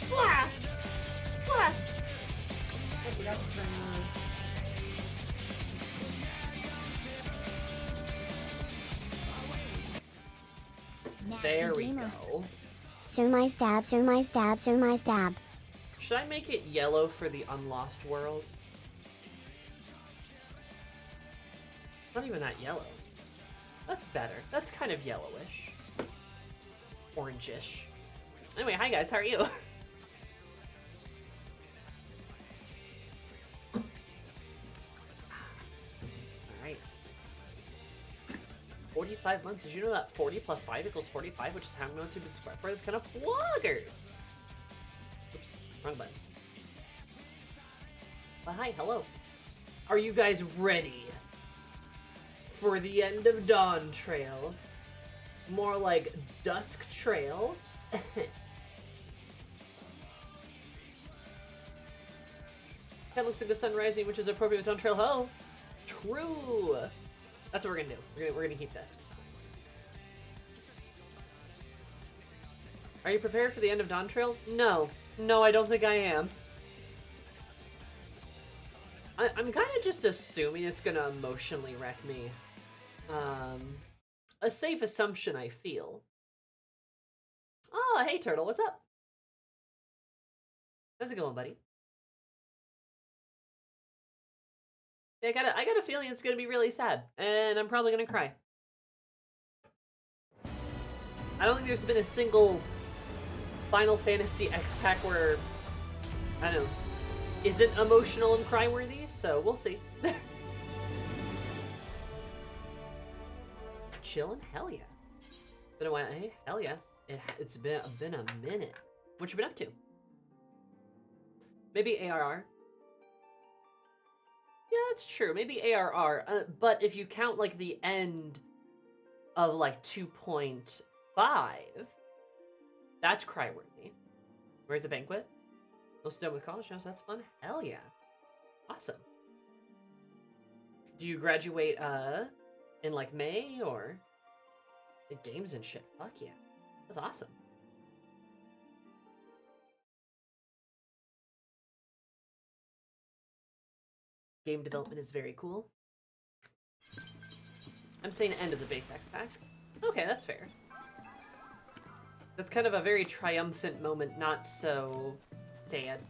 Blah! Blah! There we go. Sir my stab, sir my stab, sir my stab. Should I make it yellow for the unlost world? Not even that yellow. That's better. That's kind of yellowish. Orangish. Anyway, hi guys, how are you? Alright. 45 months. Did you know that 40 plus 5 equals 45, which is how many months you've been subscribed for this kind of vloggers? Oops, wrong button. But hi, hello. Are you guys ready for the end of Dawntrail? More like Dusk Trail. Kind of looks like the sun rising, which is appropriate with Dawntrail. Oh, true. That's what we're gonna do. We're gonna keep this. Are you prepared for the end of Dawntrail? No, I don't think I am. I'm kind of just assuming it's gonna emotionally wreck me. A safe assumption, I feel. Oh, hey Turtle, what's up? How's it going, buddy? Yeah, I got a feeling it's gonna be really sad, and I'm probably gonna cry. I don't think there's been a single Final Fantasy X pack where, I don't know, isn't emotional and cry-worthy, so we'll see. Chillin'? Hell yeah. Been a while. Hey, hell yeah. It's been a minute. What you been up to? Maybe ARR? Yeah, that's true. Maybe ARR. But if you count, like, the end of, like, 2.5, that's cry-worthy. We're at the banquet. Most done with college now, so that's fun. Hell yeah. Awesome. Do you graduate, in, like, May, or the games and shit? Fuck yeah. That's awesome. Game development is very cool. I'm saying end of the base X pack. Okay, that's fair. That's kind of a very triumphant moment, not so sad.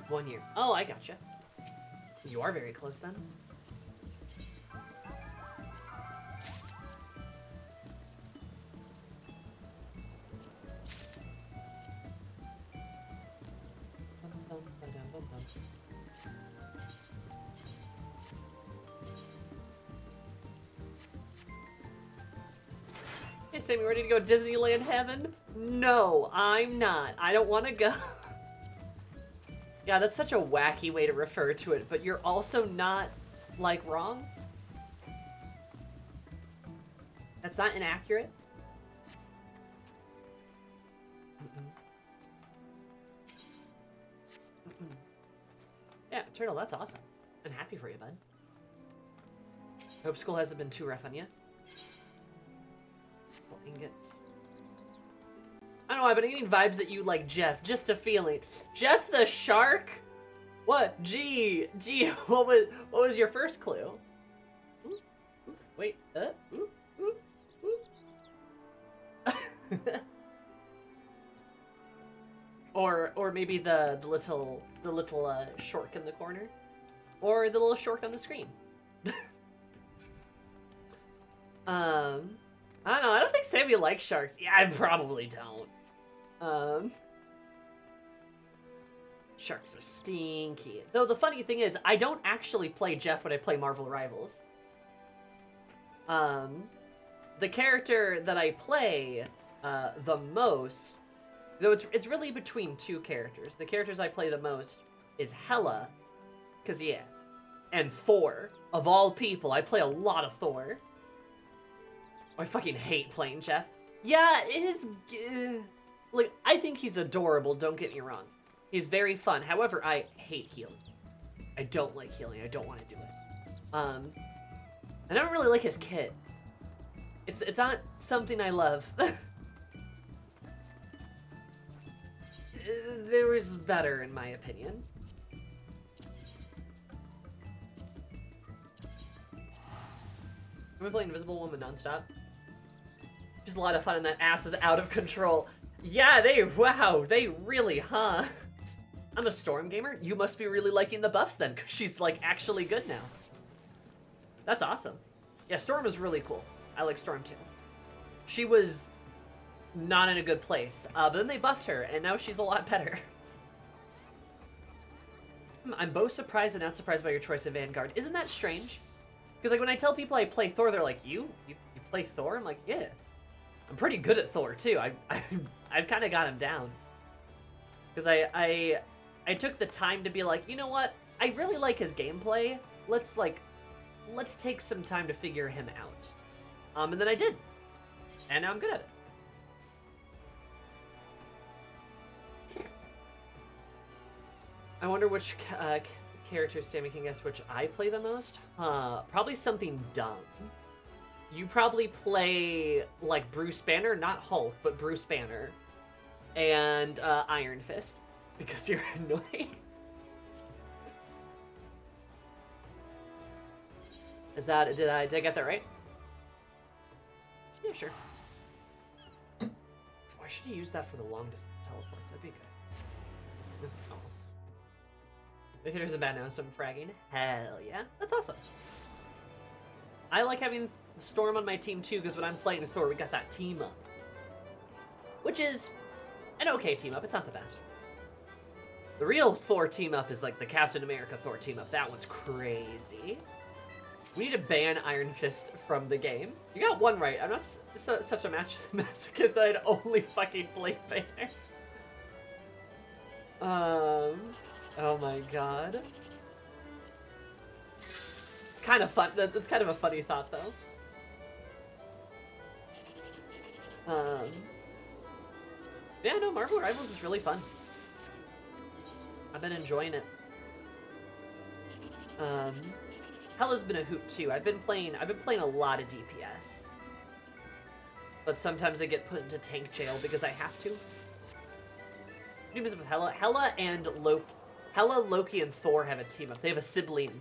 1 year. Oh, I gotcha. You are very close then. Hey, Sam, you ready to go Disneyland heaven? No, I'm not. I don't want to go. Yeah, that's such a wacky way to refer to it, but you're also not, like, wrong. That's not inaccurate. Yeah, Turtle, that's awesome. I'm happy for you, bud. Hope school hasn't been too rough on you. Ingots. I don't know, I've been getting vibes that you like Jeff. Just a feeling. Jeff the shark? What? Gee, what was your first clue? Ooh, ooh, wait, ooh, ooh, ooh. Or maybe the little shark in the corner, or the little shark on the screen. I don't know. I don't think Sammy likes sharks. Yeah, I probably don't. Sharks are stinky. Though the funny thing is, I don't actually play Jeff when I play Marvel Rivals. The character that I play the most, though it's really between two characters. The characters I play the most is Hela, 'cause yeah, and Thor. Of all people, I play a lot of Thor. I fucking hate playing Jeff. Yeah, like, I think he's adorable, don't get me wrong. He's very fun. However, I hate healing. I don't like healing. I don't want to do it. I don't really like his kit. It's not something I love. There was better, in my opinion. I'm gonna play Invisible Woman nonstop. Just a lot of fun, and that ass is out of control. Yeah, wow, they really, huh? I'm a Storm gamer. You must be really liking the buffs then, because she's, like, actually good now. That's awesome. Yeah, Storm is really cool. I like Storm, too. She was not in a good place, but then they buffed her, and now she's a lot better. I'm both surprised and not surprised by your choice of Vanguard. Isn't that strange? Because, like, when I tell people I play Thor, they're like, you play Thor? I'm like, yeah. I'm pretty good at Thor, too. I've kind of got him down. Because I took the time to be like, you know what? I really like his gameplay. Let's take some time to figure him out. And then I did. And now I'm good at it. I wonder which character Sammy can guess which I play the most. Probably something dumb. You probably play, like, Bruce Banner, not Hulk, but Bruce Banner. And Iron Fist, because you're annoying. Did I get that right? Yeah, sure. Why should I use that for the long distance teleports? That'd be good. Oh. The hitters are bad now, so I'm fragging. Hell yeah. That's awesome. I like having Storm on my team too, because when I'm playing Thor, we got that team up. Which is an okay team up. It's not the best. The real Thor team up is like the Captain America Thor team up. That one's crazy. We need to ban Iron Fist from the game. You got one right. I'm not such a masochist that I'd only fucking play Banner. Oh my god. Kind of fun. That's kind of a funny thought, though. Yeah, no, Marvel Rivals is really fun. I've been enjoying it. Hela's been a hoot too. I've been playing a lot of DPS. But sometimes I get put into tank jail because I have to. New business with Hela. Hela, Loki, and Thor have a team up. They have a sibling.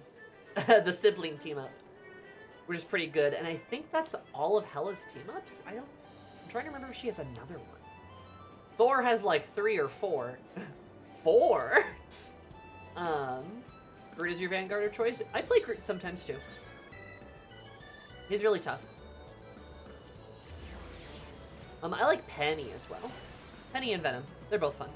The sibling team up. Which is pretty good. And I think that's all of Hela's team ups. I'm trying to remember if she has another one. Thor has like 3 or 4. 4? Groot is your Vanguard of choice? I play Groot sometimes too. He's really tough. I like Penny as well. Penny and Venom. They're both fun.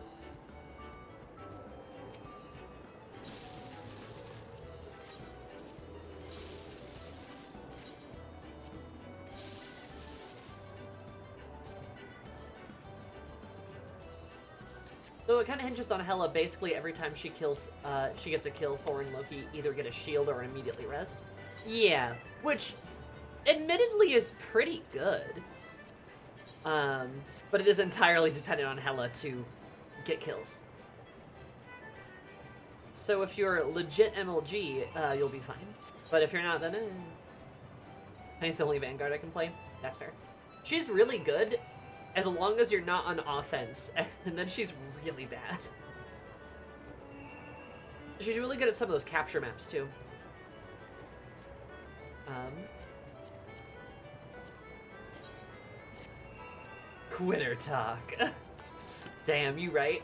So it kind of hinges on Hela. Basically, every time she kills, she gets a kill, Thor and Loki either get a shield or immediately rest. Yeah, which, admittedly, is pretty good. But it is entirely dependent on Hela to get kills. So if you're legit MLG, you'll be fine. But if you're not, then Penny's the only Vanguard I can play. That's fair. She's really good. As long as you're not on offense, and then she's really bad. She's really good at some of those capture maps, too. Quitter talk. Damn, you right.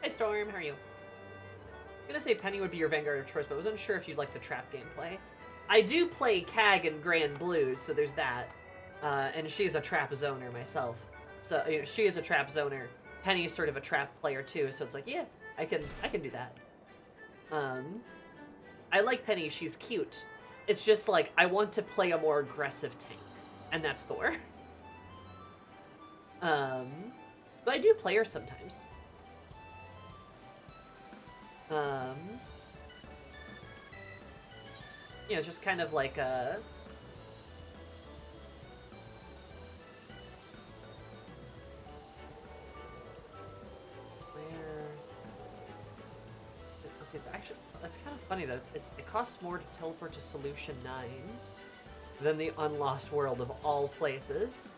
Hi, Storm, how are you? I'm gonna say Penny would be your Vanguard of choice, but I was unsure if you'd like the trap gameplay. I do play CAG and Grand Blues, so there's that. And she's a trap zoner myself. So, you know, she is a trap zoner. Penny's sort of a trap player too, so it's like, yeah, I can do that. I like Penny, she's cute. It's just like, I want to play a more aggressive tank. And that's Thor. But I do play her sometimes. You know, it's just kind of like a... It's actually, that's kind of funny that it costs more to teleport to Solution 9 than the Unlost World of all places.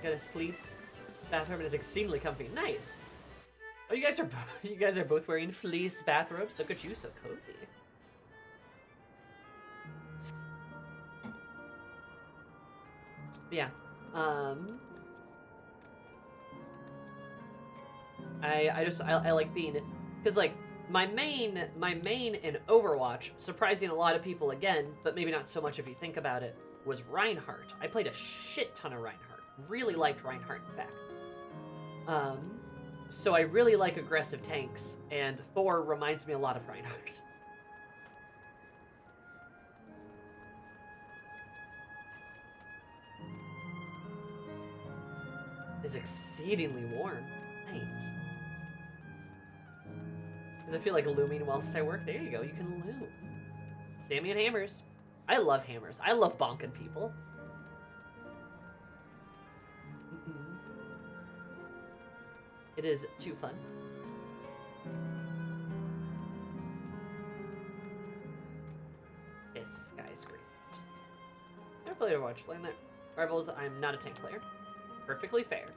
Got a fleece bathrobe and it's exceedingly comfy. Nice. Oh, you guys are both wearing fleece bathrobes. Look at you, so cozy. Yeah. I like being, because like my main in Overwatch, surprising a lot of people again, but maybe not so much if you think about it, was Reinhardt. I played a shit ton of Reinhardt. Really liked Reinhardt, in fact. So I really like aggressive tanks, and Thor reminds me a lot of Reinhardt. It's exceedingly warm. Nice. Does it feel like looming whilst I work? There you go, you can loom. Sammy and hammers. I love hammers. I love bonking people. It is too fun. Yes, skyscrapers. Never played Overwatch. Learn that. Rivals, I'm not a tank player. Perfectly fair.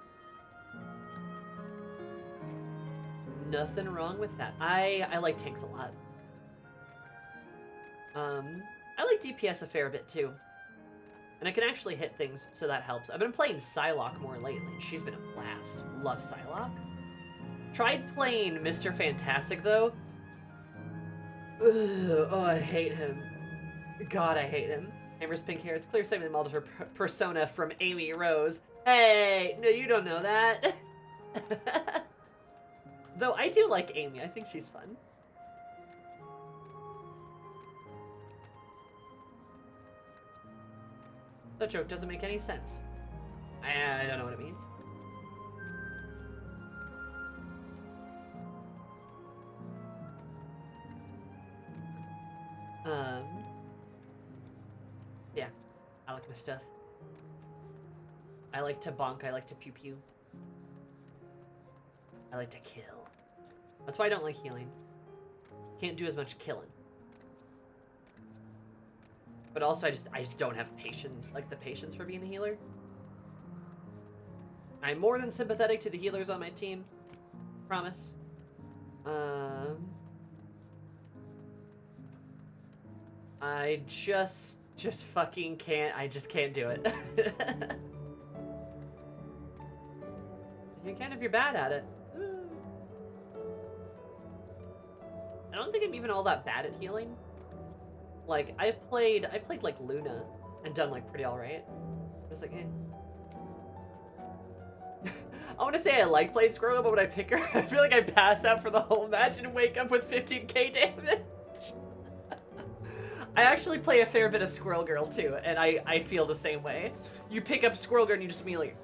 Nothing wrong with that. I like tanks a lot. I like DPS a fair bit too. And I can actually hit things, so that helps. I've been playing Psylocke more lately. She's been a blast. Love Psylocke. Tried playing Mr. Fantastic though. Ugh, oh, I hate him. God, I hate him. Amber's pink hair is clear statement modeled her persona from Amy Rose. Hey, no, you don't know that. Though I do like Amy. I think she's fun. That joke doesn't make any sense. I don't know what it means. Yeah, I like my stuff. I like to bonk, I like to pew pew. I like to kill. That's why I don't like healing. Can't do as much killing. But also I just don't have patience, like the patience for being a healer. I'm more than sympathetic to the healers on my team. Promise. I just fucking can't. I just can't do it. You can if you're bad at it. I don't think I'm even all that bad at healing. Like I've played like Luna and done like pretty alright. It's like, eh. I want to say I like playing Squirrel, but when I pick her, I feel like I pass out for the whole match and wake up with 15k damage. I actually play a fair bit of Squirrel Girl too, and I feel the same way. You pick up Squirrel Girl and you just immediately,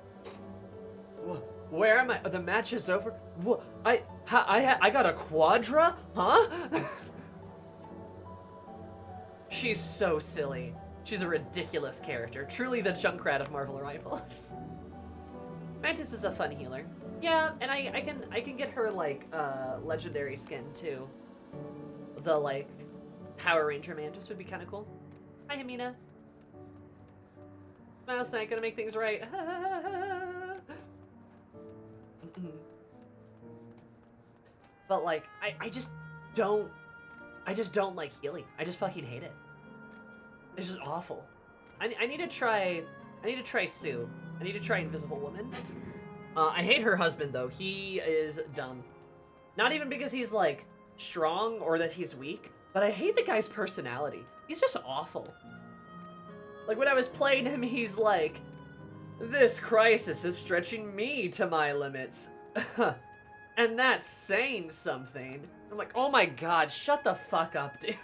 where am I? Oh, the match is over. What? I got a quadra? Huh? She's so silly. She's a ridiculous character. Truly the Junkrat of Marvel Rivals. Mantis is a fun healer. Yeah, and I can get her like legendary skin too. The like Power Ranger Mantis would be kind of cool. Hi, Hamina. Mouse Knight gonna make things right. But like I just don't like healing. I just fucking hate it. It's just awful. I need to try Sue. I need to try Invisible Woman. I hate her husband though. He is dumb. Not even because he's like strong or that he's weak, but I hate the guy's personality. He's just awful. Like when I was playing him, he's like, this crisis is stretching me to my limits. And that's saying something. I'm like, oh my god, shut the fuck up, dude.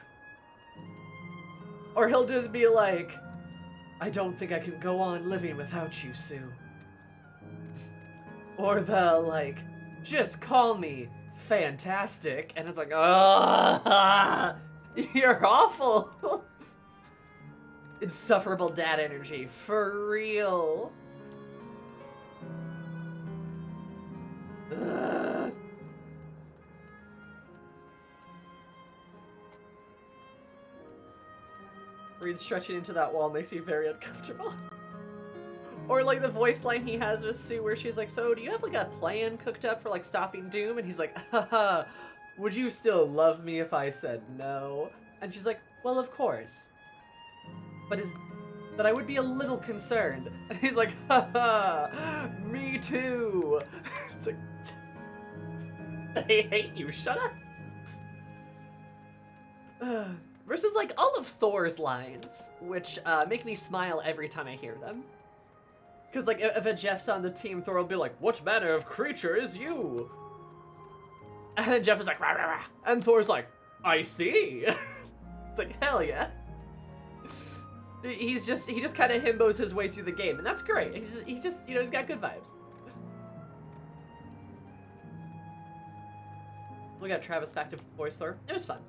Or he'll just be like, I don't think I can go on living without you, Sue. Or the, like, just call me fantastic. And it's like, ah, you're awful. Insufferable dad energy, for real. Reed stretching into that wall makes me very uncomfortable. Or like the voice line he has with Sue where she's like, so do you have like a plan cooked up for like stopping Doom? And he's like, haha, would you still love me if I said no? And she's like, well, of course. But I would be a little concerned. And he's like, haha, me too. It's like, I hate you, shut up. Versus like all of Thor's lines, which make me smile every time I hear them. Because, like, if a Jeff's on the team, Thor will be like, what manner of creature is you? And then Jeff is like, rah, rah, rah. And Thor's like, I see. It's like, hell yeah. He just kind of himbos his way through the game, and that's great. He's just, you know, he's got good vibes. We got Travis back to voice Thor. It was fun.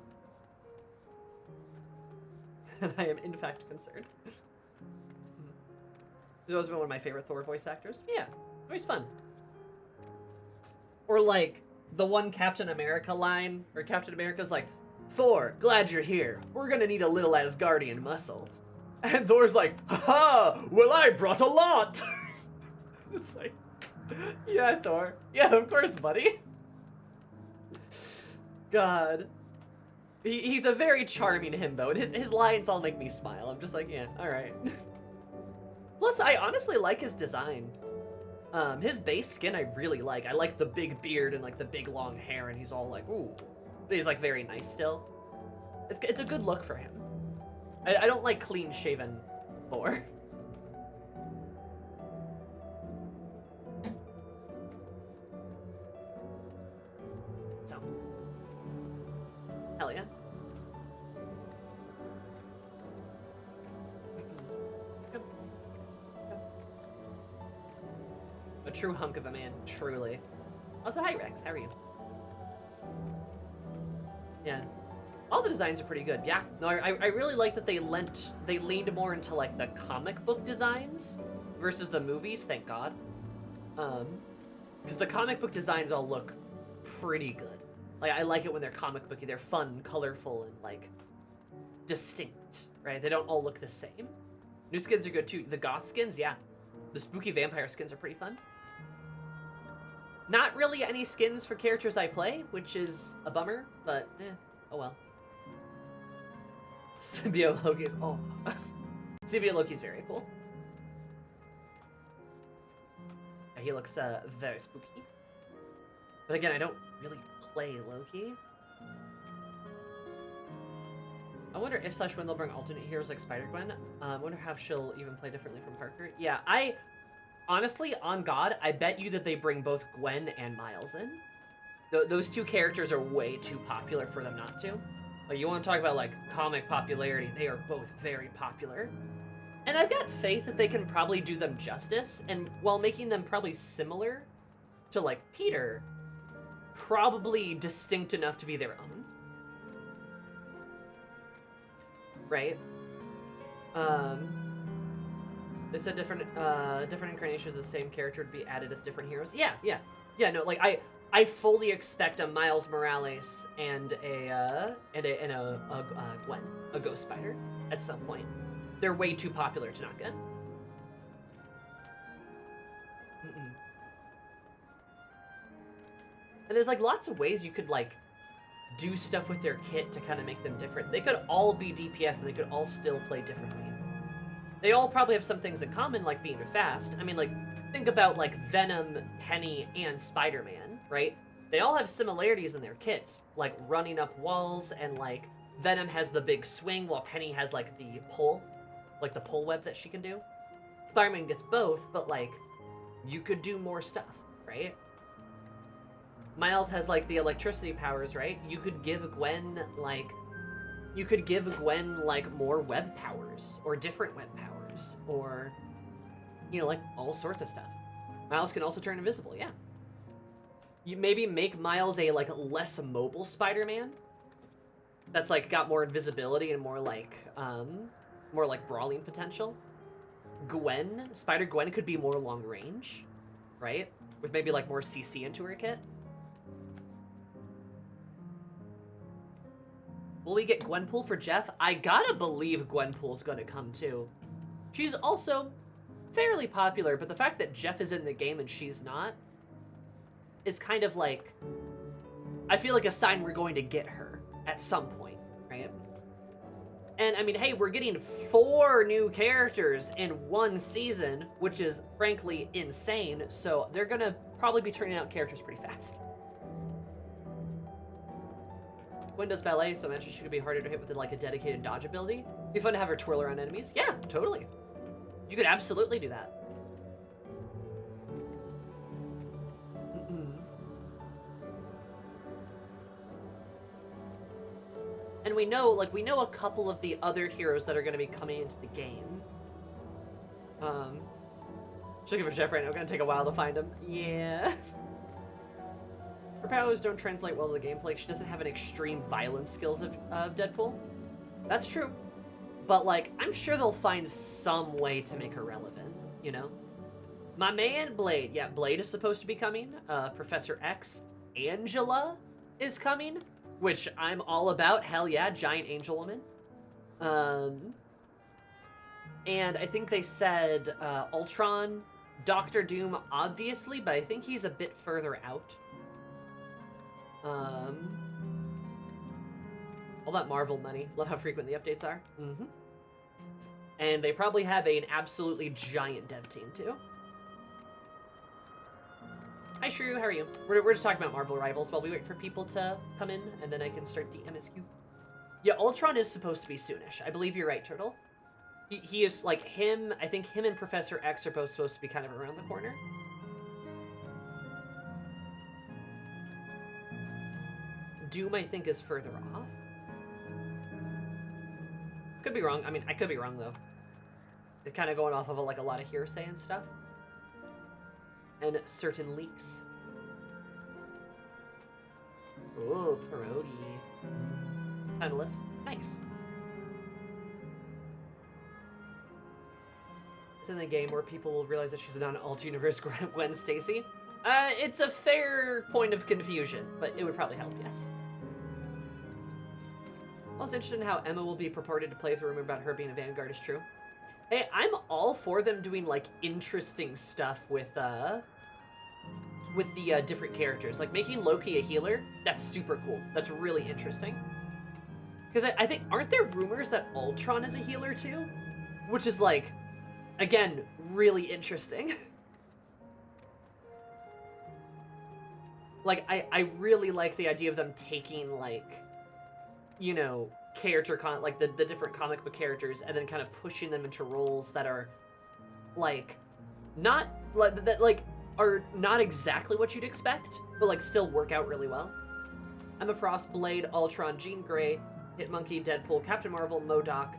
And I am, in fact, concerned. He's always been one of my favorite Thor voice actors. Yeah, always fun. Or like the one Captain America line, where Captain America's like, Thor, glad you're here. We're gonna need a little Asgardian muscle. And Thor's like, haha, well I brought a lot. It's like, yeah, Thor. Yeah, of course, buddy. God. He's a very charming himbo, and his lines all make me smile. I'm just like, yeah, alright. Plus, I honestly like his design. His base skin I really like. I like the big beard and like the big long hair, and he's all like, ooh. But he's like very nice still. It's a good look for him. I don't like clean shaven Thor. So. Hell yeah. A true hunk of a man, truly. Also, hi Rex, how are you? Yeah. All the designs are pretty good. Yeah. No, I really like that they leaned more into like the comic book designs versus the movies, thank God. Because the comic book designs all look pretty good. Like, I like it when they're comic booky. They're fun, colorful, and like distinct, right? They don't all look the same. New skins are good too. The goth skins, yeah. The spooky vampire skins are pretty fun. Not really any skins for characters I play, which is a bummer, but oh well. Symbiote Loki's, oh. Symbiote Loki's very cool. He looks very spooky. But again, I don't really play Loki. I wonder if / when they'll bring alternate heroes like Spider-Gwen. I wonder how she'll even play differently from Parker. Yeah, honestly, on God, I bet you that they bring both Gwen and Miles in. Those two characters are way too popular for them not to. Like, you want to talk about, like, comic popularity, they are both very popular. And I've got faith that they can probably do them justice, and while making them probably similar to, like, Peter, probably distinct enough to be their own. Right? They said different incarnations of the same character would be added as different heroes. Yeah, no, like, I fully expect a Miles Morales and a Gwen, a Ghost Spider, at some point. They're way too popular to not get. And there's like lots of ways you could like do stuff with their kit to kind of make them different. They could all be DPS and they could all still play differently. They all probably have some things in common, like being fast. I mean, like, think about like Venom, Penny, and Spider-Man, right? They all have similarities in their kits, like running up walls, and like Venom has the big swing while Penny has like the pull web that she can do. Spider-Man gets both, but like you could do more stuff, right? Miles has like the electricity powers, right? You could give Gwen like more web powers or different web powers or, you know, like all sorts of stuff. Miles can also turn invisible, yeah. You maybe make Miles a like less mobile Spider-Man that's like got more invisibility and more like brawling potential. Spider-Gwen could be more long range, right? With maybe like more CC into her kit. Will we get Gwenpool for Jeff? I gotta believe Gwenpool's gonna come too. She's also fairly popular, but the fact that Jeff is in the game and she's not is kind of like, I feel like a sign we're going to get her at some point, right? And I mean, hey, we're getting 4 new characters in 1 season, which is frankly insane. So they're gonna probably be turning out characters pretty fast. Gwen does ballet, so imagine she could be harder to hit with like a dedicated dodge ability. It'd be fun to have her twirl around enemies. Yeah, totally. You could absolutely do that. And we know a couple of the other heroes that are going to be coming into the game. Just looking for Jeff right now. Gonna take a while to find him. Yeah. Her powers don't translate well to the gameplay. She doesn't have an extreme violence skills of Deadpool. That's true. But, like, I'm sure they'll find some way to make her relevant, you know? My man, Blade. Yeah, Blade is supposed to be coming. Professor X. Angela is coming, which I'm all about. Hell yeah, giant angel woman. And I think they said Ultron, Doctor Doom, obviously, but I think he's a bit further out. All that Marvel money. Love how frequent the updates are. Mm-hmm. And they probably have an absolutely giant dev team, too. Hi, Shrew. How are you? We're just talking about Marvel Rivals while we wait for people to come in, and then I can start the MSQ. Yeah, Ultron is supposed to be soonish. I believe you're right, Turtle. He is, like, him... I think him and Professor X are both supposed to be kind of around the corner. Doom, I think, is further off. Could be wrong. I mean, I could be wrong, though. They're kind of going off of, like, a lot of hearsay and stuff. And certain leaks. Oh, pierogi. Finalist. Nice. It's in the game where people will realize that she's not an alt-universe Gwen Stacy. It's a fair point of confusion, but it would probably help, yes. Also interested in how Emma will be purported to play with the rumor about her being a Vanguard is true. Hey, I'm all for them doing, like, interesting stuff with the different characters. Like, making Loki a healer, that's super cool. That's really interesting. Because I think, aren't there rumors that Ultron is a healer, too? Which is, like, again, really interesting. Like, I really like the idea of them taking, like, you know, like the different comic book characters and then kind of pushing them into roles that are, like, not, like, that, like, are not exactly what you'd expect, but, like, still work out really well. Emma Frost, Blade, Ultron, Jean Grey, Hitmonkey, Deadpool, Captain Marvel, MODOK,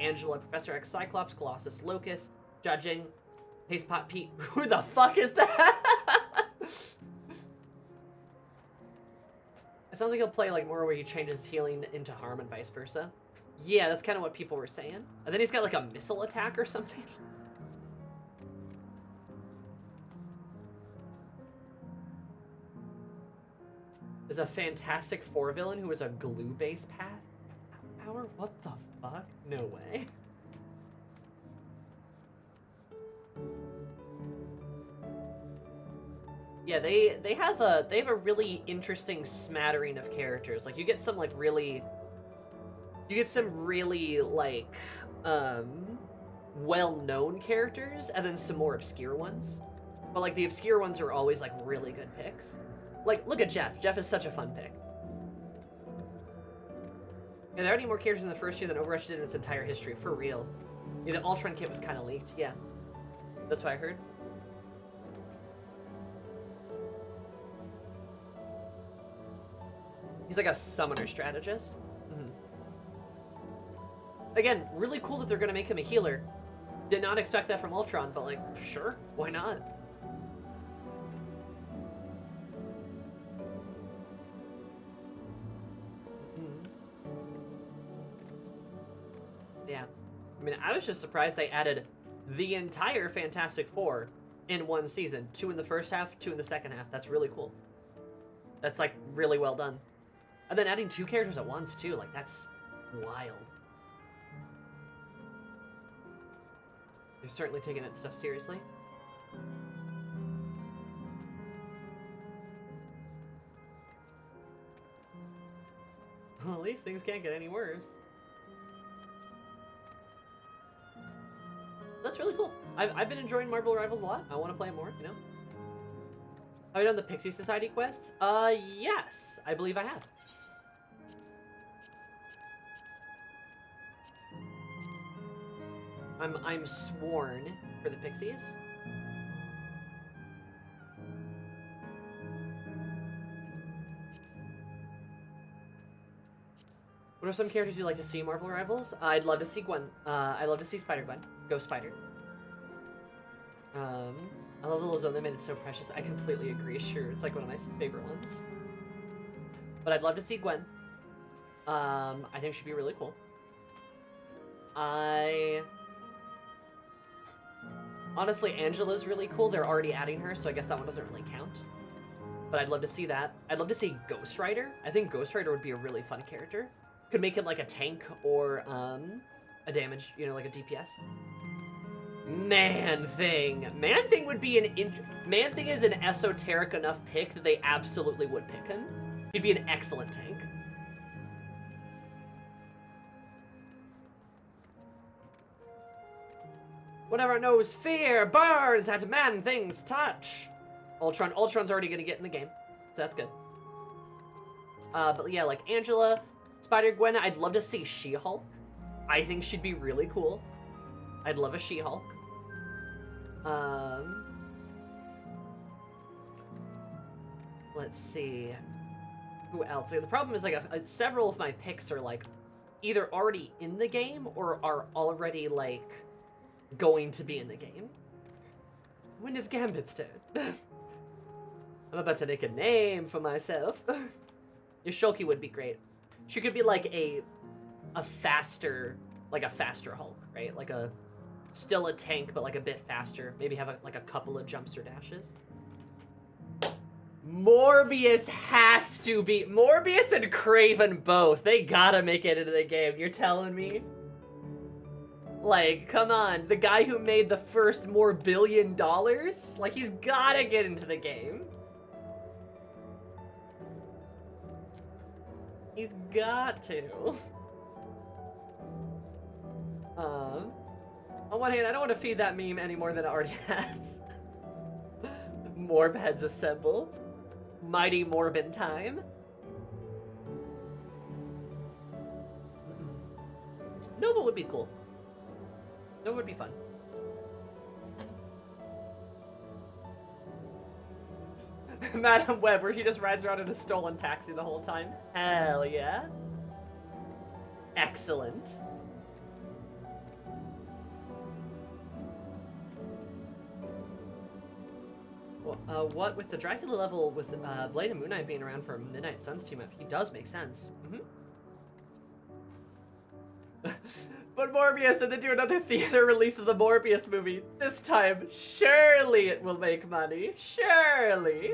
Angela, Professor X, Cyclops, Colossus, Locust, Jajing, Pastepot Pete. Who the fuck is that? It sounds like he'll play, like, more where he changes healing into harm and vice versa. Yeah, that's kind of what people were saying. And then he's got, like, a missile attack or something. Is a Fantastic Four villain who is a glue-based power? What the fuck? No way. Yeah, they have a really interesting smattering of characters. Like, you get some really like well-known characters and then some more obscure ones. But like the obscure ones are always like really good picks. Like, look at Jeff. Jeff is such a fun pick. Yeah, there are any more characters in the first year than Overwatch did in its entire history, for real. Yeah, the Ultron kit was kind of leaked, yeah. That's what I heard. He's like a summoner strategist. Mm-hmm. Again, really cool that they're gonna make him a healer. Did not expect that from Ultron, but like, sure, why not? Yeah. I mean, I was just surprised they added the entire Fantastic Four in one season. 2 in the first half, 2 in the second half. That's really cool. That's, like, really well done. And then adding 2 characters at once, too. Like, that's wild. They're certainly taking that stuff seriously. Well, at least things can't get any worse. That's really cool. I've been enjoying Marvel Rivals a lot. I want to play it more, you know? Have you done the Pixie Society quests? Yes. I believe I have. I'm sworn for the Pixies. What are some characters you'd like to see in Marvel Rivals? I'd love to see Gwen. I'd love to see Spider-Gwen. Ghost Spider. I love the little zone they made it so precious. I completely agree. Sure, it's like one of my favorite ones. But I'd love to see Gwen. I think she'd be really cool. Honestly, Angela's really cool. They're already adding her, so I guess that one doesn't really count. But I'd love to see that. I'd love to see Ghost Rider. I think Ghost Rider would be a really fun character. Could make him like a tank or a damage, you know, like a DPS. Man-Thing. Man-Thing would be Man-Thing is an esoteric enough pick that they absolutely would pick him. He'd be an excellent tank. Whatever knows fear burns at Man-Thing's touch. Ultron's already gonna get in the game, so that's good. But yeah, like Angela, Spider-Gwen, I'd love to see She-Hulk. I think she'd be really cool. I'd love a She-Hulk. Let's see. Who else? The problem is, like, several of my picks are, like, either already in the game or are already, like, going to be in the game. When is Gambit's turn? I'm about to make a name for myself. Your Shulky would be great. She could be, like, a faster Hulk, right? Like still a tank, but like a bit faster. Maybe have like a couple of jumps or dashes. Morbius has to be. Morbius and Kraven both. They gotta make it into the game. You're telling me? Like, come on. The guy who made the first more $1 billion? Like, he's gotta get into the game. He's got to. On one hand, I don't want to feed that meme any more than it already has. Morb heads assemble. Mighty Morbin time. Nova would be cool. Nova would be fun. Madam Web, where she just rides around in a stolen taxi the whole time. Hell yeah. Excellent. What with the Dracula level with Blade and Moon Knight being around for Midnight Suns team up, he does make sense. But Morbius, and then do another theater release of the Morbius movie. This time, surely it will make money. Surely.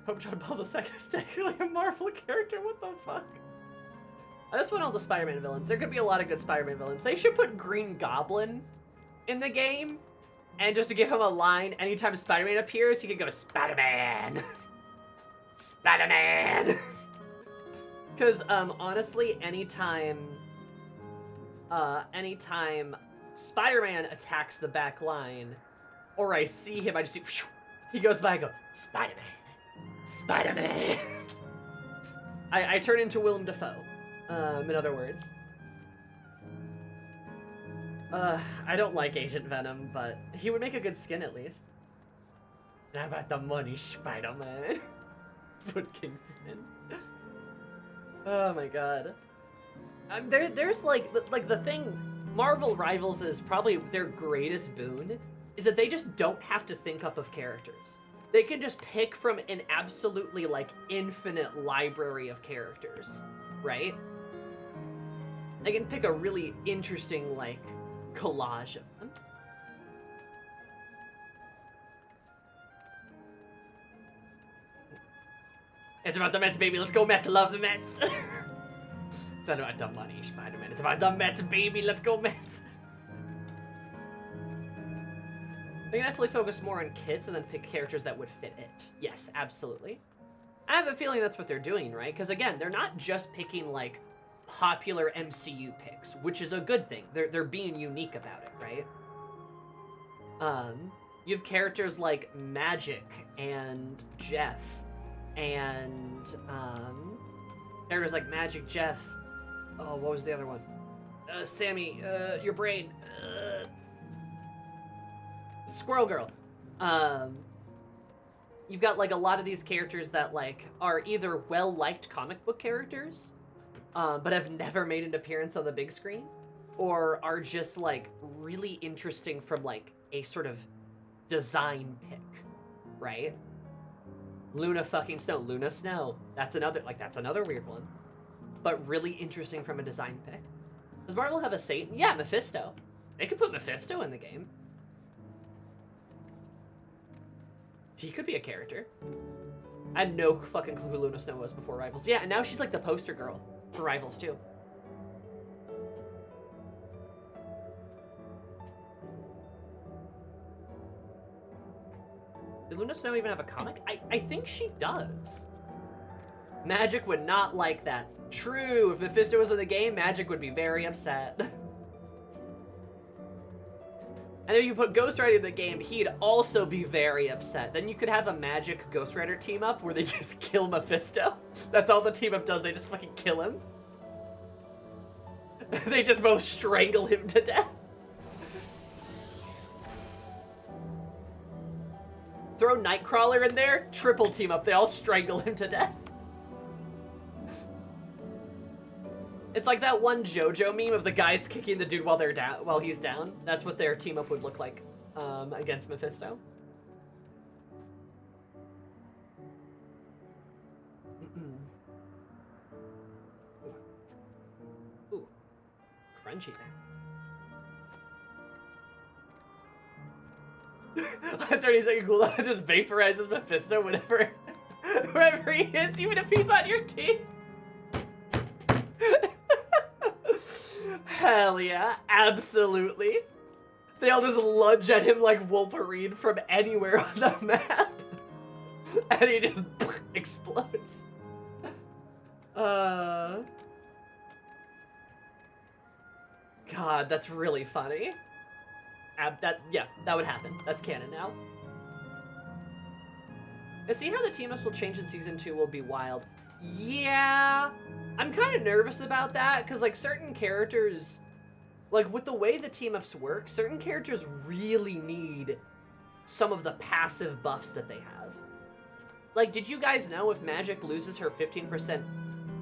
Hope John Paul II is technically a Marvel character. What the fuck? I just want all the Spider-Man villains. There could be a lot of good Spider-Man villains. They should put Green Goblin in the game. And just to give him a line, anytime Spider-Man appears, he could go, Spider-Man! Spider-Man! Because, honestly, anytime Spider-Man attacks the back line, or I see him, I just see, he goes by, I go, Spider-Man! Spider-Man! I turn into Willem Dafoe, in other words. I don't like Agent Venom, but he would make a good skin at least. How about the money, Spider-Man? Put Kingpin in. Oh my god. There's like the thing, Marvel Rivals is probably their greatest boon, is that they just don't have to think up of characters. They can just pick from an absolutely, like, infinite library of characters, right? They can pick a really interesting, like, collage of them. It's about the Mets, baby. Let's go Mets. Love the Mets. It's not about the money, Spider-Man. It's about the Mets, baby. Let's go Mets. They can definitely focus more on kids and then pick characters that would fit it. Yes, absolutely. I have a feeling that's what they're doing, right? Because again, they're not just picking like popular MCU picks, which is a good thing. They're being unique about it, right? You have characters like Magic and Jeff, and characters like Magic, Jeff. Oh, what was the other one? Sammy, your brain. Squirrel Girl. You've got like a lot of these characters that like are either well-liked comic book characters, but have never made an appearance on the big screen, or are just like really interesting from like a sort of design pick, right? Luna fucking Snow. Luna Snow. That's another weird one, but really interesting from a design pick. Does Marvel have a Satan? Yeah, Mephisto. They could put Mephisto in the game. He could be a character. I had no fucking clue who Luna Snow was before Rivals. Yeah, and now she's like the poster girl for Rivals too. Did Luna Snow even have a comic? I think she does. Magic would not like that. True, if Mephisto was in the game, Magic would be very upset. And if you put Ghost Rider in the game, he'd also be very upset. Then you could have a Magic Ghost Rider team up where they just kill Mephisto. That's all the team up does, they just fucking kill him. They just both strangle him to death. Throw Nightcrawler in there, triple team up, they all strangle him to death. It's like that one JoJo meme of the guys kicking the dude while he's down. That's what their team up would look like against Mephisto. Ooh, crunchy there. 30-second cooldown just vaporizes Mephisto wherever he is, even if he's on your team. Hell yeah, absolutely. They all just lunge at him like Wolverine from anywhere on the map. And he just explodes. God, that's really funny. That would happen. That's canon now. And see how the team-ups will change in Season 2 will be wild. Yeah, I'm kind of nervous about that, because, like, certain characters, like, with the way the team-ups work, certain characters really need some of the passive buffs that they have. Like, did you guys know if Magic loses her 15%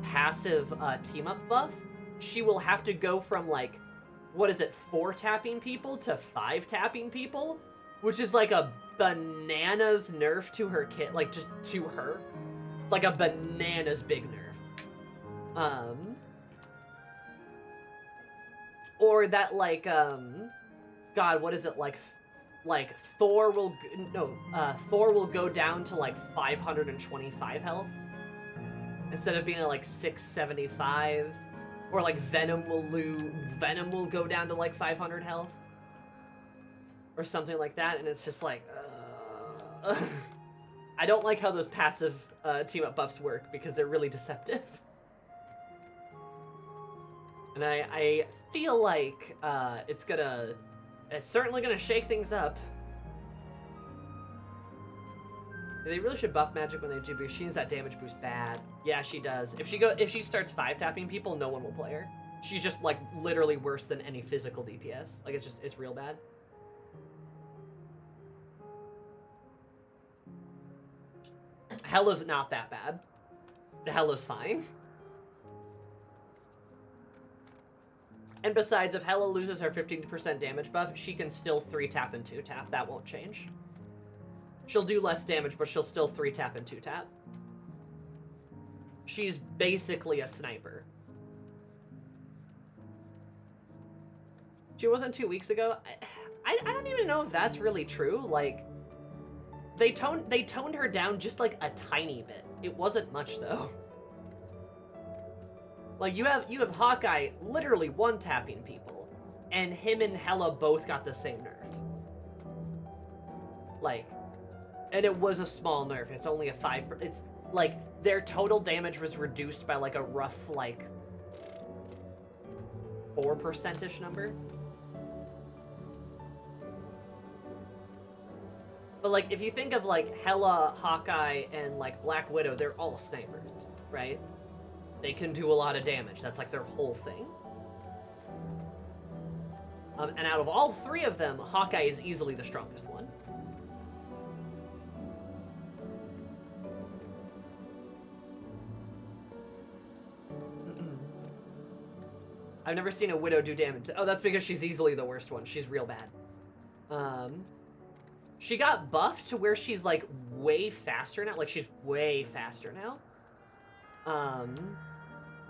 passive team-up buff, she will have to go from, like, what is it, 4 tapping people to 5 tapping people? Which is, like, a bananas nerf to her kit, like, just to her. Like a bananas big nerf. Or that, like, God, what is it, like Thor will go down to, like, 525 health instead of being at, like, 675. Or, like, Venom will go down to, like, 500 health. Or something like that, and it's just like, I don't like how those passive team-up buffs work, because they're really deceptive. And I feel like it's certainly gonna shake things up. They really should buff Magic when they do, because she needs that damage boost bad. Yeah, she does. If she starts 5-tapping people, no one will play her. She's just, like, literally worse than any physical DPS. Like, it's real bad. Hela's not that bad. Hela's fine. And besides, if Hela loses her 15% damage buff, she can still 3-tap and 2-tap. That won't change. She'll do less damage, but she'll still 3-tap and 2-tap. She's basically a sniper. She wasn't 2 weeks ago. I don't even know if that's really true. Like, they toned her down just like a tiny bit. It wasn't much though. Like you have Hawkeye literally one-tapping people, and him and Hela both got the same nerf. Like, and it was a small nerf. It's only a 5. It's like their total damage was reduced by like a rough like 4%-ish number. But like if you think of like Hela, Hawkeye, and like Black Widow, they're all snipers, right? They can do a lot of damage. That's like their whole thing. And out of all 3 of them, Hawkeye is easily the strongest one. I've never seen a Widow do damage. Oh, that's because she's easily the worst one. She's real bad. She got buffed to where she's like way faster now. Like she's way faster now.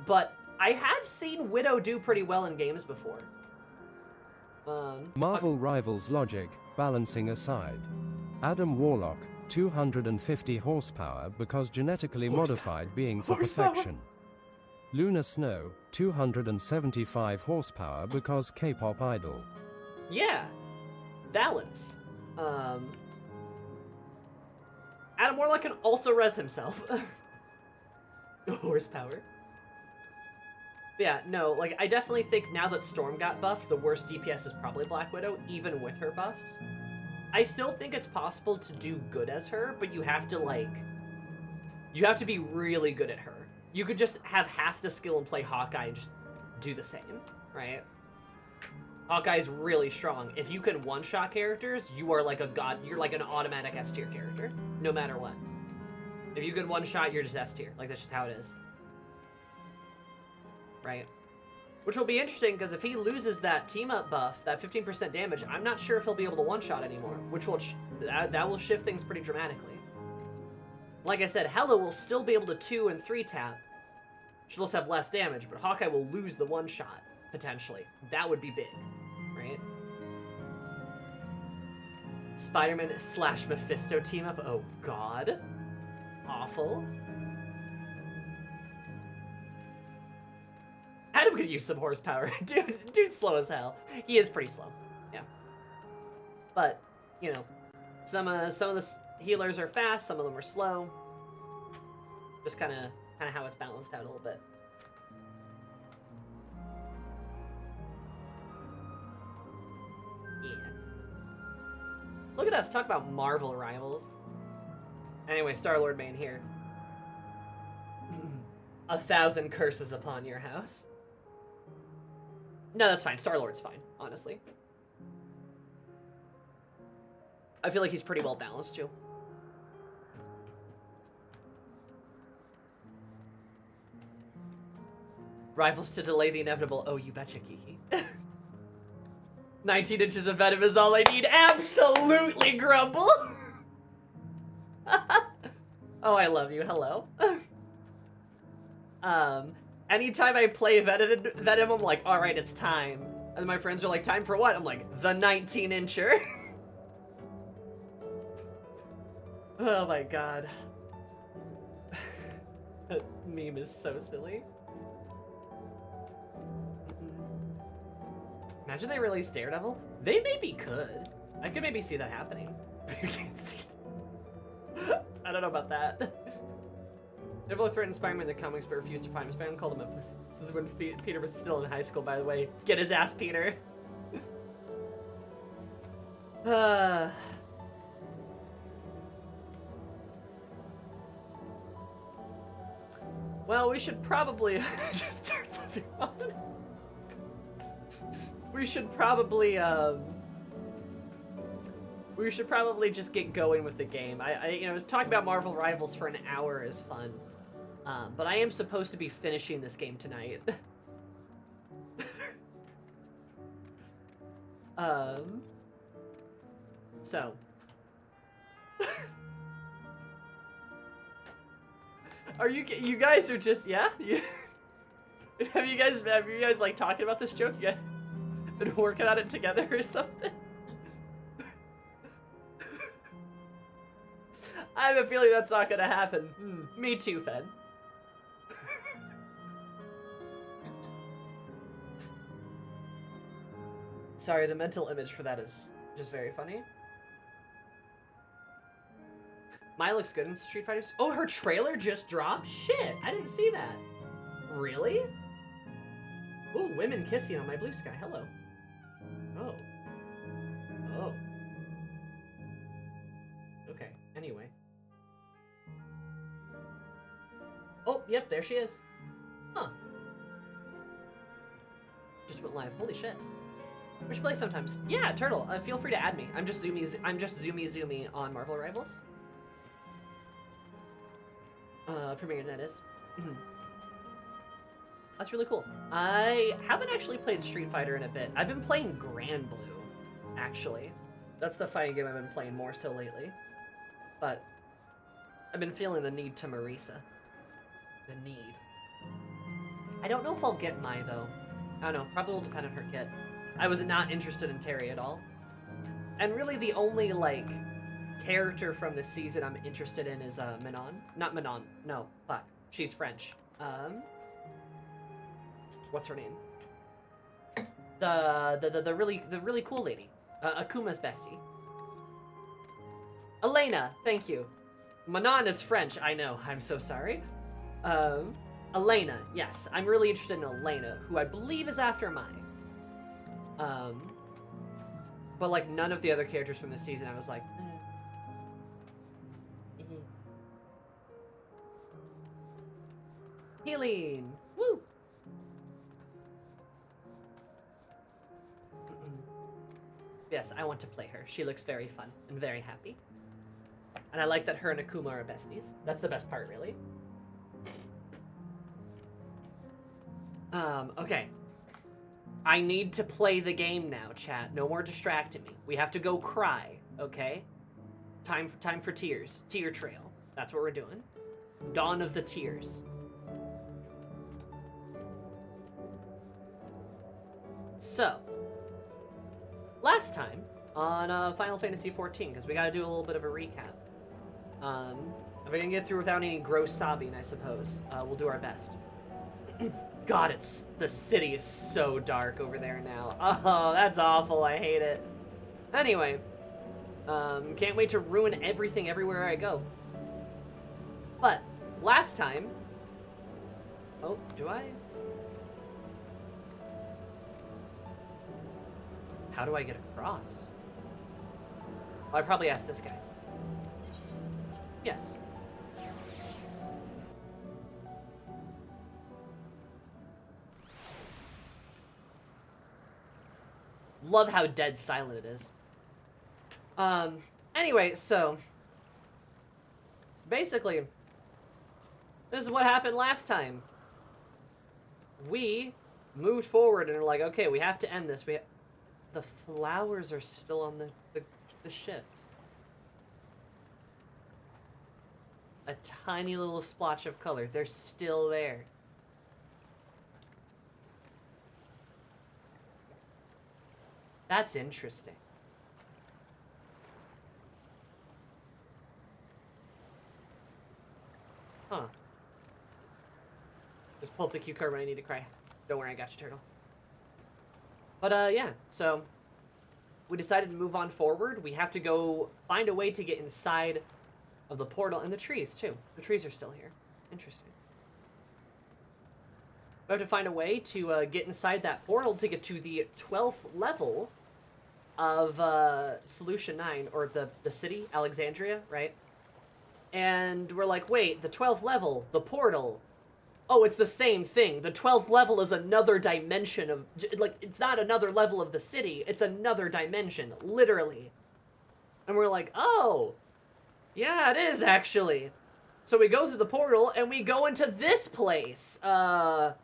But I have seen Widow do pretty well in games before. Marvel Rivals logic, balancing aside. Adam Warlock, 250 horsepower because genetically modified being for perfection. Luna Snow, 275 horsepower because K-pop idol. Yeah, balance. Adam Warlock can also res himself. Horsepower. Yeah, no, like, I definitely think now that Storm got buffed, the worst DPS is probably Black Widow, even with her buffs. I still think it's possible to do good as her, but you have to, like, you have to be really good at her. You could just have half the skill and play Hawkeye and just do the same, right? Hawkeye's really strong. If you can one-shot characters, you are like a god. You're like an automatic S-tier character, no matter what. If you can one-shot, you're just S-tier. Like, that's just how it is. Right? Which will be interesting, because if he loses that team-up buff, that 15% damage, I'm not sure if he'll be able to one-shot anymore, which will that will shift things pretty dramatically. Like I said, Hela will still be able to 2 and 3 tap. She'll just have less damage, but Hawkeye will lose the one-shot, potentially. That would be big, right? Spider-Man / Mephisto team-up? Oh, God. Awful. Adam could use some horsepower. Dude's slow as hell. He is pretty slow, yeah. But, you know, some of the healers are fast, some of them are slow. Just kind of how it's balanced out a little bit. Yeah. Look at us talk about Marvel Rivals. Anyway, Star-Lord main here. 1,000 curses upon your house. No, that's fine. Star-Lord's fine, honestly. I feel like he's pretty well balanced, too. Rivals to delay the inevitable. Oh, you betcha, Kiki. 19 inches of venom is all I need. Absolutely, Grumble! Oh, I love you. Hello. Anytime I play Venom, I'm like, alright, it's time. And my friends are like, time for what? I'm like, the 19-incher. Oh my god. That meme is so silly. Imagine they released Daredevil. They maybe could. I could maybe see that happening. But you can't see it. I don't know about that. Daredevil threatened Spider-Man in the comics but refused to find him. Spider-Man called him a pussy. This is when Peter was still in high school, by the way. Get his ass, Peter. Well, we should probably just start something on. We should probably just get going with the game. You know, talking about Marvel Rivals for an hour is fun. But I am supposed to be finishing this game tonight. So. You guys are just, yeah? Have you guys like talking about this joke? You guys been working on it together or something? I have a feeling that's not gonna happen. Me too, Fen. Sorry, the mental image for that is just very funny. Mai looks good in Street Fighter. Oh, her trailer just dropped? Shit, I didn't see that. Really? Ooh, women kissing on my blue sky. Hello. Oh. Oh. Okay, anyway. Oh, yep, there she is. Huh. Just went live. Holy shit. We should play sometimes. Yeah, Turtle, feel free to add me. I'm just zoomy on Marvel Rivals. Premiere that is. That's really cool. I haven't actually played Street Fighter in a bit. I've been playing Grand Blue, actually. That's the fighting game I've been playing more so lately. But I've been feeling the need to Marisa. The need. I don't know if I'll get Mai, though. I don't know. Probably will depend on her kit. I was not interested in Terry at all. And really the only, like, character from this season I'm interested in is, Manon. Not Manon. No, fuck. She's French. What's her name? The really cool lady. Akuma's bestie. Elena, thank you. Manon is French, I know. I'm so sorry. Elena, yes. I'm really interested in Elena, who I believe is after Mai. But like none of the other characters from this season, I was like, Healing! Woo! Yes, I want to play her. She looks very fun and very happy. And I like that her and Akuma are besties. That's the best part, really. Okay. I need to play the game now, chat. No more distracting me. We have to go cry, okay? Time for tears. Tear trail. That's what we're doing. Dawn of the Tears. So, last time on Final Fantasy XIV, because we got to do a little bit of a recap. If we can get through without any gross sobbing, I suppose, we'll do our best. God, the city is so dark over there now. Oh, that's awful. I hate it. Anyway, can't wait to ruin everything everywhere I go. But last time, oh, do I? How do I get across? Oh, I probably asked this guy. Yes. Love how dead silent it is. Anyway, so basically, this is what happened last time. We moved forward and are like, okay, we have to end this. The flowers are still on the ships. A tiny little splotch of color. They're still there. That's interesting. Huh. Just pull up the cue card when I need to cry. Don't worry, I got you, Turtle. But, yeah, so we decided to move on forward. We have to go find a way to get inside of the portal, and the trees, too. The trees are still here. Interesting. We have to find a way to get inside that portal to get to the 12th level of Solution 9, or the city, Alexandria, right? And we're like, wait, the 12th level, the portal. Oh, it's the same thing. The 12th level is another dimension of, like, it's not another level of the city. It's another dimension, literally. And we're like, oh, yeah, it is, actually. So we go through the portal, and we go into this place. An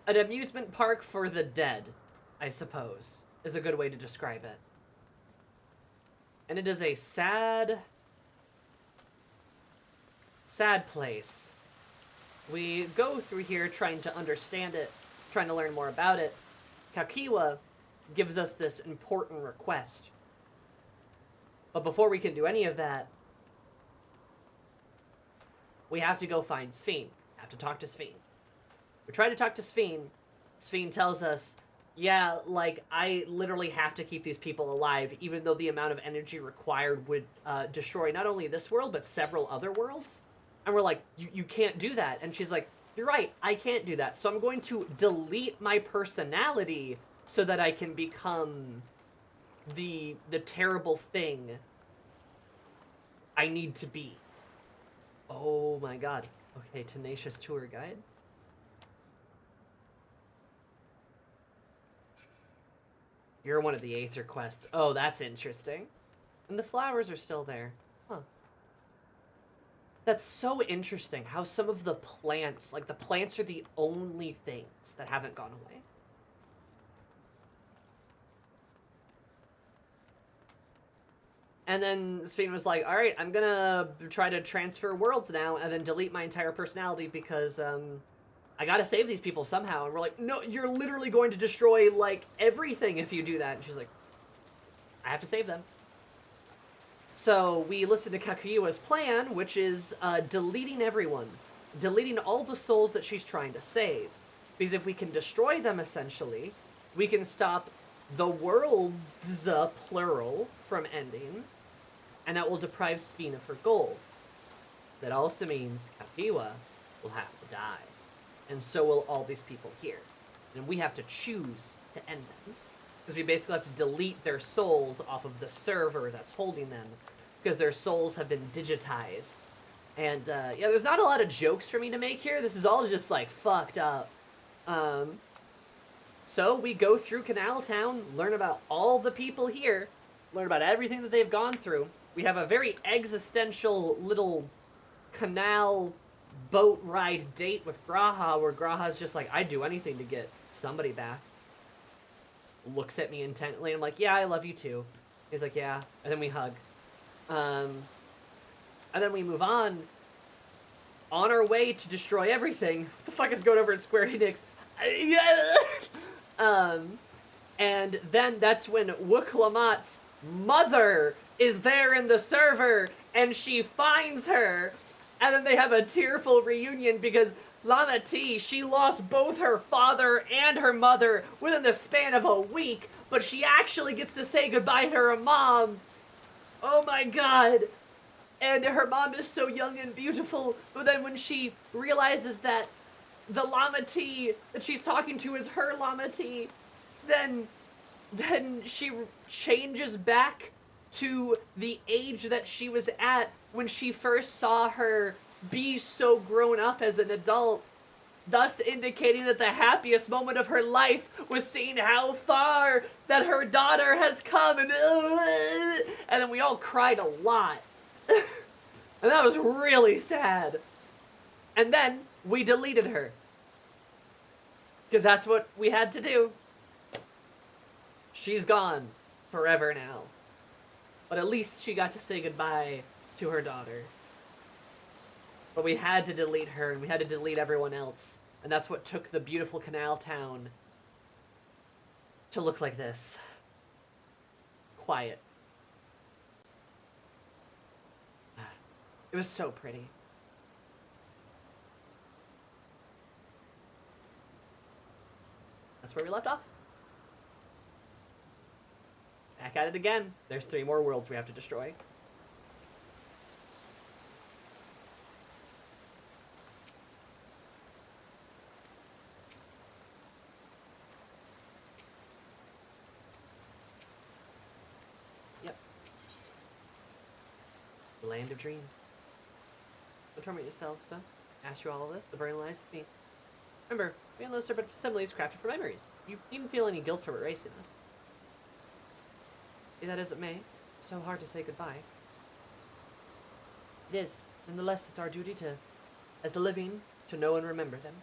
amusement park for the dead, I suppose, is a good way to describe it. And it is a sad place. We go through here trying to understand it, trying to learn more about it. Kakiwa gives us this important request But before we can do any of that, we have to go find Sphene. Have to talk to Sphene. We try to talk to Sphene. Sphene tells us, yeah, like, I literally have to keep these people alive, even though the amount of energy required would destroy not only this world, but several other worlds. And we're like, you can't do that. And she's like, you're right, I can't do that. So I'm going to delete my personality so that I can become the terrible thing I need to be. Oh my god. Okay, Tenacious Tour Guide. You're one of the Aether quests. Oh, that's interesting. And the flowers are still there. Huh. That's so interesting how some of the plants, like the plants are the only things that haven't gone away. And then Sphene was like, all right, I'm gonna try to transfer worlds now and then delete my entire personality because, I gotta save these people somehow. And we're like, no, you're literally going to destroy, like, everything if you do that. And she's like, I have to save them. So we listen to Kakuiwa's plan, which is deleting everyone. Deleting all the souls that she's trying to save. Because if we can destroy them, essentially, we can stop the worlds, plural, from ending. And that will deprive Sphene of her goal. That also means Kakuiwa will have to die. And so will all these people here. And we have to choose to end them. Because we basically have to delete their souls off of the server that's holding them. Because their souls have been digitized. And, yeah, there's not a lot of jokes for me to make here. This is all just, like, fucked up. So we go through Canal Town, learn about all the people here, learn about everything that they've gone through. We have a very existential little canal boat ride date with Graha, where Graha's just like, I'd do anything to get somebody back. Looks at me intently, and I'm like, yeah, I love you too. He's like, yeah, and then we hug. And then we move on our way to destroy everything. What the fuck is going over at Square Enix? And then that's when Wukalamat's mother is there in the server, and she finds her. And then they have a tearful reunion because Lana T, she lost both her father and her mother within the span of a week, but she actually gets to say goodbye to her mom. Oh my god. And her mom is so young and beautiful, but then when she realizes that the Lama T that she's talking to is her Lama T, then she changes back to the age that she was at when she first saw her be so grown up as an adult, thus indicating that the happiest moment of her life was seeing how far that her daughter has come, and then we all cried a lot. And that was really sad. And then we deleted her. Because that's what we had to do. She's gone forever now. But at least she got to say goodbye to her daughter. But we had to delete her, and we had to delete everyone else. And that's what took the beautiful canal town to look like this. Quiet. It was so pretty. That's where we left off. Back at it again. There's 3 more worlds we have to destroy. Yep. The land of dreams. Don't torment yourself, son. Ask you all of this. The burden lies with me. Remember, we and those serpent assemblies crafted for memories. You needn't feel any guilt for erasing this. Be that as it may, it's so hard to say goodbye. It is. Nonetheless, it's our duty to, as the living, to know and remember them.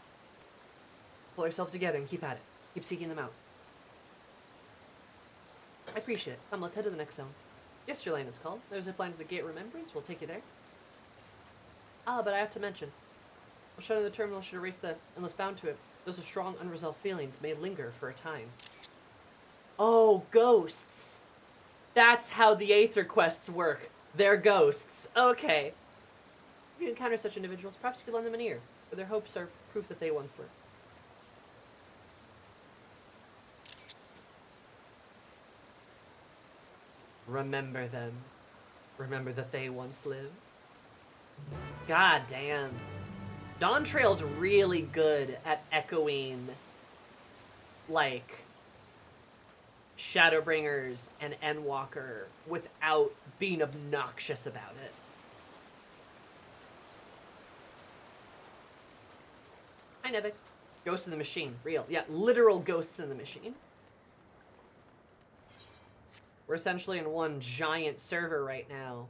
Pull ourselves together and keep at it. Keep seeking them out. I appreciate it. Come, let's head to the next zone. Yes, your lane it's called. There's a zip line to the Gate of Remembrance. We'll take you there. Ah, but I have to mention. While shutting the terminal should erase the endless bound to it, those with strong, unresolved feelings may linger for a time. Oh, ghosts! That's how the Aether quests work. They're ghosts. Okay. If you encounter such individuals, perhaps you could lend them an ear, for their hopes are proof that they once lived. Remember them. Remember that they once lived. God damn. Dawntrail's really good at echoing, like, Shadowbringers and Endwalker without being obnoxious about it. Hi, Nevik. Ghost in the Machine. Real. Yeah, literal ghosts in the machine. We're essentially in one giant server right now.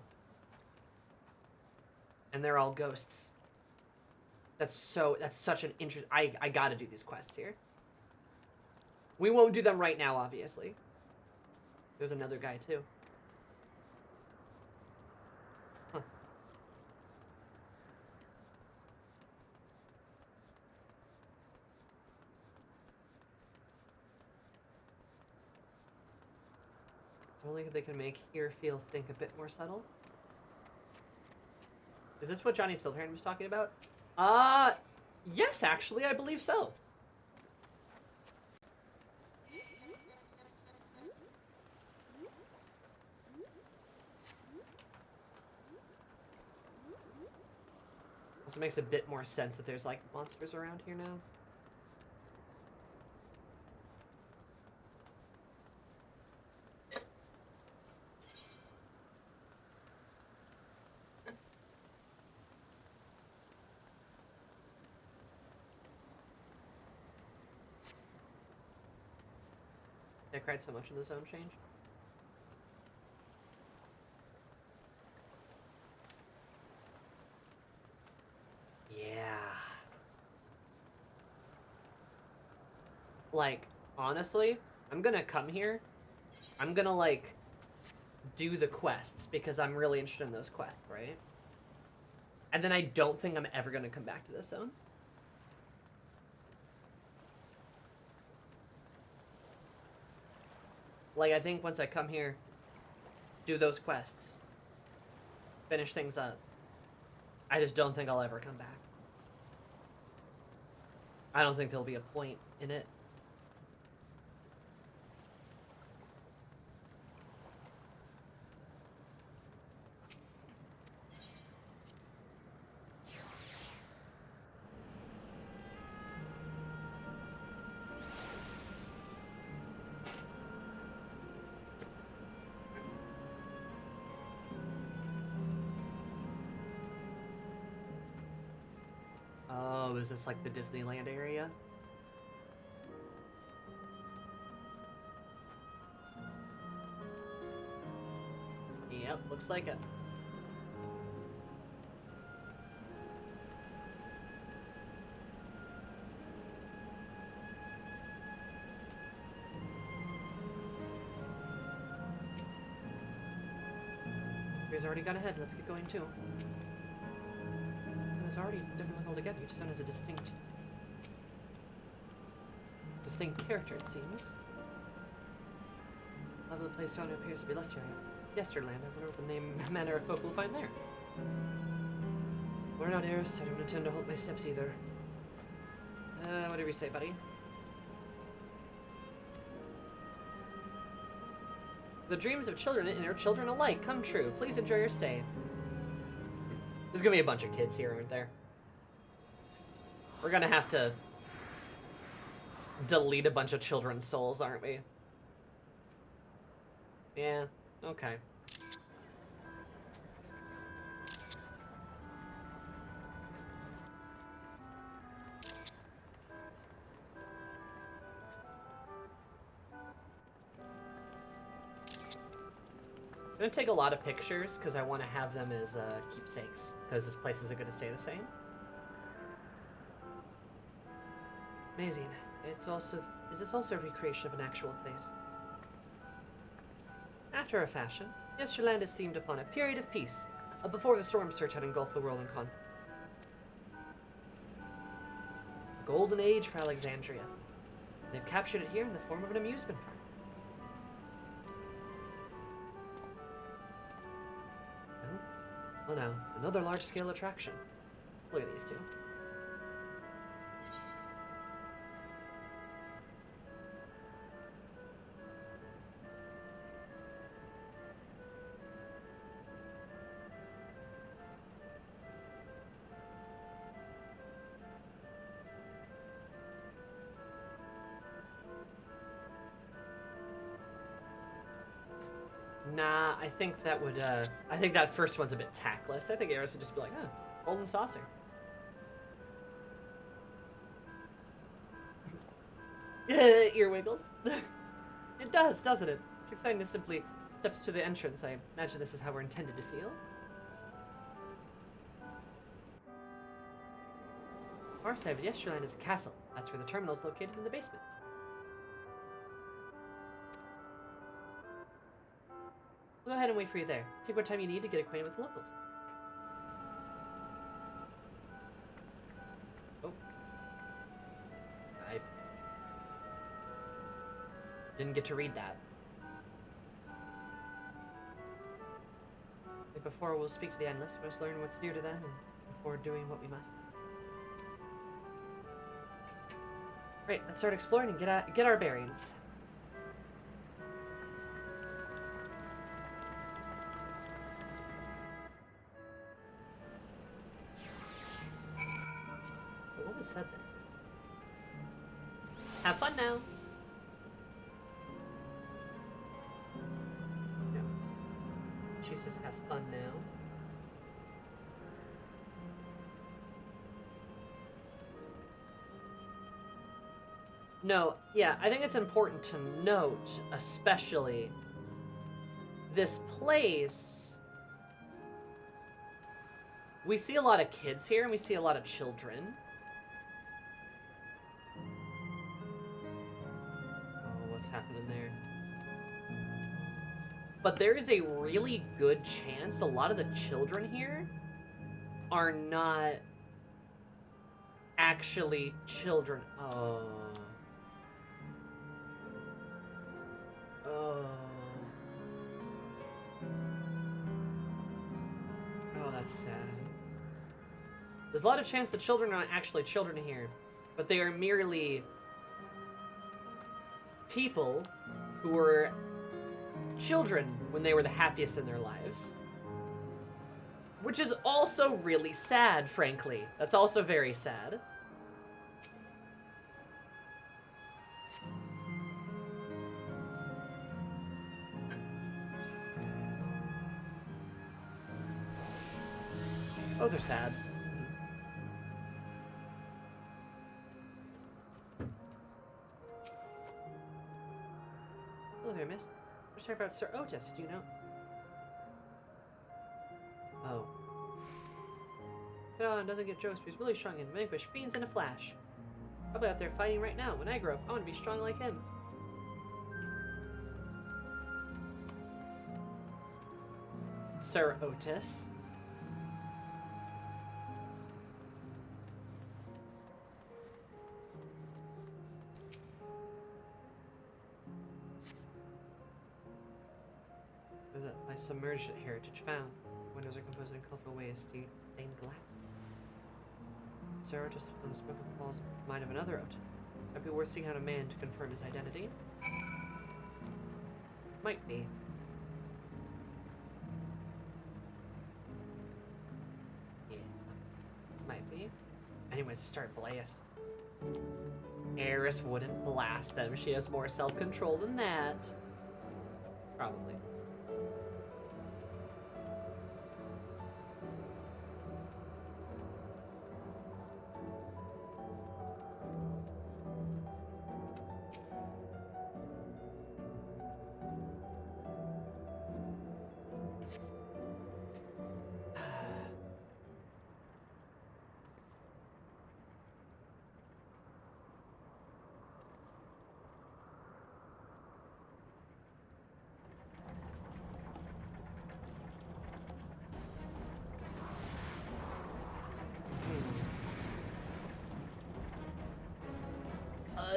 And they're all ghosts. That's such an interest. I gotta do these quests here. We won't do them right now, obviously. There's another guy, too. Huh. Only they can make hear, feel, think a bit more subtle. Is this what Johnny Silverhand was talking about? Yes, actually, I believe so. Also makes a bit more sense that there's, like, monsters around here now. I cried so much in the zone change. Yeah. Like, honestly, I'm gonna come here. I'm gonna, like, do the quests because I'm really interested in those quests, right? And then I don't think I'm ever gonna come back to this zone. Like, I think once I come here, do those quests, finish things up, I just don't think I'll ever come back. I don't think there'll be a point in it. Oh, is this like the Disneyland area? Yep, looks like it. He's already got ahead. Let's get going too. It's already different look altogether. Each zone has a distinct character, it seems. Level of the place around it appears to be Yesterland. I wonder what the name manner of folk will find there. We're not heirs, so I don't intend to halt my steps either. What did we say, buddy? The dreams of children and inner children alike come true. Please enjoy your stay. There's gonna be a bunch of kids here, aren't there? We're gonna have to delete a bunch of children's souls, aren't we? Yeah, okay. I'm gonna take a lot of pictures because I want to have them as keepsakes because this place isn't gonna stay the same. Amazing. Is this also a recreation of an actual place? After a fashion, Yesterland is themed upon a period of peace, before the storm surge had engulfed the world in con. A golden age for Alexandria. They've captured it here in the form of an amusement park. Well now, another large-scale attraction. Look at these two. Nah, I think that would, I think that first one's a bit tactless. I think Eris would just be like, oh, golden saucer. Ear wiggles. It does, doesn't it? It's exciting to simply step to the entrance. I imagine this is how we're intended to feel. Far side of Yesterland is a castle. That's where the terminal is located, in the basement. We'll go ahead and wait for you there. Take what time you need to get acquainted with the locals. Oh. I didn't get to read that. Like before, we'll speak to the Endless. We must learn what's dear to them before doing what we must. Great, let's start exploring and get our bearings. What was said there? Have fun now. No. She says have fun now. No, yeah, I think it's important to note, especially this place. We see a lot of kids here, and we see a lot of children. Oh, what's happening there? But there is a really good chance a lot of the children here are not actually children. Oh. Oh. Oh, that's sad. There's a lot of chance the children are not actually children here, but they are merely people who were children when they were the happiest in their lives. Which is also really sad, frankly. That's also very sad. Oh, they're sad. Hello there, miss. Let's talk about Sir Otis, do you know? Oh. But doesn't get jokes, but he's really strong and vanquish fiends in a flash. Probably out there fighting right now. When I grow up, I want to be strong like him. Sir Otis. My submerged heritage found. Windows are composed in colorful ways, stained black. Sir Otis from the smoke calls mind of another Otis. Might be worth seeing out a man to confirm his identity. Might be. Yeah. Might be. Anyways, start blast. Eris wouldn't blast them. She has more self-control than that. Probably.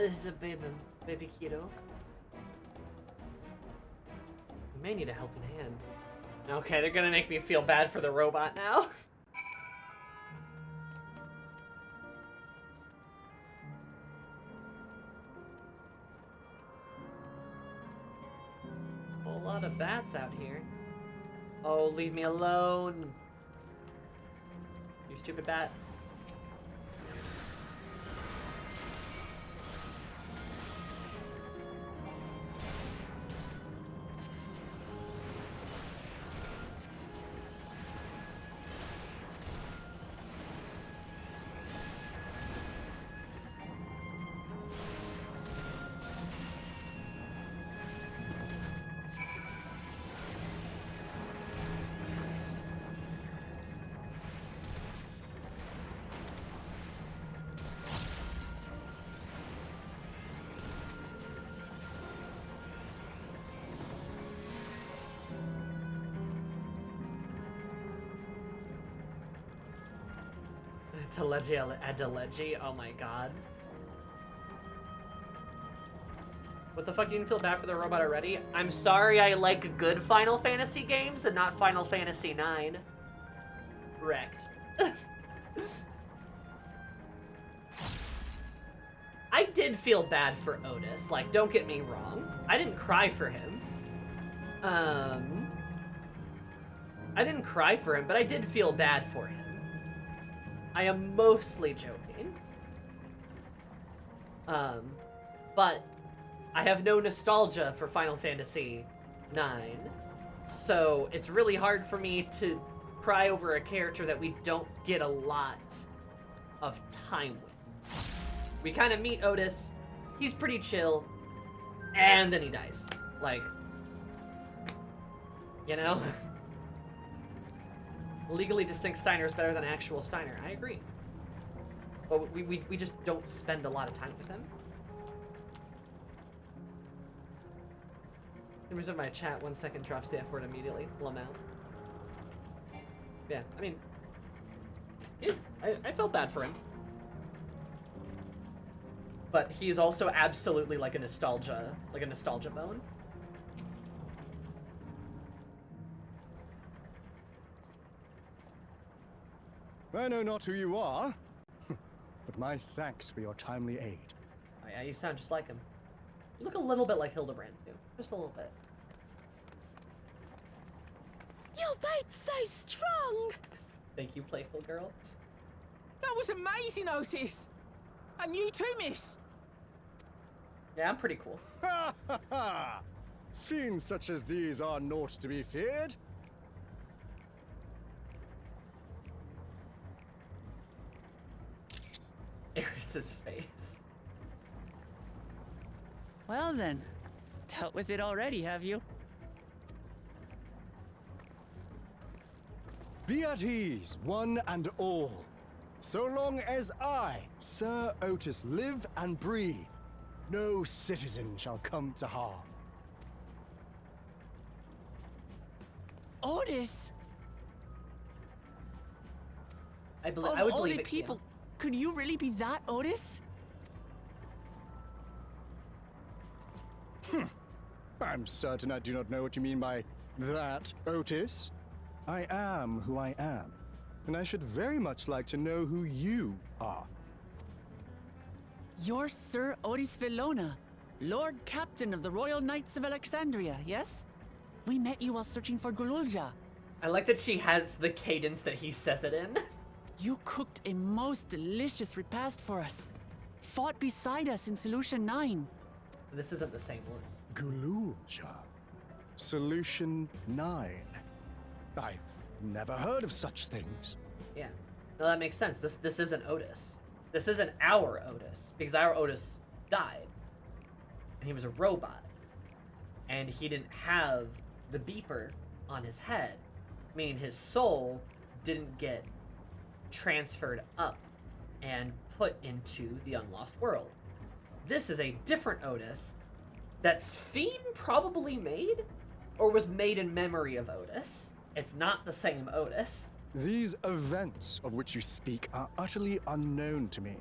This is a baby kiddo. We may need a helping hand. Okay, they're gonna make me feel bad for the robot now. Whole lot of bats out here. Oh, leave me alone. You stupid bat. Adeleji, oh my god. What the fuck, you didn't feel bad for the robot already? I'm sorry I like good Final Fantasy games and not Final Fantasy IX. Wrecked. I did feel bad for Otis, like, don't get me wrong. I didn't cry for him. I didn't cry for him, but I did feel bad for him. I am mostly joking. But I have no nostalgia for Final Fantasy IX, so it's really hard for me to cry over a character that we don't get a lot of time with. We kind of meet Otis, he's pretty chill, and then he dies. Like, you know? Legally distinct Steiner is better than actual Steiner. I agree. But we just don't spend a lot of time with him. In resume my chat, 1 second drops the F word immediately. Lamau. Yeah, I mean, yeah, I felt bad for him. But he's also absolutely like a nostalgia bone. I know not who you are, but my thanks for your timely aid. Oh yeah, you sound just like him. You look a little bit like Hildebrand, too. Just a little bit. Your bait's so strong! Thank you, playful girl. That was amazing, Otis! And you too, miss! Yeah, I'm pretty cool. Ha ha ha! Fiends such as these are naught to be feared. Eris's face. Well then, dealt with it already, have you? Be at ease, one and all. So long as I, Sir Otis, live and breathe, no citizen shall come to harm. Otis! I would Of all believe the it. people, could you really be that, Otis? I'm certain I do not know what you mean by that, Otis. I am who I am, and I should very much like to know who you are. You're Sir Otis Villona, Lord Captain of the Royal Knights of Alexandria, yes? We met you while searching for Gululja. I like that she has the cadence that he says it in. You cooked a most delicious repast for us. Fought beside us in Solution 9. This isn't the same one. Gululja. Solution 9. I've never heard of such things. Yeah. No, that makes sense. This isn't Otis. This isn't our Otis, because our Otis died. And he was a robot. And he didn't have the beeper on his head, meaning his soul didn't get transferred up and put into the Unlost World. This is a different Otis that Sphene probably made, or was made in memory of Otis. It's not the same Otis. These events of which you speak are utterly unknown to me,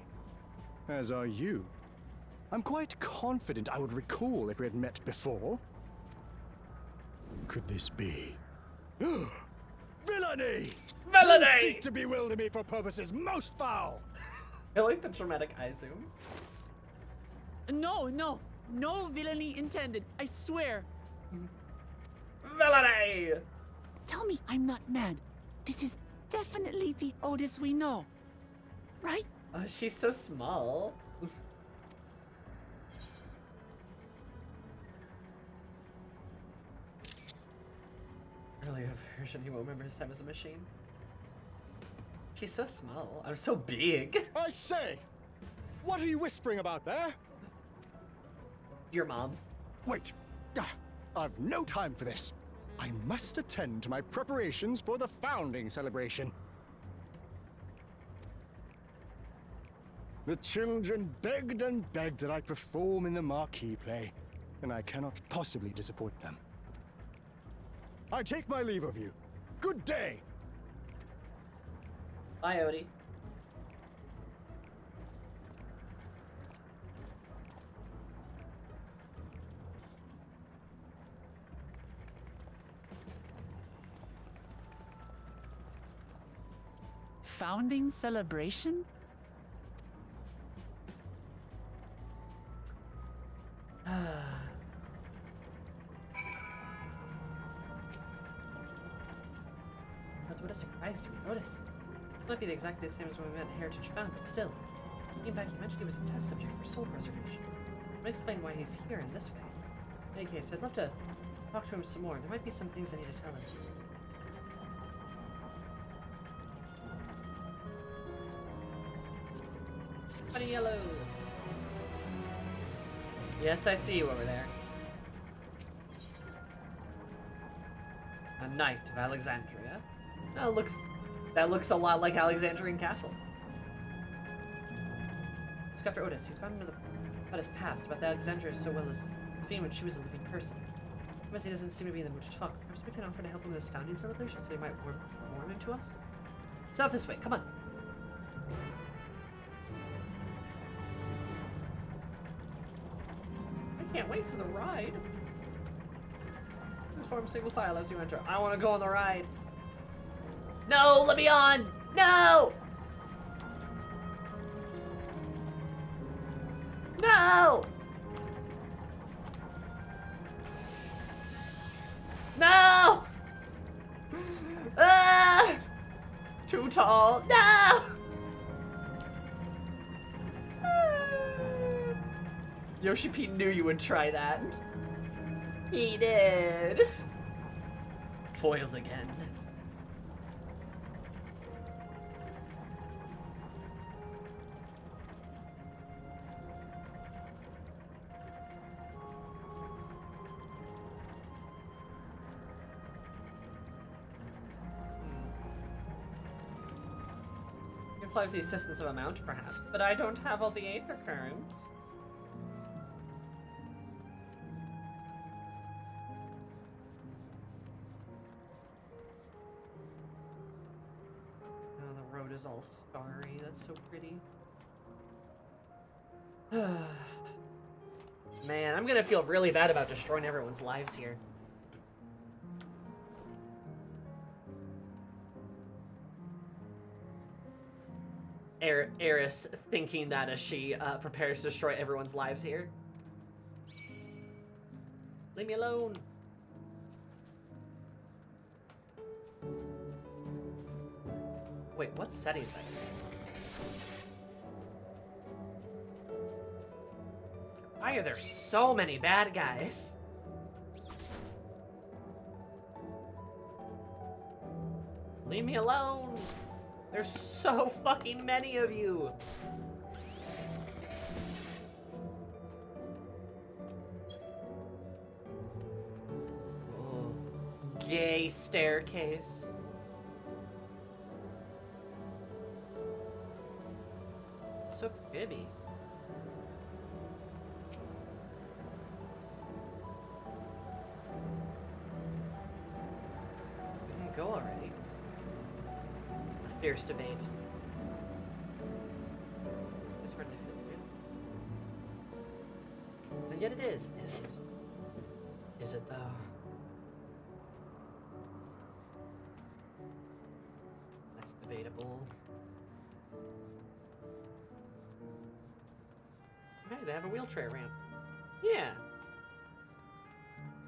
as are you. I'm quite confident I would recall if we had met before. Could this be Villainy! Villainy! You seek to bewilder me for purposes most foul! I like the dramatic eye zoom. No villainy intended, I swear. Villainy! Tell me I'm not mad. This is definitely the Otis we know, right? Oh, she's so small. Earlier version, he won't remember his time as a machine. She's so small. I'm so big. I say! What are you whispering about there? Your mom. Wait! I've no time for this. I must attend to my preparations for the founding celebration. The children begged and begged that I perform in the marquee play, and I cannot possibly disappoint them. I take my leave of you. Good day! Bye, Odie. Founding celebration? That's what a surprise to me. Notice. Might be exactly the same as when we met at Heritage Found, but still. Looking back, he mentioned he was a test subject for soul preservation. It might explain why he's here in this way. In any case, I'd love to talk to him some more. There might be some things I need to tell him. Honey yellow. Yes, I see you over there. A knight of Alexandria. That looks a lot like Alexandrian Castle. Let's go after Otis. He's bound about his past, about the Alexandria so well as being when she was a living person. Because he doesn't seem to be in the mood to talk. Perhaps we can offer to help him with his founding celebration so he might warm him to us? It's not this way. Come on. I can't wait for the ride. Just form single file as you enter. I want to go on the ride. No, let me on! No! No! No! Ah! Too tall. No! Ah! Yoshi P knew you would try that. He did. Foiled again. Fly with the assistance of a mount, perhaps, but I don't have all the aether currents. Oh, the road is all starry. That's so pretty. Man, I'm gonna feel really bad about destroying everyone's lives here. Eris thinking that as she prepares to destroy everyone's lives here. Leave me alone. Wait, what settings are you in? Why are there so many bad guys? Leave me alone. There's so fucking many of you. Oh, gay staircase. So pretty. We can go already. Fierce debate. It's hardly feel real. And yet it is it? Is it though? Debatable. Hey, they have a wheelchair ramp. Yeah.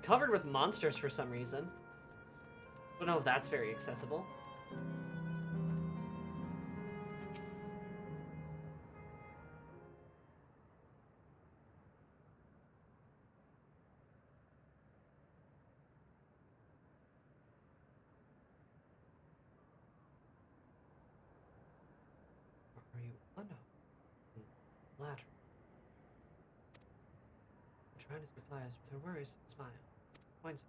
Covered with monsters for some reason. Don't know if that's very accessible. Are you? Oh no. Ladder. Trying to supply us with her worries. Smile. Points.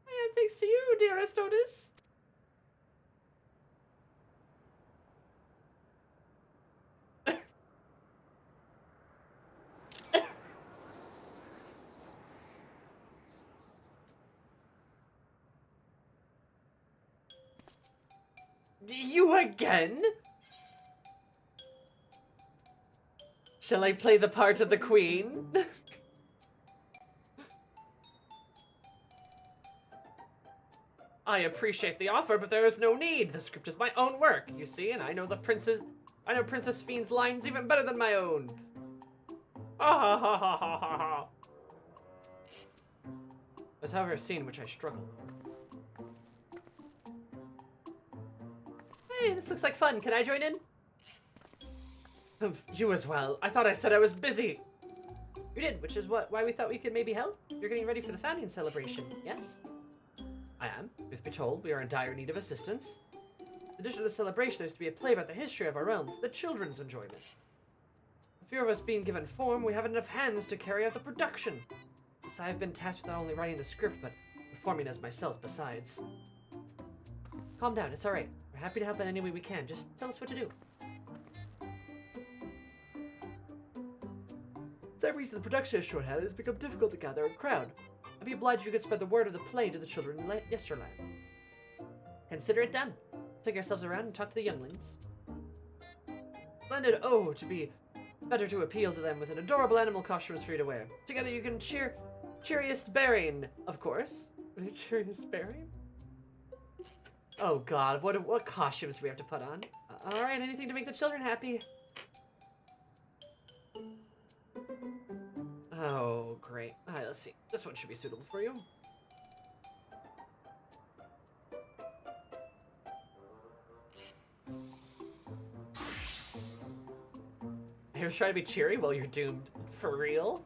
And thanks to you, dearest Otis. You again? Shall I play the part of the queen? I appreciate the offer, but there is no need. The script is my own work, you see, and I know Princess Fiend's lines even better than my own. Ah ha ha ha ha ha ha. There's however a scene in which I struggle. Hey, this looks like fun. Can I join in? You as well. I thought I said I was busy. You did, which is why we thought we could maybe help. You're getting ready for the founding celebration, yes? I am. Truth be told, we are in dire need of assistance. In addition to the celebration, there's to be a play about the history of our realm for the children's enjoyment. In fear of us being given form, we haven't enough hands to carry out the production. Thus, I have been tasked with not only writing the script, but performing as myself besides. Calm down, it's alright. We're happy to help in any way we can. Just tell us what to do. For that reason, the production has shorthand has become difficult to gather a crowd. I'd be obliged if you could spread the word of the play to the children in Yesterland. Consider it done. Take ourselves around and talk to the younglings. Splendid. Oh, to be better to appeal to them with an adorable animal costumes for you to wear. Together you can cheeriest bearing, of course. The cheeriest bearing? Oh god, what costumes do we have to put on? Alright, anything to make the children happy. Oh, great. Alright, let's see. This one should be suitable for you. You're trying to be cheery? Well, you're doomed. For real?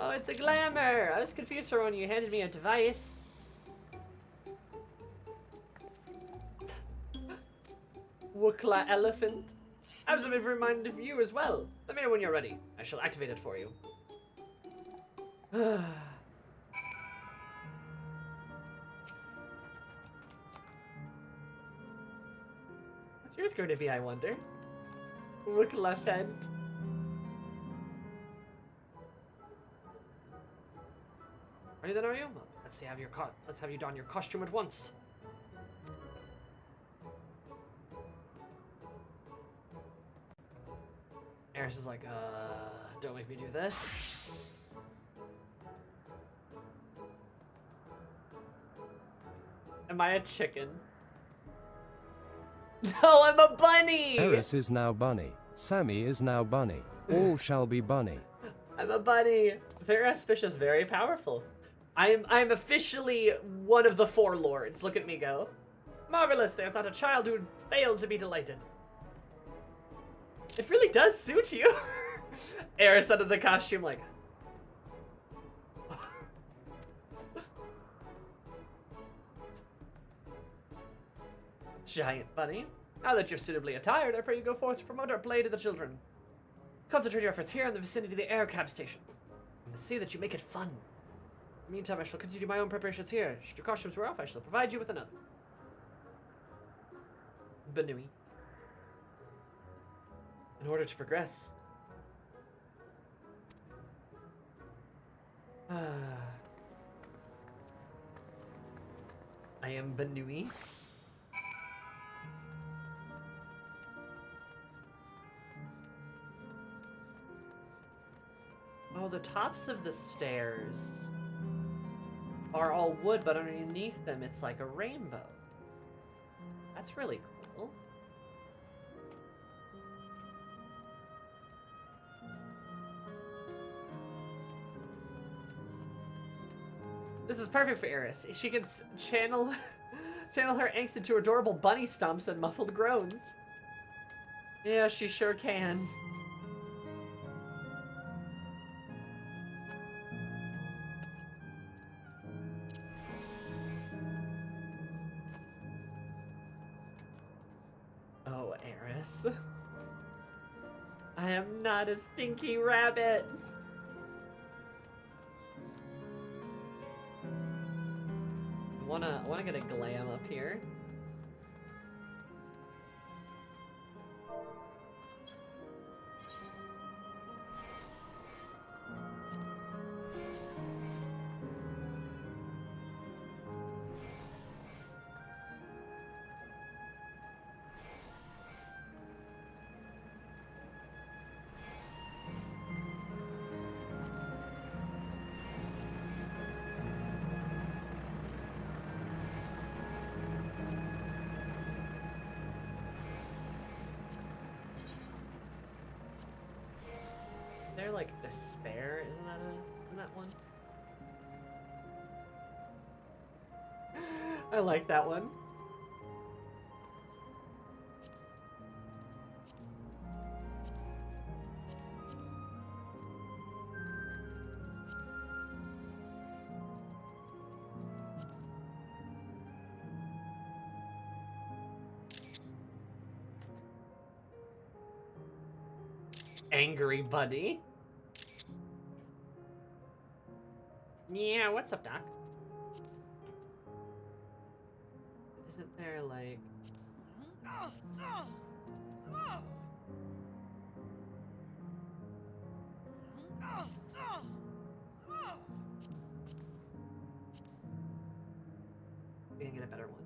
Oh, it's a glamour! I was confused for when you handed me a device. Wukla elephant. I was a bit reminded of you as well. Let me know when you're ready. I shall activate it for you. What's yours going to be, I wonder? Wukla elephant. Ready then, are you? Well, let's have you don your costume at once. Eris is like, don't make me do this. Am I a chicken? No, I'm a bunny! Eris is now bunny. Sammy is now bunny. All shall be bunny. I'm a bunny. Very auspicious, very powerful. I'm officially one of the four lords. Look at me go. Marvelous, there's not a child who would fail to be delighted. It really does suit you. Eris under the costume like... Giant bunny. Now that you're suitably attired, I pray you go forth to promote our play to the children. Concentrate your efforts here in the vicinity of the air cab station. And see that you make it fun. In the meantime, I shall continue my own preparations here. Should your costumes wear off, I shall provide you with another. Banui. In order to progress. I am Banui. Oh, the tops of the stairs are all wood, but underneath them it's like a rainbow. That's really cool. This is perfect for Eris. She can channel her angst into adorable bunny stomps and muffled groans. Yeah, she sure can. Oh, Eris. I am not a stinky rabbit. I wanna get a glam up here. They're like despair, isn't that one? I like that one. Angry buddy. Yeah, what's up, Doc? Isn't there like... We can get a better one.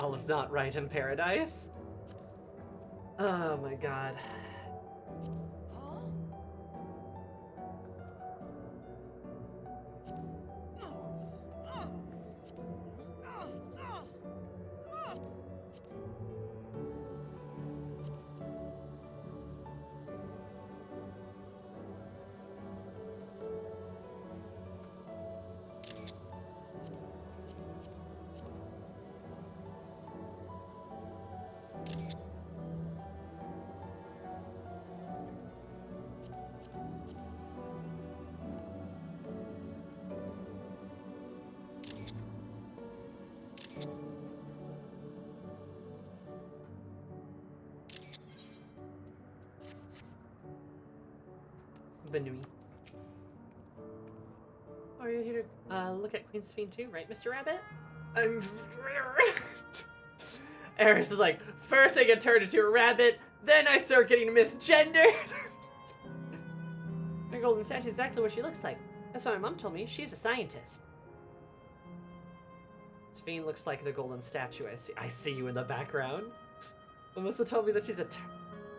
All is not right in paradise. Oh my god. Benui. Are you here to look at Queen's Fiend too, right, Mr. Rabbit? Eris is like, first I get turned into a rabbit, then I start getting misgendered. My golden statue is exactly what she looks like. That's what my mom told me. She's a scientist. This fiend looks like the golden statue. I see you in the background. Melissa told me that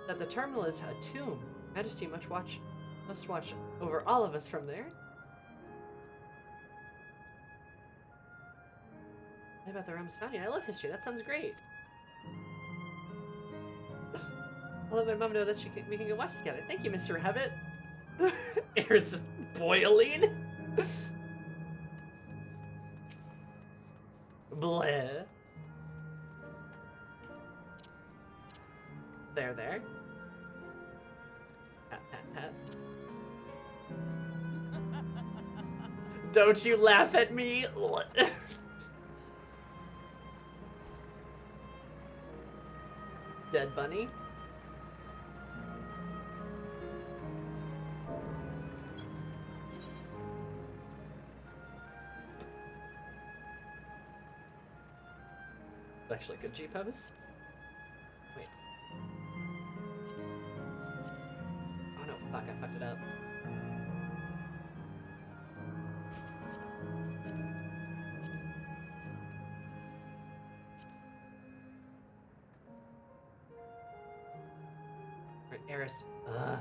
that the terminal is a tomb. Majesty must watch over all of us from there. What about the realm's founding? I love history. That sounds great. I'll let my mom know that we can go watch together. Thank you, Mr. Rabbit. Air is just boiling. Bleh. There. Pat, pat, pat. Don't you laugh at me. Dead bunny. It's actually a good G pose. Wait. Oh no, fuck, I fucked it up. Eris. Ugh.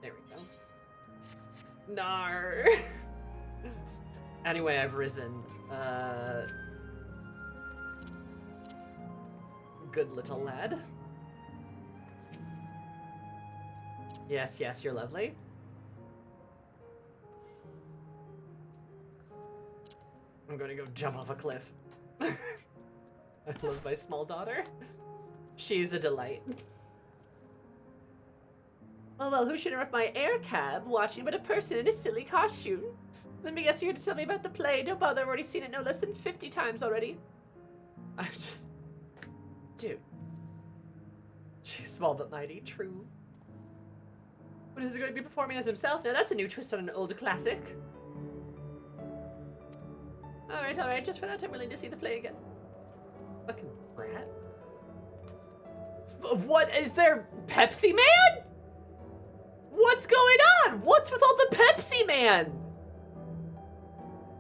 There we go. Nar. Anyway, I've risen. Good little lad. Yes, yes, you're lovely. I'm gonna go jump off a cliff. I love my small daughter. She's a delight. Oh well, who should interrupt my air cab watching but a person in a silly costume? Let me guess you're here to tell me about the play. Don't bother, I've already seen it no less than 50 times already. I just... Dude. She's small but mighty, true. But is he going to be performing as himself? Now that's a new twist on an old classic. Alright, just for that I'm willing to see the play again. Fucking brat. What is there? Pepsi Man? What's going on? What's with all the Pepsi Man?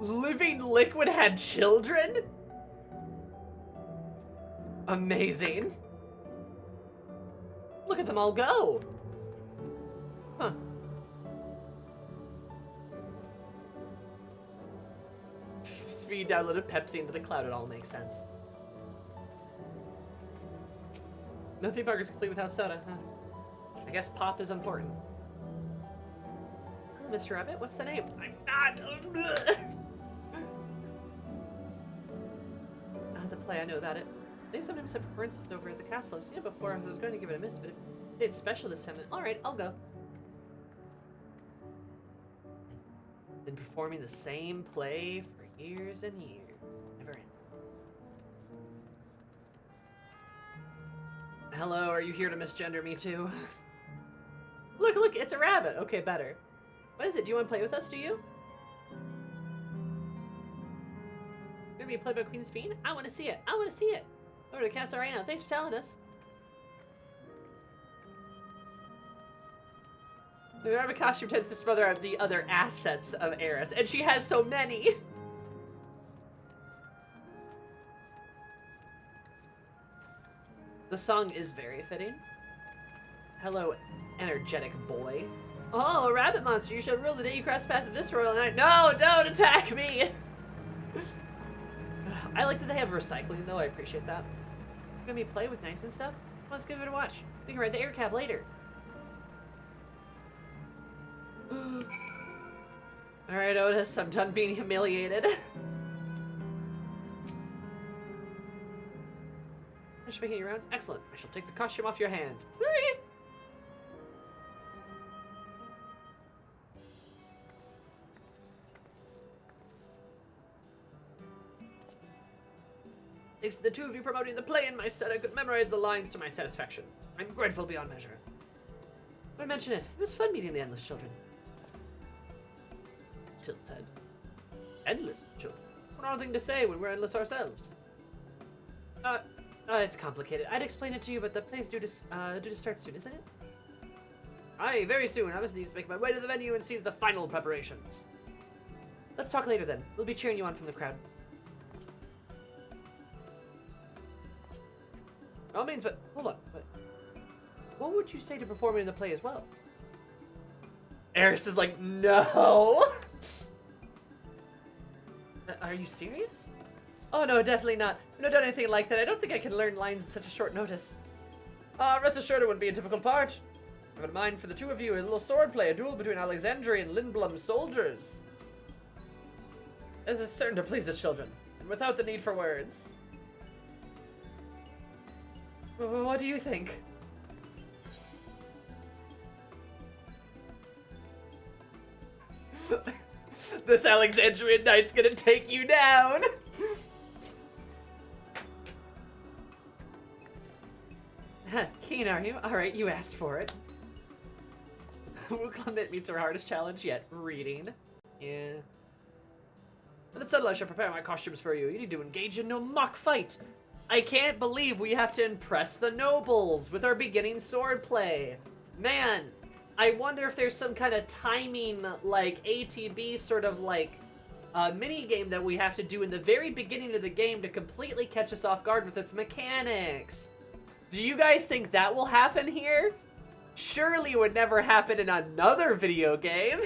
Living Liquid had children? Amazing. Look at them all go. Huh. Speed downloaded Pepsi into the cloud, it all makes sense. No theme park is complete without soda, huh? I guess pop is important. Hello, Mr. Rabbit, what's the name? I'm not... The play, I know about it. They sometimes have performances over at the castle. I've seen it before. I was going to give it a miss, but if it's special this time, then alright, I'll go. Been performing the same play for years and years. Never end. Hello, are you here to misgender me too? Look, it's a rabbit. Okay, better. What is it? Do you want to play with us, do you? Gonna be played by Queen's Fiend? I want to see it. I want to see it. Over to the castle right now. Thanks for telling us. The rabbit costume tends to smother out the other assets of Eris, and she has so many. The song is very fitting. Hello, energetic boy. Oh, a rabbit monster. You shall rule the day you cross paths of this royal knight. No, don't attack me. I like that they have recycling, though. I appreciate that. Gonna be play with knights and stuff? Let's give it a watch. We can ride the air cab later. Alright, Otis, I'm done being humiliated. I should make any rounds? Excellent. I shall take the costume off your hands. Thanks to the two of you promoting the play in my stead, I could memorize the lines to my satisfaction. I'm grateful beyond measure. But mention it. It was fun meeting the Endless Children. Tilt said. Endless Children? What odd thing to say when we're endless ourselves. It's complicated. I'd explain it to you, but the play's due to start soon, isn't it? Aye, very soon. I just need to make my way to the venue and see the final preparations. Let's talk later then. We'll be cheering you on from the crowd. By all means, but hold on. But what would you say to performing in the play as well? Eris is like, no. Are you serious? Oh no, definitely not. I've not done anything like that. I don't think I can learn lines in such a short notice. Rest assured it wouldn't be a difficult part. I have in mind for the two of you a little sword play, a duel between Alexandrian and Lindblum soldiers. This is certain to please the children, and without the need for words. What do you think? This Alexandrian knight's gonna take you down! Keen, are you? Alright, you asked for it. Clement meets her hardest challenge yet. Reading. Yeah. Let's settle. I shall prepare my costumes for you. You need to engage in no mock fight. I can't believe we have to impress the nobles with our beginning sword play. Man, I wonder if there's some kind of timing, like, ATB sort of, like, mini game that we have to do in the very beginning of the game to completely catch us off guard with its mechanics. Do you guys think that will happen here? Surely it would never happen in another video game.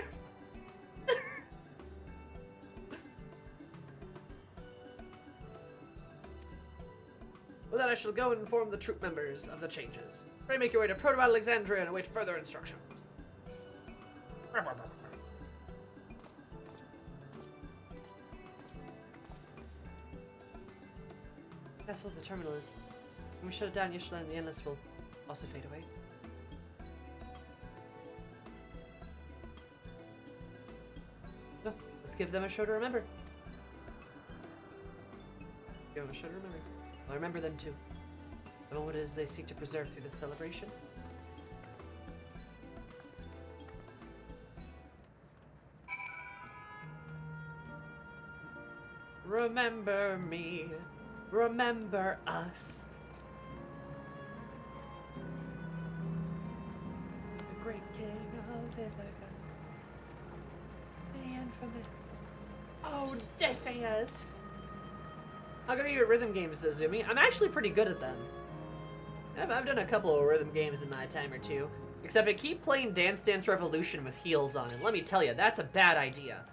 With that, I shall go and inform the troop members of the changes. Pray make your way to Proto-Alexandria and await further instructions. That's what the terminal is. When we shut it down, Yeshla and the Endless will also fade away. So, let's give them a show to remember. Give them a show to remember. I'll remember them too. I know what it is they seek to preserve through this celebration. Remember me. Remember us. The great king of Ithaca. The infamous Odysseus. How good are you at rhythm games, Zazumi? I'm actually pretty good at them. I've done a couple of rhythm games in my time or two. Except I keep playing Dance Dance Revolution with heels on, and let me tell you, that's a bad idea.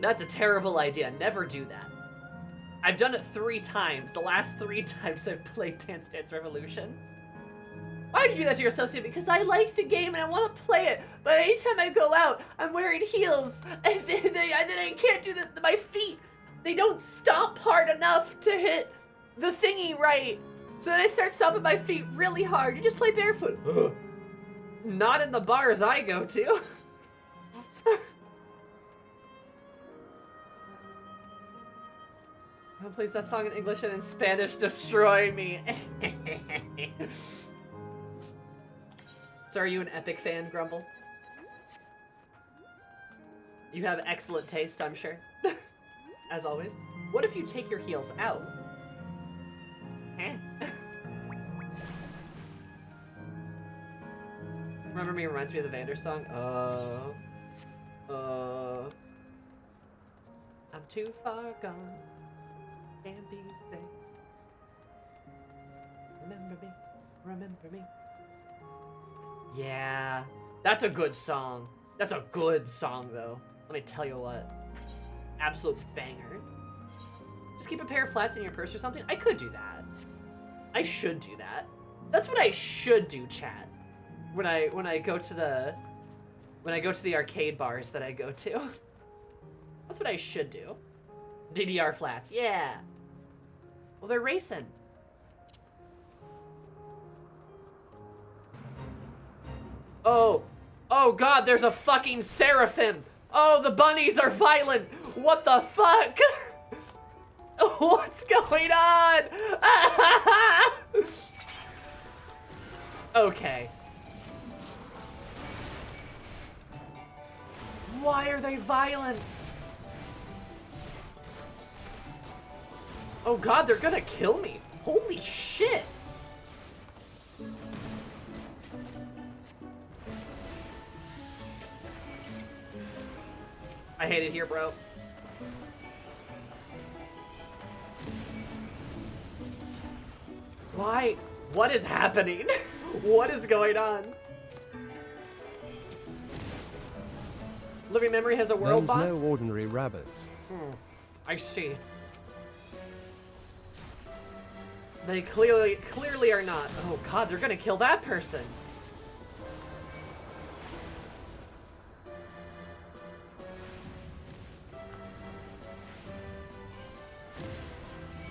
That's a terrible idea. Never do that. I've done it 3 times. The last 3 times I've played Dance Dance Revolution. Why'd you do that to yourself, Steve? Because I like the game and I want to play it. But anytime I go out, I'm wearing heels. And then I can't do my feet. They don't stomp hard enough to hit the thingy right. So then I start stomping my feet really hard. You just play barefoot. Not in the bars I go to. Oh, please, that song in English and in Spanish destroy me. So are you an Epic fan, Grumble? You have excellent taste, I'm sure. As always. What if you take your heels out? Remember Me reminds me of the Vander song. I'm too far gone. Can't be stay. Remember me, remember me. Yeah, that's a good song. That's a good song, though. Let me tell you what. Absolute banger. Just keep a pair of flats in your purse or something. I could do that. I should do that. That's what I should do, chat. When I go to the arcade bars that I go to. That's what I should do. DDR flats, yeah. Well, they're racing. Oh God, there's a fucking seraphim. Oh, the bunnies are violent. What the fuck? What's going on? Okay. Why are they violent? Oh God, they're gonna kill me. Holy shit. I hate it here, bro. Why? What is happening? What is going on? Living Memory has a world boss? There's no ordinary rabbits. I see. They clearly are not. Oh God, they're gonna kill that person.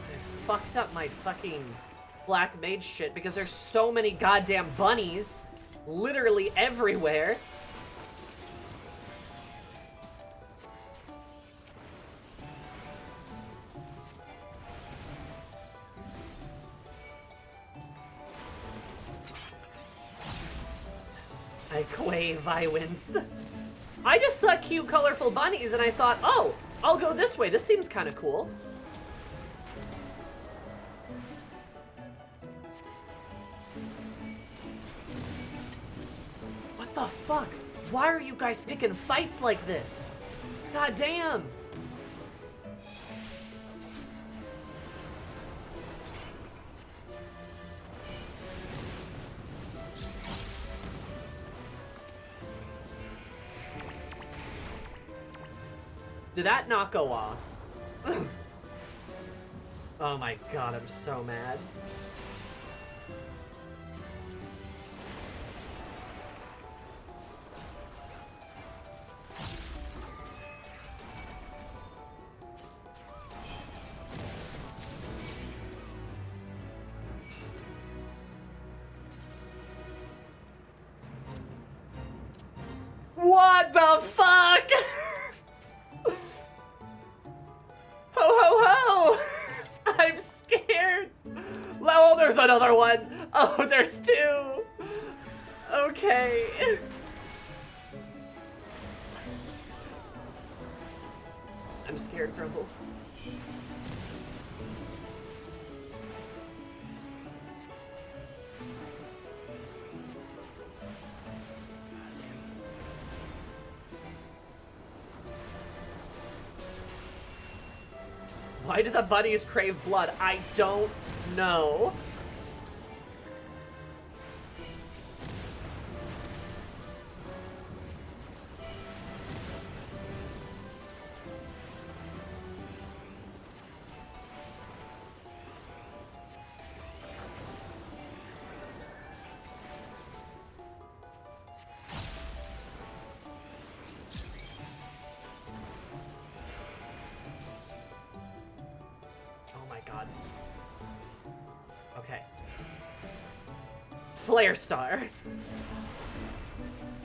I fucked up my fucking black mage shit because there's so many goddamn bunnies literally everywhere. I wins. I just saw cute, colorful bunnies and I thought, oh, I'll go this way. This seems kind of cool. What the fuck? Why are you guys picking fights like this? God damn! Did that not go off? Oh my god, I'm so mad. What the fuck? Ho ho ho! I'm scared. Oh, there's another one. Oh, there's two. Okay. I'm scared, Grumble. Why do the bunnies crave blood? I don't know. God. Okay. Flare Star.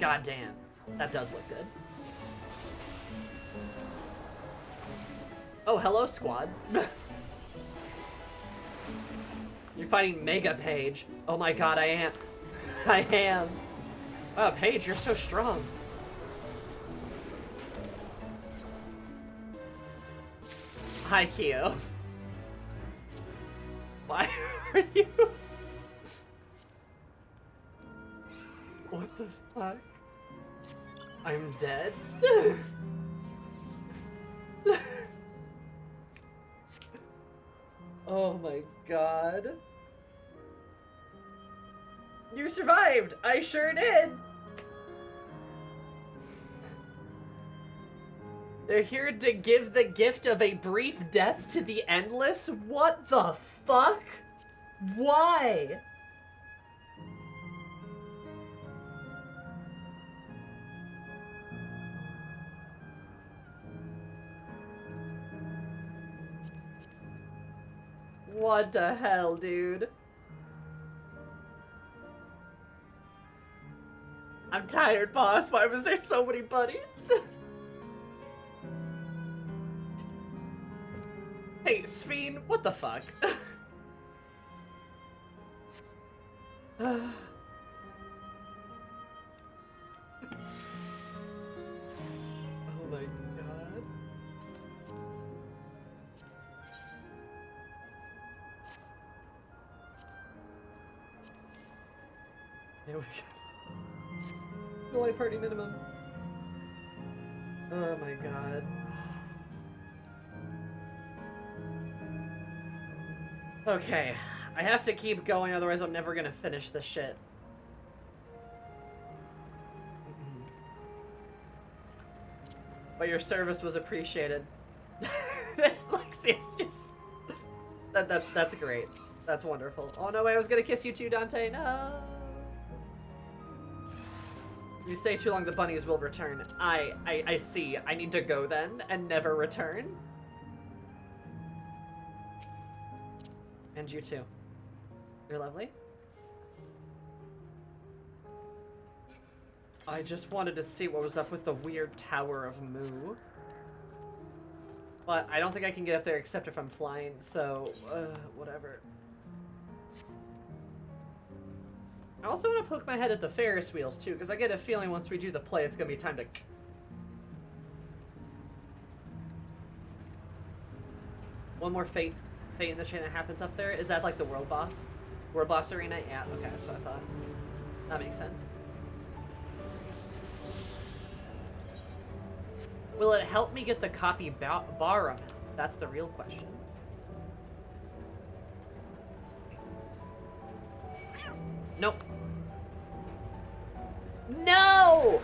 God damn. That does look good. Oh, hello, squad. You're fighting Mega Page. Oh my god, I am. I am. Wow, Paige, you're so strong. Hi, Kyo. Why are you? What the fuck? I'm dead? Oh my god. You survived! I sure did! They're here to give the gift of a brief death to the endless? What the fuck? Why? What the hell, dude? I'm tired, boss. Why was there so many buddies? Hey, Sphene, what the fuck? Oh my god. There we go. Only party minimum. Oh my god. Okay, I have to keep going, otherwise I'm never gonna finish this shit. But your service was appreciated. Lexia's just... That's great. That's wonderful. Oh no, I was gonna kiss you too, Dante. No! You stay too long, the bunnies will return. I see. I need to go then and never return. And you too. You're lovely. I just wanted to see what was up with the weird Tower of Moo. But I don't think I can get up there except if I'm flying, so whatever. I also want to poke my head at the Ferris wheels too, because I get a feeling once we do the play, it's gonna be time to... One more fate in the chain that happens up there. Is that like the world boss? World boss arena? Yeah, okay, that's what I thought. That makes sense. Will it help me get the copy bar amount? That's the real question. Nope. No!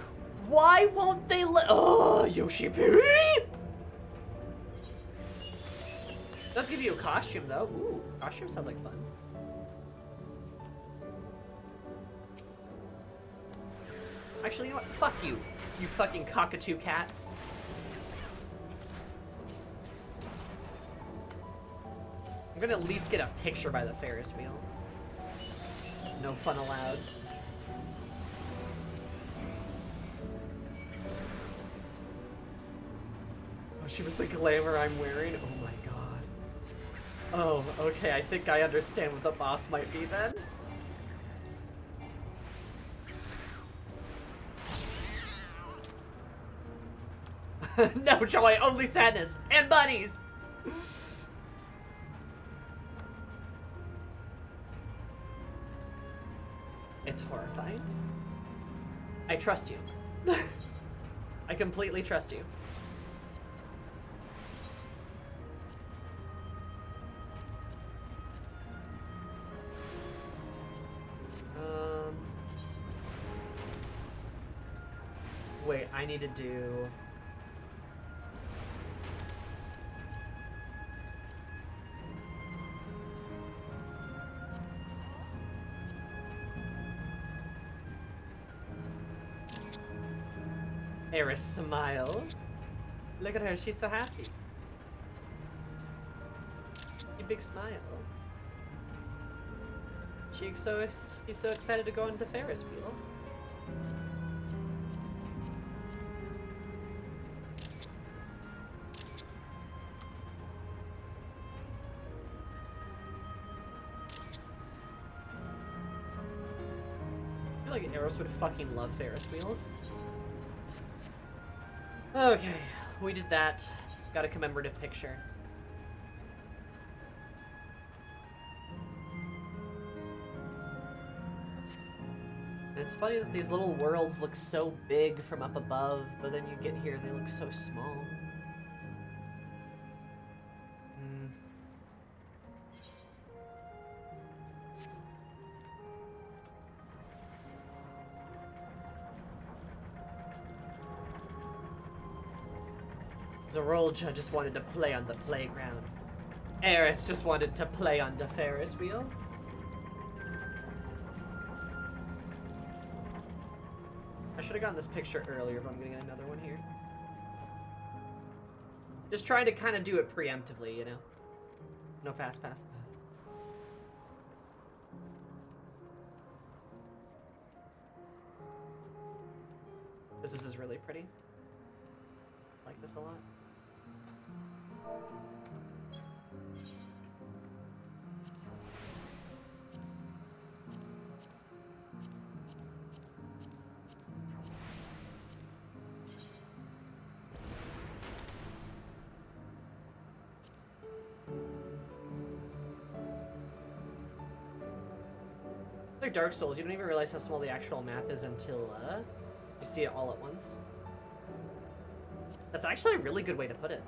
Why won't they let— Oh, Yoshi P! Does give you a costume though. Ooh, costume sounds like fun. Actually, you know what? Fuck you, you fucking cockatoo cats. I'm gonna at least get a picture by the Ferris wheel. No fun allowed. Oh, she was the glamour I'm wearing? Oh my god. Oh, okay, I think I understand what the boss might be then. No joy, only sadness, and bunnies! It's horrifying. I trust you. I completely trust you. Wait, I need to do... Eris smiles. Look at her, she's so happy. A big smile. She's so excited to go on the Ferris wheel. I feel like Eris would fucking love Ferris wheels. Okay, we did that. Got a commemorative picture. And it's funny that these little worlds look so big from up above, but then you get here and they look so small. Zorolja just wanted to play on the playground. Eris just wanted to play on the Ferris wheel. I should have gotten this picture earlier, but I'm gonna get another one here. Just trying to kind of do it preemptively, you know? No fast pass. This is really pretty. I like this a lot. Like Dark Souls, you don't even realize how small the actual map is until you see it all at once. That's actually a really good way to put it.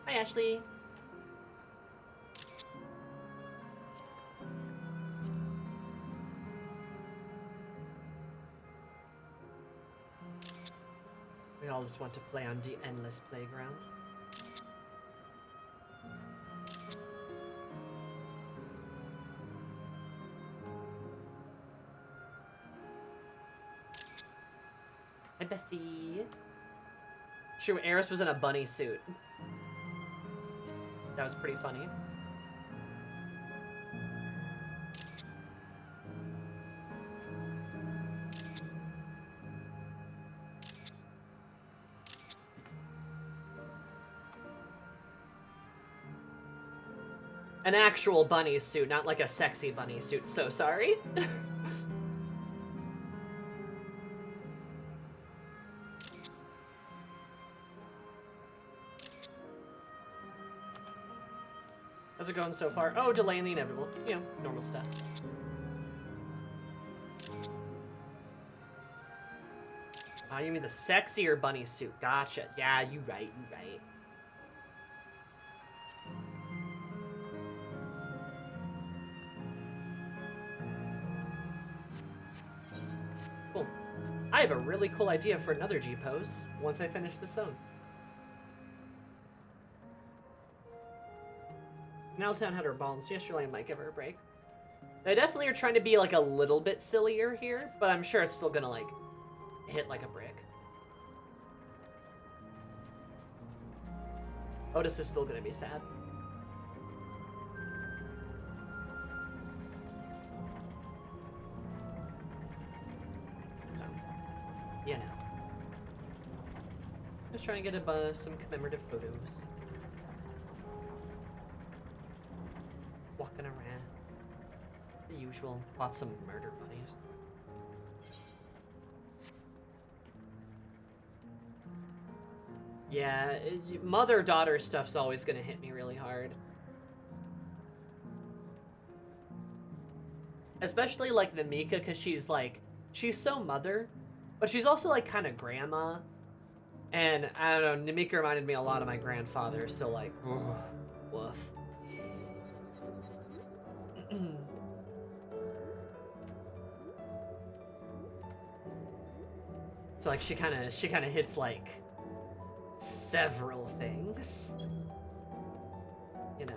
Hi, Ashley. We all just want to play on the endless playground. Hi, bestie. True, Eris was in a bunny suit. That was pretty funny. An actual bunny suit, not like a sexy bunny suit. So sorry. How's it going so far? Oh, delaying the inevitable. You know, normal stuff. Oh, you mean the sexier bunny suit. Gotcha. Yeah, you right, you right. Cool. I have a really cool idea for another G-pose once I finish this zone. Nowtown had her balls. Yesterday I might give her a break. They definitely are trying to be like a little bit sillier here, but I'm sure it's still gonna like hit like a brick. Otis is still gonna be sad. So, you know. Just trying to get some commemorative photos. Walking around. The usual. Lots of murder bunnies. Yeah, mother-daughter stuff's always gonna hit me really hard. Especially like Namika, because she's so mother, but she's also like kind of grandma. And I don't know, Namika reminded me a lot of my grandfather, so like, ugh, woof. So like she kind of hits like several things, you know.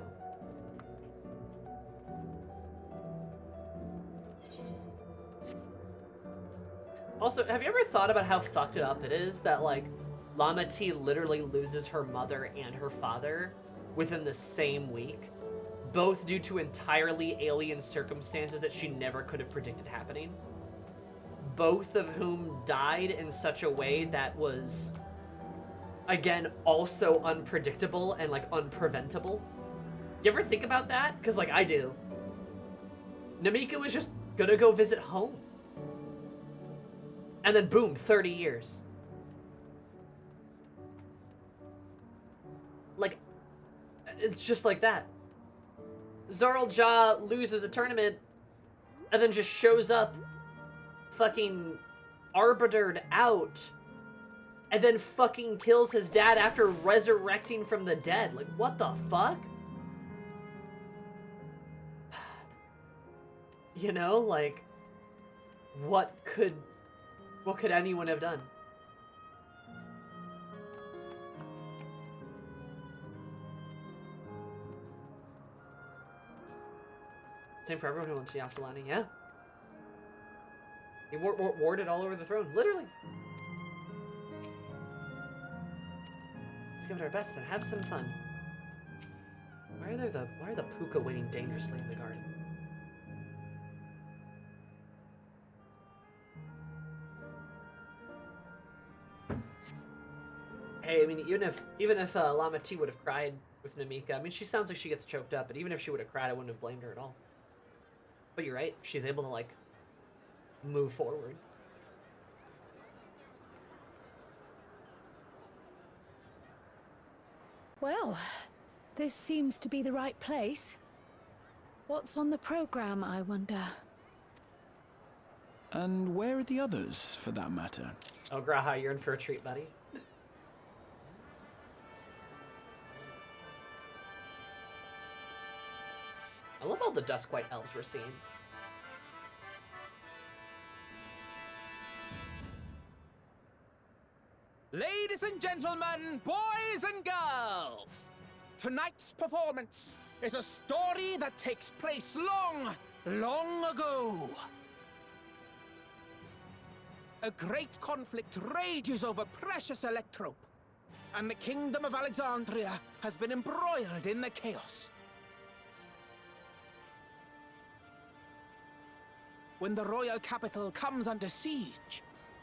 Also, have you ever thought about how fucked up it is that like Lama T literally loses her mother and her father within the same week, both due to entirely alien circumstances that she never could have predicted happening? Both of whom died in such a way that was, again, also unpredictable and like unpreventable. You ever think about that? Because like I do. Namika was just gonna go visit home. And then boom, 30 years. Like, it's just like that. Zorlja loses the tournament and then just shows up fucking arbitered out and then fucking kills his dad after resurrecting from the dead. Like, what the fuck? You know, like, what could anyone have done? Same for everyone who went to Yasalani, yeah. He warded all over the throne, literally. Let's give it our best and have some fun. Why are the puka waiting dangerously in the garden? Hey, I mean, even if Lama T would have cried with Namika, I mean, she sounds like she gets choked up, but even if she would have cried, I wouldn't have blamed her at all. But you're right, she's able to like move forward. Well, this seems to be the right place. What's on the program, I wonder? And where are the others, for that matter? Oh, Graha, you're in for a treat, buddy. I love all the Dusk White elves we're seeing. Ladies and gentlemen, boys and girls, tonight's performance is a story that takes place long, long ago. a great conflict rages over precious electrope, and the kingdom of Alexandria has been embroiled in the chaos. When the royal capital comes under siege,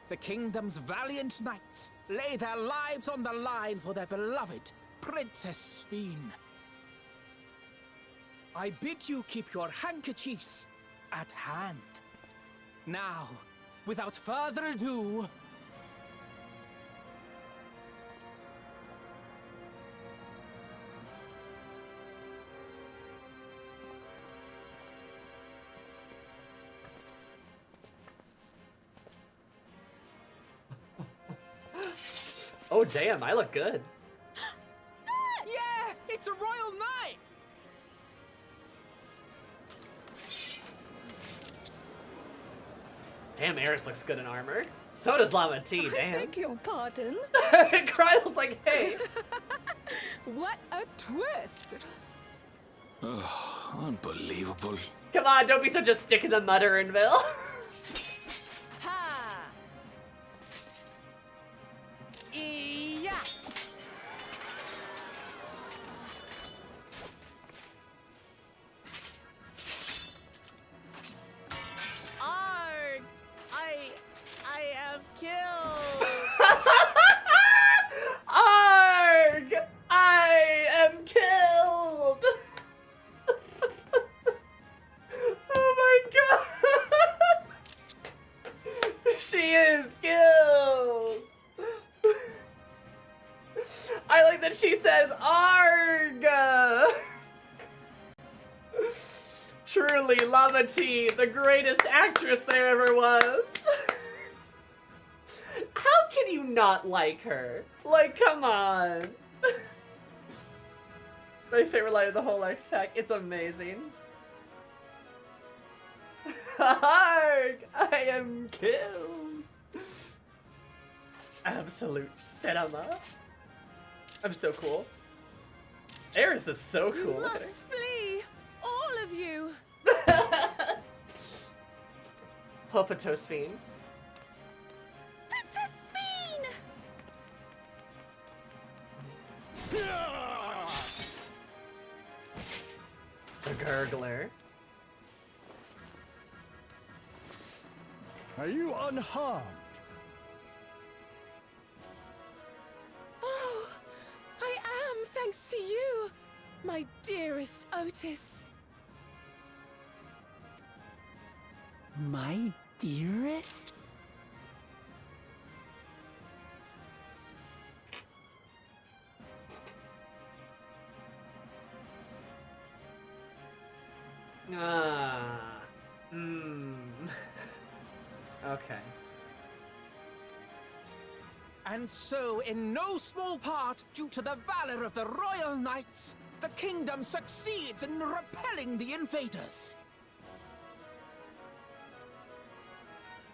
the kingdom's valiant knights lay their lives on the line for their beloved Princess Sphene. I bid you keep your handkerchiefs at hand. Now, without further ado... Oh damn, I look good. Yeah, it's a royal knight! Damn, Eris looks good in armor. So does Lama T, I damn. beg your pardon. Kryle's like, hey. What a twist! Oh, unbelievable. Come on, don't be such a stick in the mud, Erinville. Ha! Yeah! Arg! I am killed! Arg! I am killed! Oh my god! She is killed! I like that she says Arg! Truly, Lama T, the greatest actress there ever was. How can you not like her? Like, come on. My favorite line of the whole X Pack. It's amazing. Arg! I am killed. Absolute cinema. I'm so cool. Eris is so cool. You Look at her. must flee, all of you. Hopatosphene. Princess Sphene! The gurgler. Are you unharmed? Oh, I am, thanks to you, my dearest Otis. My dearest? Ah. Okay. And so, in no small part, due to the valor of the royal knights, the kingdom succeeds in repelling the invaders.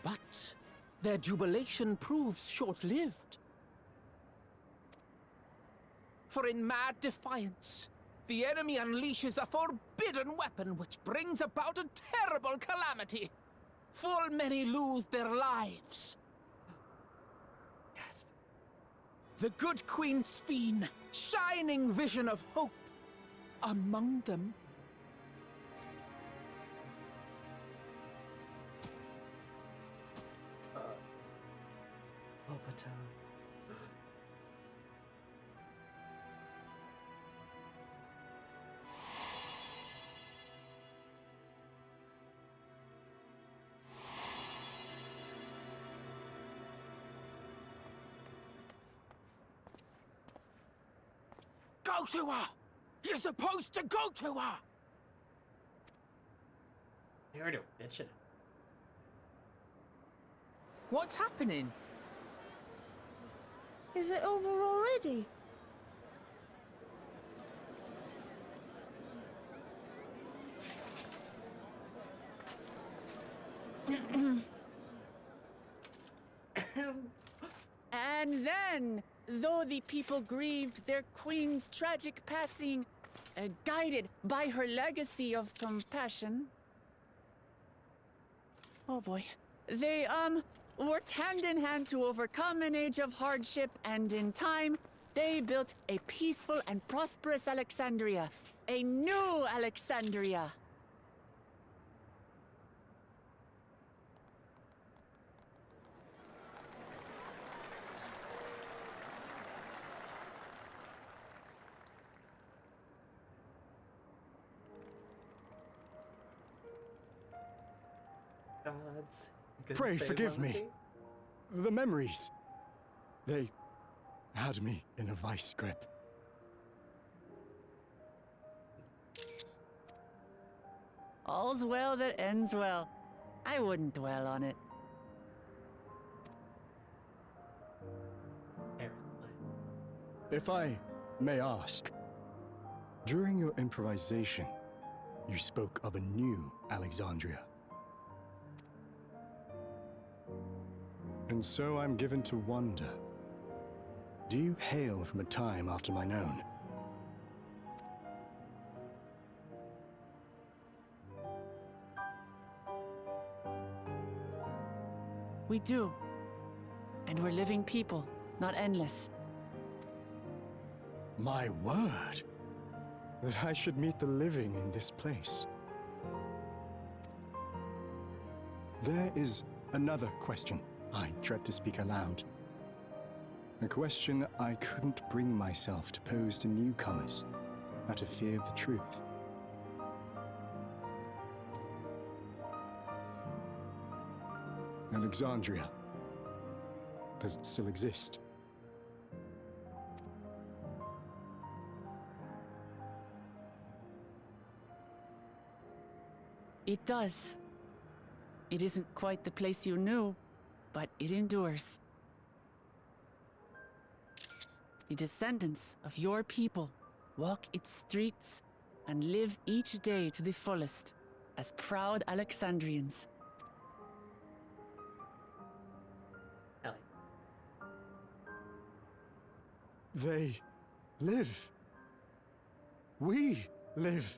But their jubilation proves short-lived. For in mad defiance, the enemy unleashes a forbidden weapon which brings about a terrible calamity. Full many lose their lives. Yes. The good Queen Sphene, shining vision of hope, among them. Hopato. Go to her! You're supposed to go to her! They heard her bitching. What's happening? Is it over already? And then, though the people grieved their queen's tragic passing, guided by her legacy of compassion, oh boy, they, worked hand in hand to overcome an age of hardship, and in time, they built a peaceful and prosperous Alexandria. A new Alexandria. Gods. Good Pray save forgive me. Monty. The memories. They had me in a vice grip. All's well that ends well. I wouldn't dwell on it. Apparently. If I may ask, during your improvisation, you spoke of a new Alexandria. And so I'm given to wonder, do you hail from a time after mine own? We do. And we're living people, not endless. My word! That I should meet the living in this place. There is another question I dread to speak aloud. A question I couldn't bring myself to pose to newcomers out of fear of the truth. Alexandria. Does it still exist? It does. It isn't quite the place you knew, but it endures. The descendants of your people walk its streets and live each day to the fullest as proud Alexandrians. Hell They live. We live.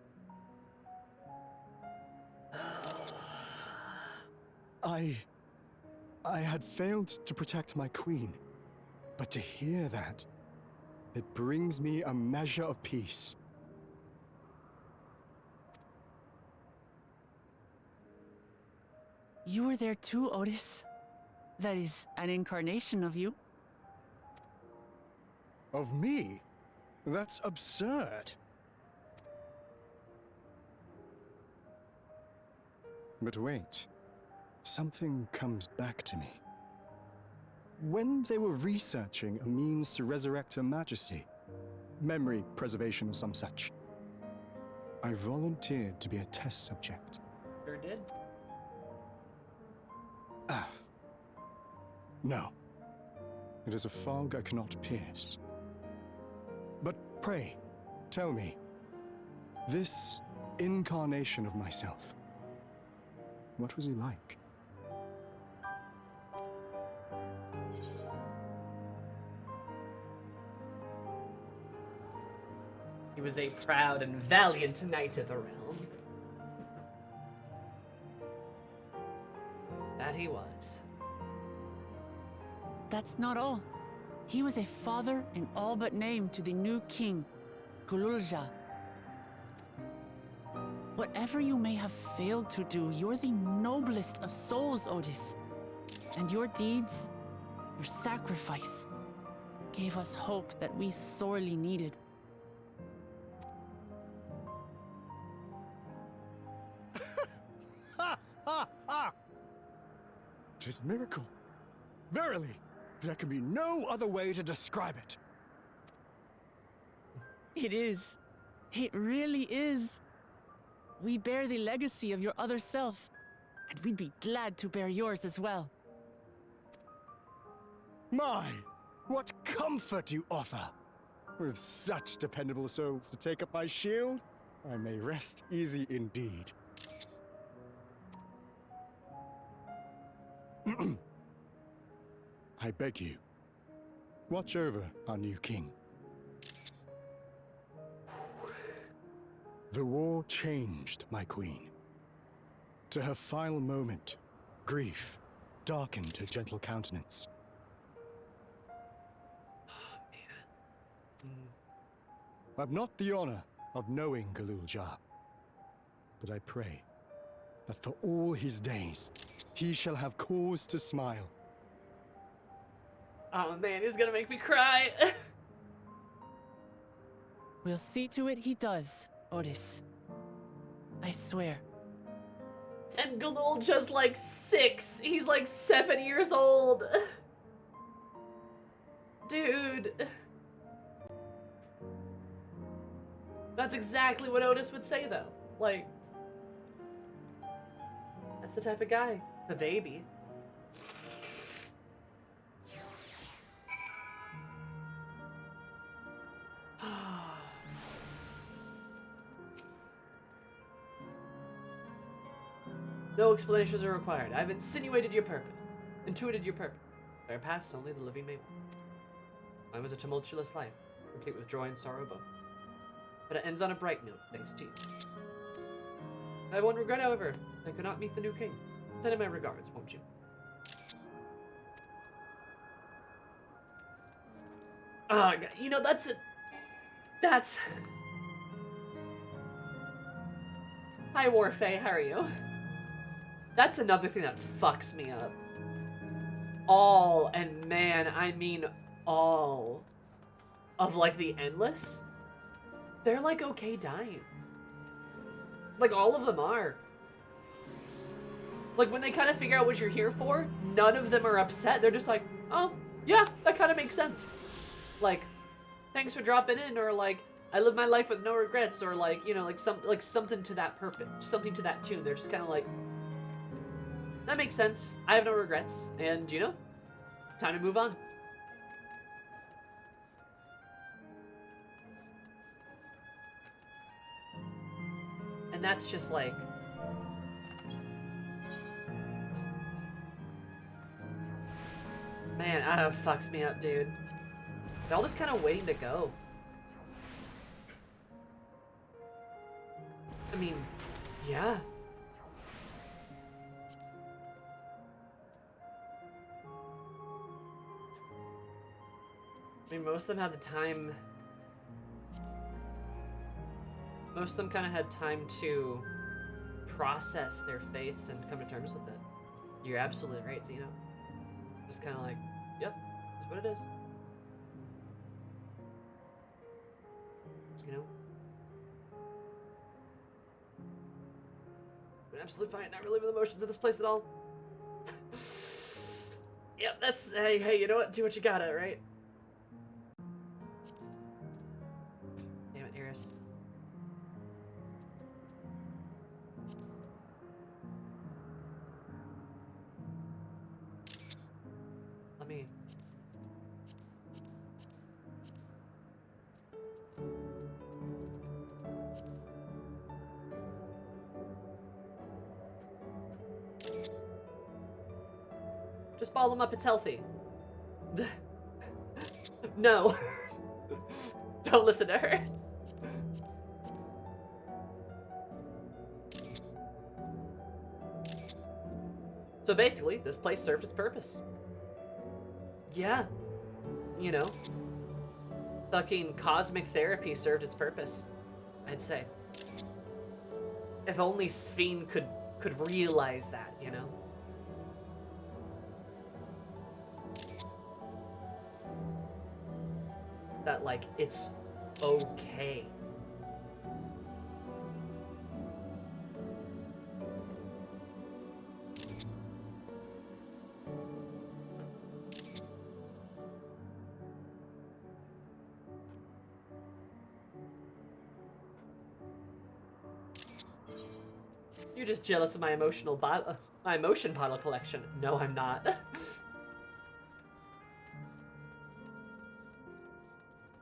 I had failed to protect my queen, but to hear that, it brings me a measure of peace. You were there too, Otis. That is, an incarnation of you. Of me? That's absurd. But wait, something comes back to me. When they were researching a means to resurrect Her Majesty, memory preservation or some such, I volunteered to be a test subject. Sure did. Ah. No. It is a fog I cannot pierce. But pray, tell me, this incarnation of myself, what was he like? He was a proud and valiant knight of the realm. That he was. That's not all. He was a father in all but name to the new king, Gululja. Whatever you may have failed to do, you're the noblest of souls, Otis. And your deeds, your sacrifice, gave us hope that we sorely needed. Ha! Ha! Ha! 'Tis a miracle. Verily, there can be no other way to describe it. It is. It really is. We bear the legacy of your other self, and we'd be glad to bear yours as well. My, what comfort you offer! With such dependable souls to take up my shield, I may rest easy indeed. I beg you, watch over our new king. The war changed my queen. To her final moment, grief darkened her gentle countenance. I've not the honor of knowing Galul Jah, but I pray that for all his days, he shall have cause to smile. Oh man, he's gonna make me cry. We'll see to it he does, Otis. I swear. And Galul just like 6. He's like 7 years old. Dude. That's exactly what Otis would say though. Like, that's the type of guy. The baby. No explanations are required. I've intuited your purpose. There paths only the living may walk. Mine was a tumultuous life, complete with joy and sorrow both. But it ends on a bright note, thanks to you. I have one regret, however. I could not meet the new king. Send him my regards, won't you? You know, that's... Hi, Warfay, how are you? That's another thing that fucks me up. All, and man, I mean all, of like the Endless, they're like okay dying. Like all of them are. Like when they kind of figure out what you're here for, none of them are upset. They're just like, oh, yeah, that kind of makes sense. Like, thanks for dropping in, or like, I live my life with no regrets, or like, you know, like something to that purpose, something to that tune. They're just kind of like, that makes sense. I have no regrets, and you know, time to move on. And that's just like, man, that fucks me up, dude. They're all just kind of waiting to go. I mean, yeah. I mean, most of them had the time. Most of them kind of had time to process their fates and come to terms with it. You're absolutely right, Zeno. Just kind of like, yep, that's what it is. You know? But absolutely fine, not really with emotions in this place at all. Yep, that's, hey, you know what? Do what you gotta, right? Damn it, Iris. Let me... Just ball them up, it's healthy. No. Don't listen to her. So basically, this place served its purpose. Yeah. You know. Fucking cosmic therapy served its purpose, I'd say. If only Sphene could realize that, you know? That, like, it's okay. You're just jealous of my emotion bottle collection. No, I'm not.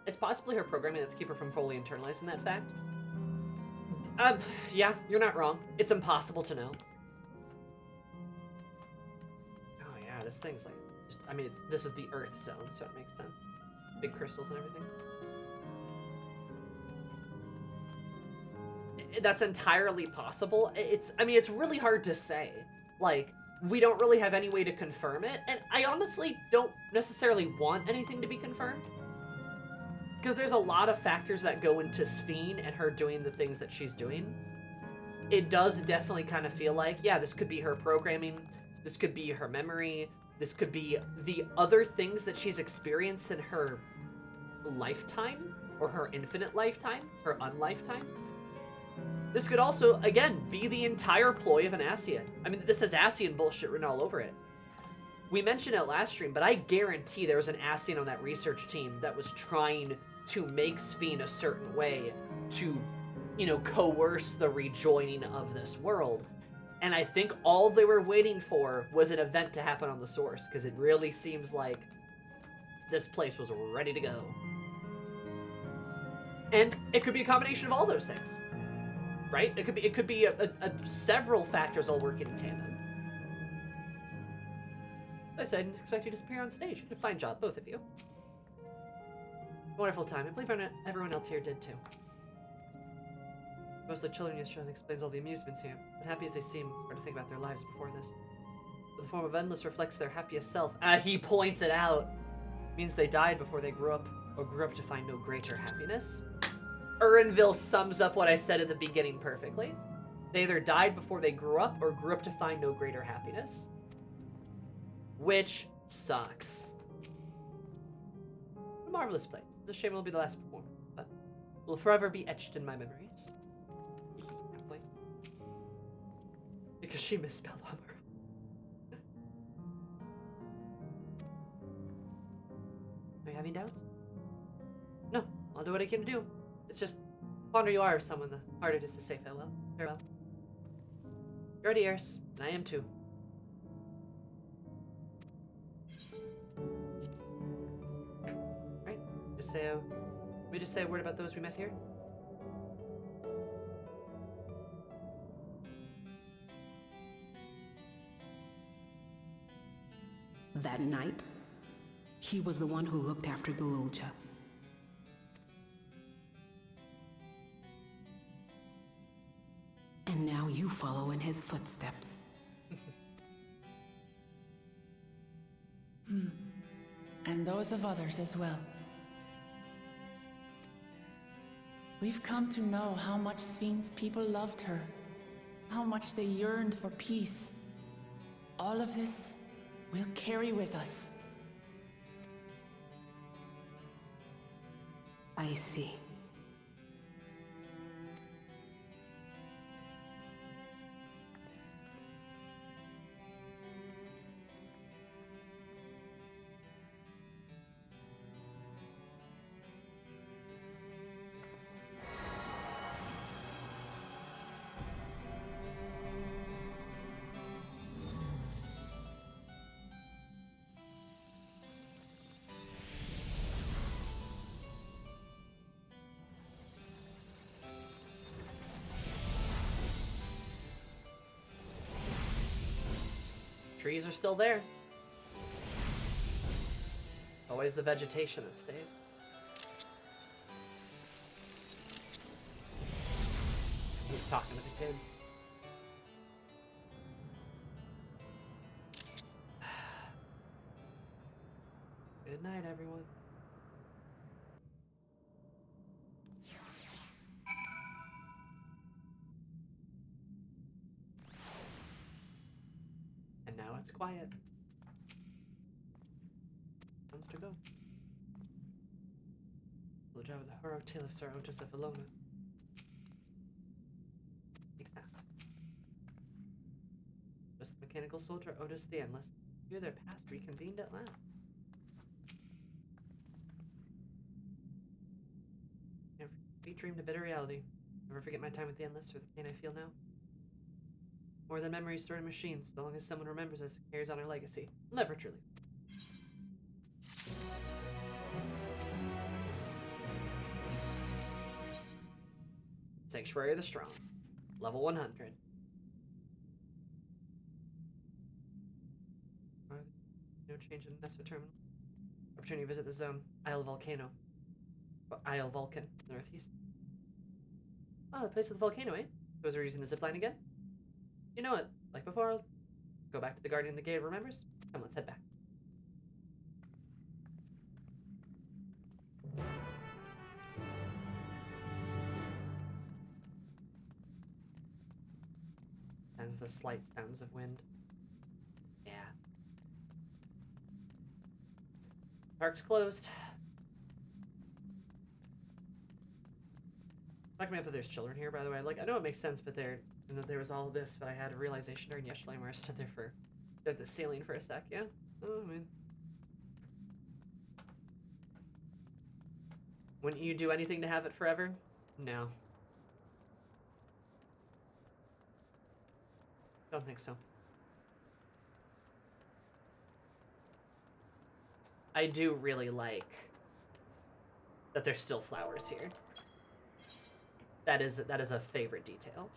It's possibly her programming that's keep her from fully internalizing that fact. Yeah, you're not wrong. It's impossible to know. Oh yeah, this thing's like, I mean, this is the Earth zone, so it makes sense. Big crystals and everything. That's entirely possible. I mean, it's really hard to say. Like, we don't really have any way to confirm it, and I honestly don't necessarily want anything to be confirmed. Because there's a lot of factors that go into Sphene and her doing the things that she's doing. It does definitely kind of feel like, yeah, this could be her programming, this could be her memory, this could be the other things that she's experienced in her lifetime, or her infinite lifetime, her unlifetime. This could also, again, be the entire ploy of an Ascian. I mean, this has Ascian bullshit written all over it. We mentioned it last stream, but I guarantee there was an Ascian on that research team that was trying to make Sphene a certain way to, you know, coerce the rejoining of this world. And I think all they were waiting for was an event to happen on the source, because it really seems like this place was ready to go. And it could be a combination of all those things, right? It could be several factors all working in tandem. As I said, I didn't expect you to appear on stage. You did a fine job, both of you. Wonderful time. I believe everyone else here did too. Mostly children yesterday explains all the amusements here, but happy as they seem, it's hard to think about their lives before this. But the form of endless reflects their happiest self. He points it out. It means they died before they grew up, or grew up to find no greater happiness. Urnville sums up what I said at the beginning perfectly. They either died before they grew up, or grew up to find no greater happiness. Which sucks. A marvelous play. It's a shame it will be the last performance, but will forever be etched in my memories. Because she misspelled Hummer. Are you having doubts? No, I'll do what I can do. It's just, the fonder you are of someone, the harder it is to say farewell. Farewell. You're already heirs, and I am too. Right? Let me just say a word about those we met here. That night, he was the one who looked after Guruja. And now you follow in his footsteps. And those of others as well. We've come to know how much Sphene's people loved her, how much they yearned for peace. All of this we'll carry with us. I see. Trees are still there. Always the vegetation that stays. He's talking to the kids. Good night, everyone. And now it's quiet. Time to go. We'll drive the heroic tale of Sir Otis of Valona. Thanks now. Just the mechanical soldier Otis the Endless. Hear their past reconvened at last. Never dreamed a bitter reality. Never forget my time with the Endless or the pain I feel now. More than memories stored in machines, so long as someone remembers us, carries on our legacy. Never truly. Sanctuary of the Strong. Level 100. No change in Nessa Terminal. Opportunity to visit the zone. Isle Volcano. Isle Vulcan, northeast. Oh, the place with the volcano, eh? Suppose we're using the zipline again? You know it. Like before, Go back to the Guardian of the Gate Remembers? Come, let's head back. And the slight sounds of wind. Yeah. Park's closed. Fuck me up that there's children here, by the way. Like, I know it makes sense, but and that there was all this, but I had a realization during yesterday where I stood there at the ceiling for a sec, yeah? Oh, I mean. Wouldn't you do anything to have it forever? No. Don't think so. I do really like that there's still flowers here. That is a favorite detail.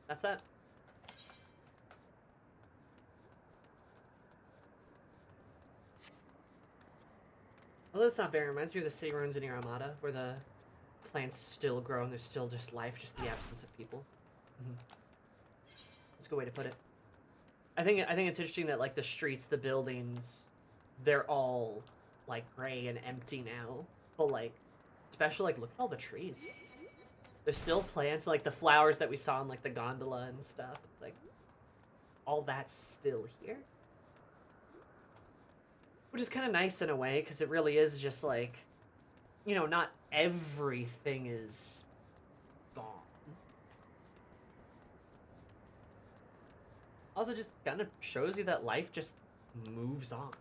That's that. Although it's not bad, it reminds me of the city ruins in your Armada, where the plants still grow and there's still just life, just the absence of people. That's a good way to put it. I think it's interesting that like the streets, the buildings, they're all like gray and empty now. But like, especially like look at all the trees. There's still plants, like the flowers that we saw in like the gondola and stuff. Like, all that's still here. Which is kind of nice in a way, because it really is just like, you know, not everything is gone. Also just kind of shows you that life just moves on.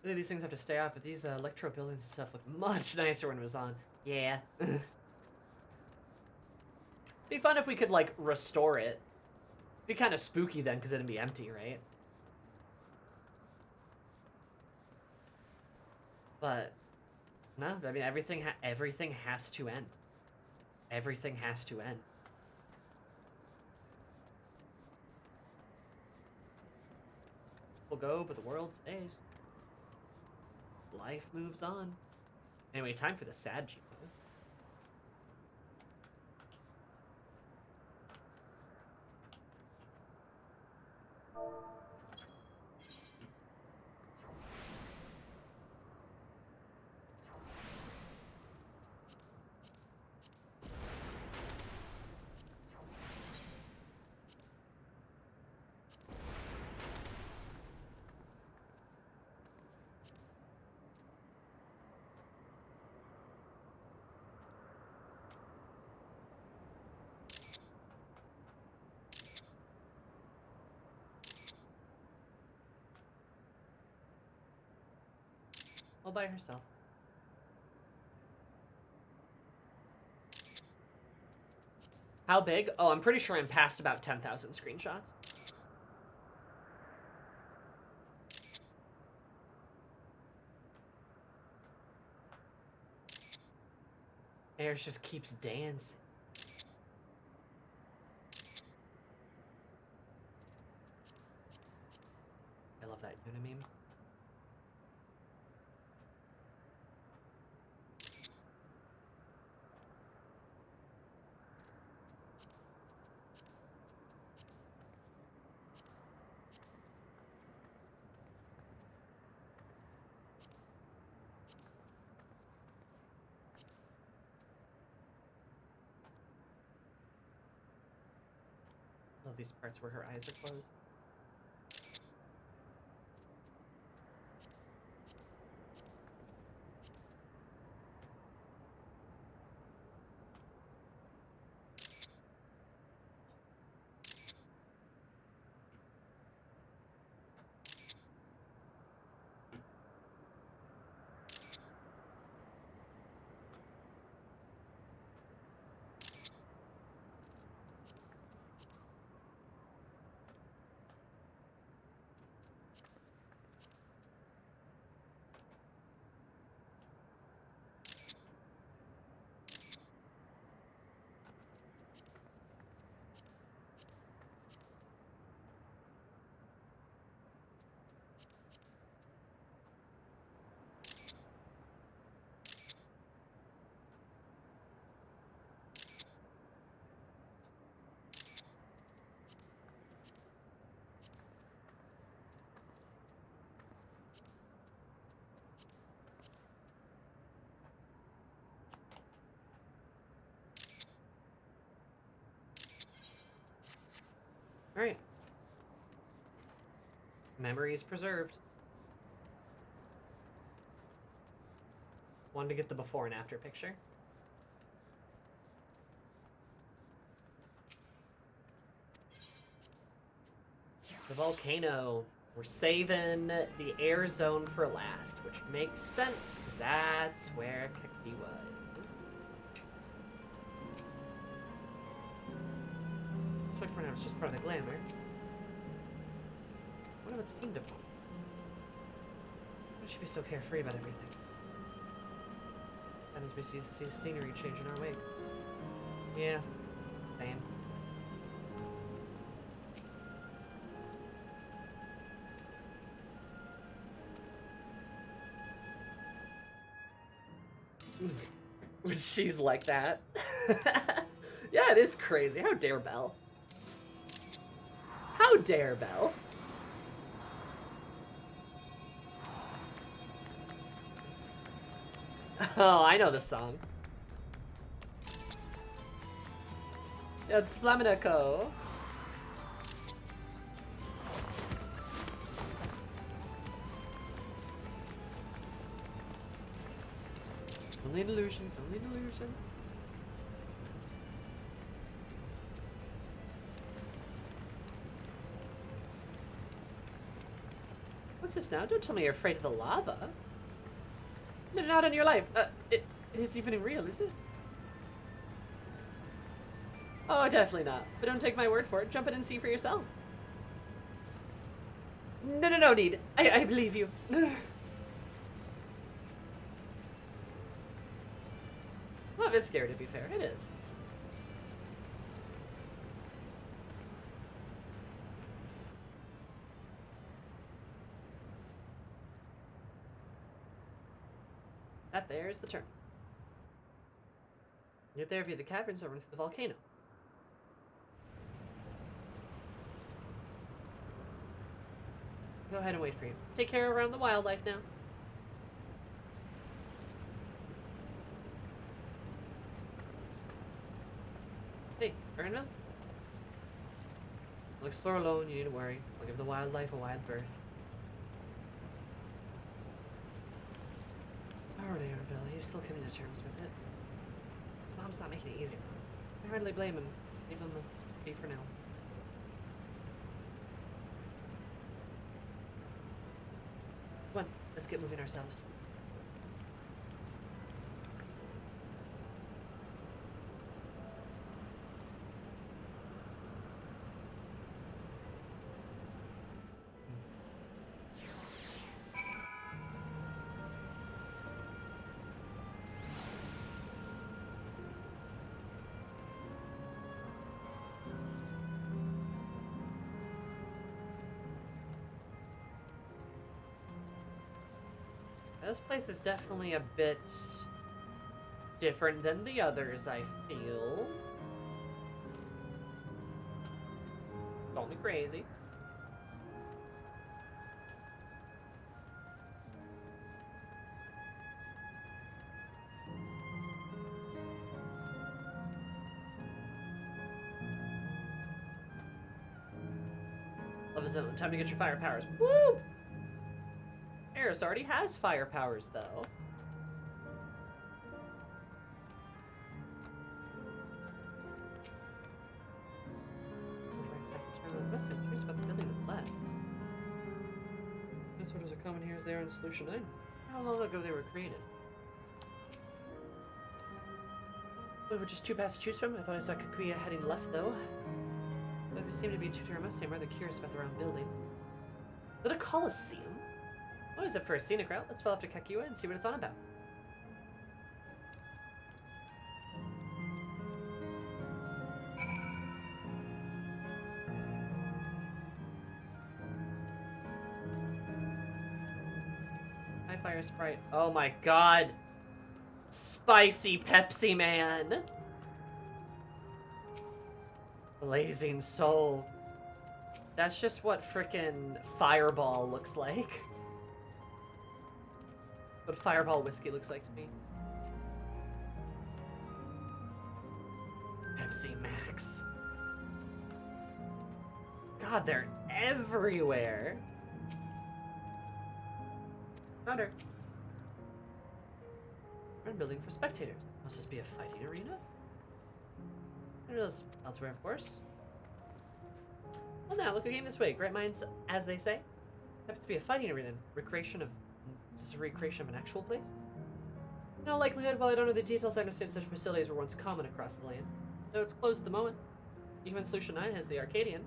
Really, these things have to stay off, but these electro buildings and stuff look much nicer when it was on. Yeah. Be fun if we could, like, restore it. Be kind of spooky then, because it'd be empty, right? But, no, I mean, everything has to end. Everything has to end. We'll go, but the world stays. Life moves on. Anyway, time for the sad G-pose. All by herself. How big? Oh, I'm pretty sure I'm past about 10,000 screenshots. Ares just keeps dancing. I love that Una meme. love these parts where her eyes are closed. Alright. Memories preserved. Wanted to get the before and after picture. The volcano. We're saving the air zone for last, which makes sense, because that's where Kaki was. This way for now, it's just part of the glamour. I wonder what's themed upon. Why should be so carefree about everything? And as we see the scenery change in our wake. Yeah, same. She's like that. Yeah, it is crazy. How dare Belle? How dare Belle? Oh, I know the song. It's Flamenco. Only an illusion, it's only an illusion. What's this now? Don't tell me you're afraid of the lava. No, not in your life. It isn't even real, is it? Oh, definitely not. But don't take my word for it. Jump in and see for yourself. No need. I believe you. Love is scary, to be fair. It is. That there is the turn. Get there via the caverns over through the volcano. Go ahead and wait for you. Take care around the wildlife now. Hey, Ernville? I'll explore alone, you need to worry. I'll give the wildlife a wide berth. Alright, Ernville, he's still coming to terms with it. His mom's not making it easy. I hardly blame him. Leave him be for now. Come on, let's get moving ourselves. This place is definitely a bit different than the others, I feel. Call me crazy. lava zone. Time to get your fire powers. Woo! Eris already has fire powers, though. I'm curious about the building with left. Those orders are common here as they are in Solution 9. How long ago they were created? We were just two paths to choose from. I thought I saw Kakuya heading left, though. But we seem to be tutor. I must say I'm rather curious about the round building. Is it a coliseum? Always up for a scenic route. Let's follow after Kakuya and see what it's on about. Hi, Fire Sprite. Oh my god! Spicy Pepsi Man! Blazing Soul. That's just what frickin' Fireball looks like. What Fireball whiskey looks like to me. Pepsi Max. God, they're everywhere. Thunder. Run building for spectators. Must this be a fighting arena? There is elsewhere, of course. Well, now look who came this way. Great minds, as they say. Happens to be a fighting arena. Recreation of. Is this a recreation of an actual place? In all likelihood, while I don't know the details, I understand such facilities were once common across the land. Though it's closed at the moment. Even Solution 9 has the Arcadian.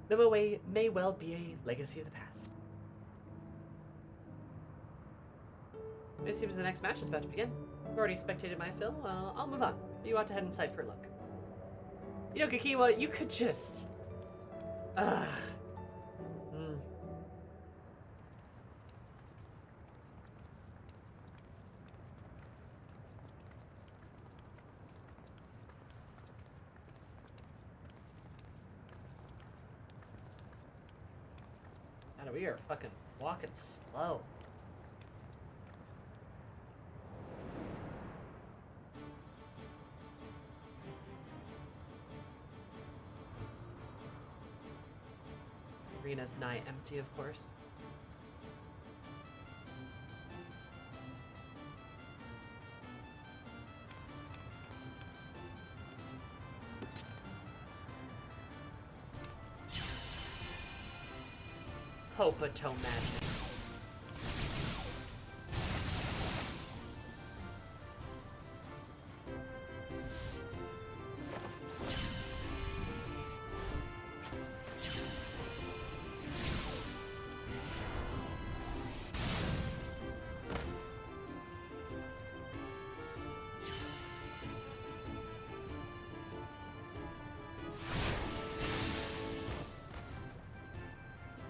The Moe may well be a legacy of the past. It seems the next match is about to begin. You've already spectated my fill. I'll move on. You ought to head inside for a look. You know, Kakiwa, you could just... God, we are fucking walking slow. Arena's nigh empty, of course. Hopato magic.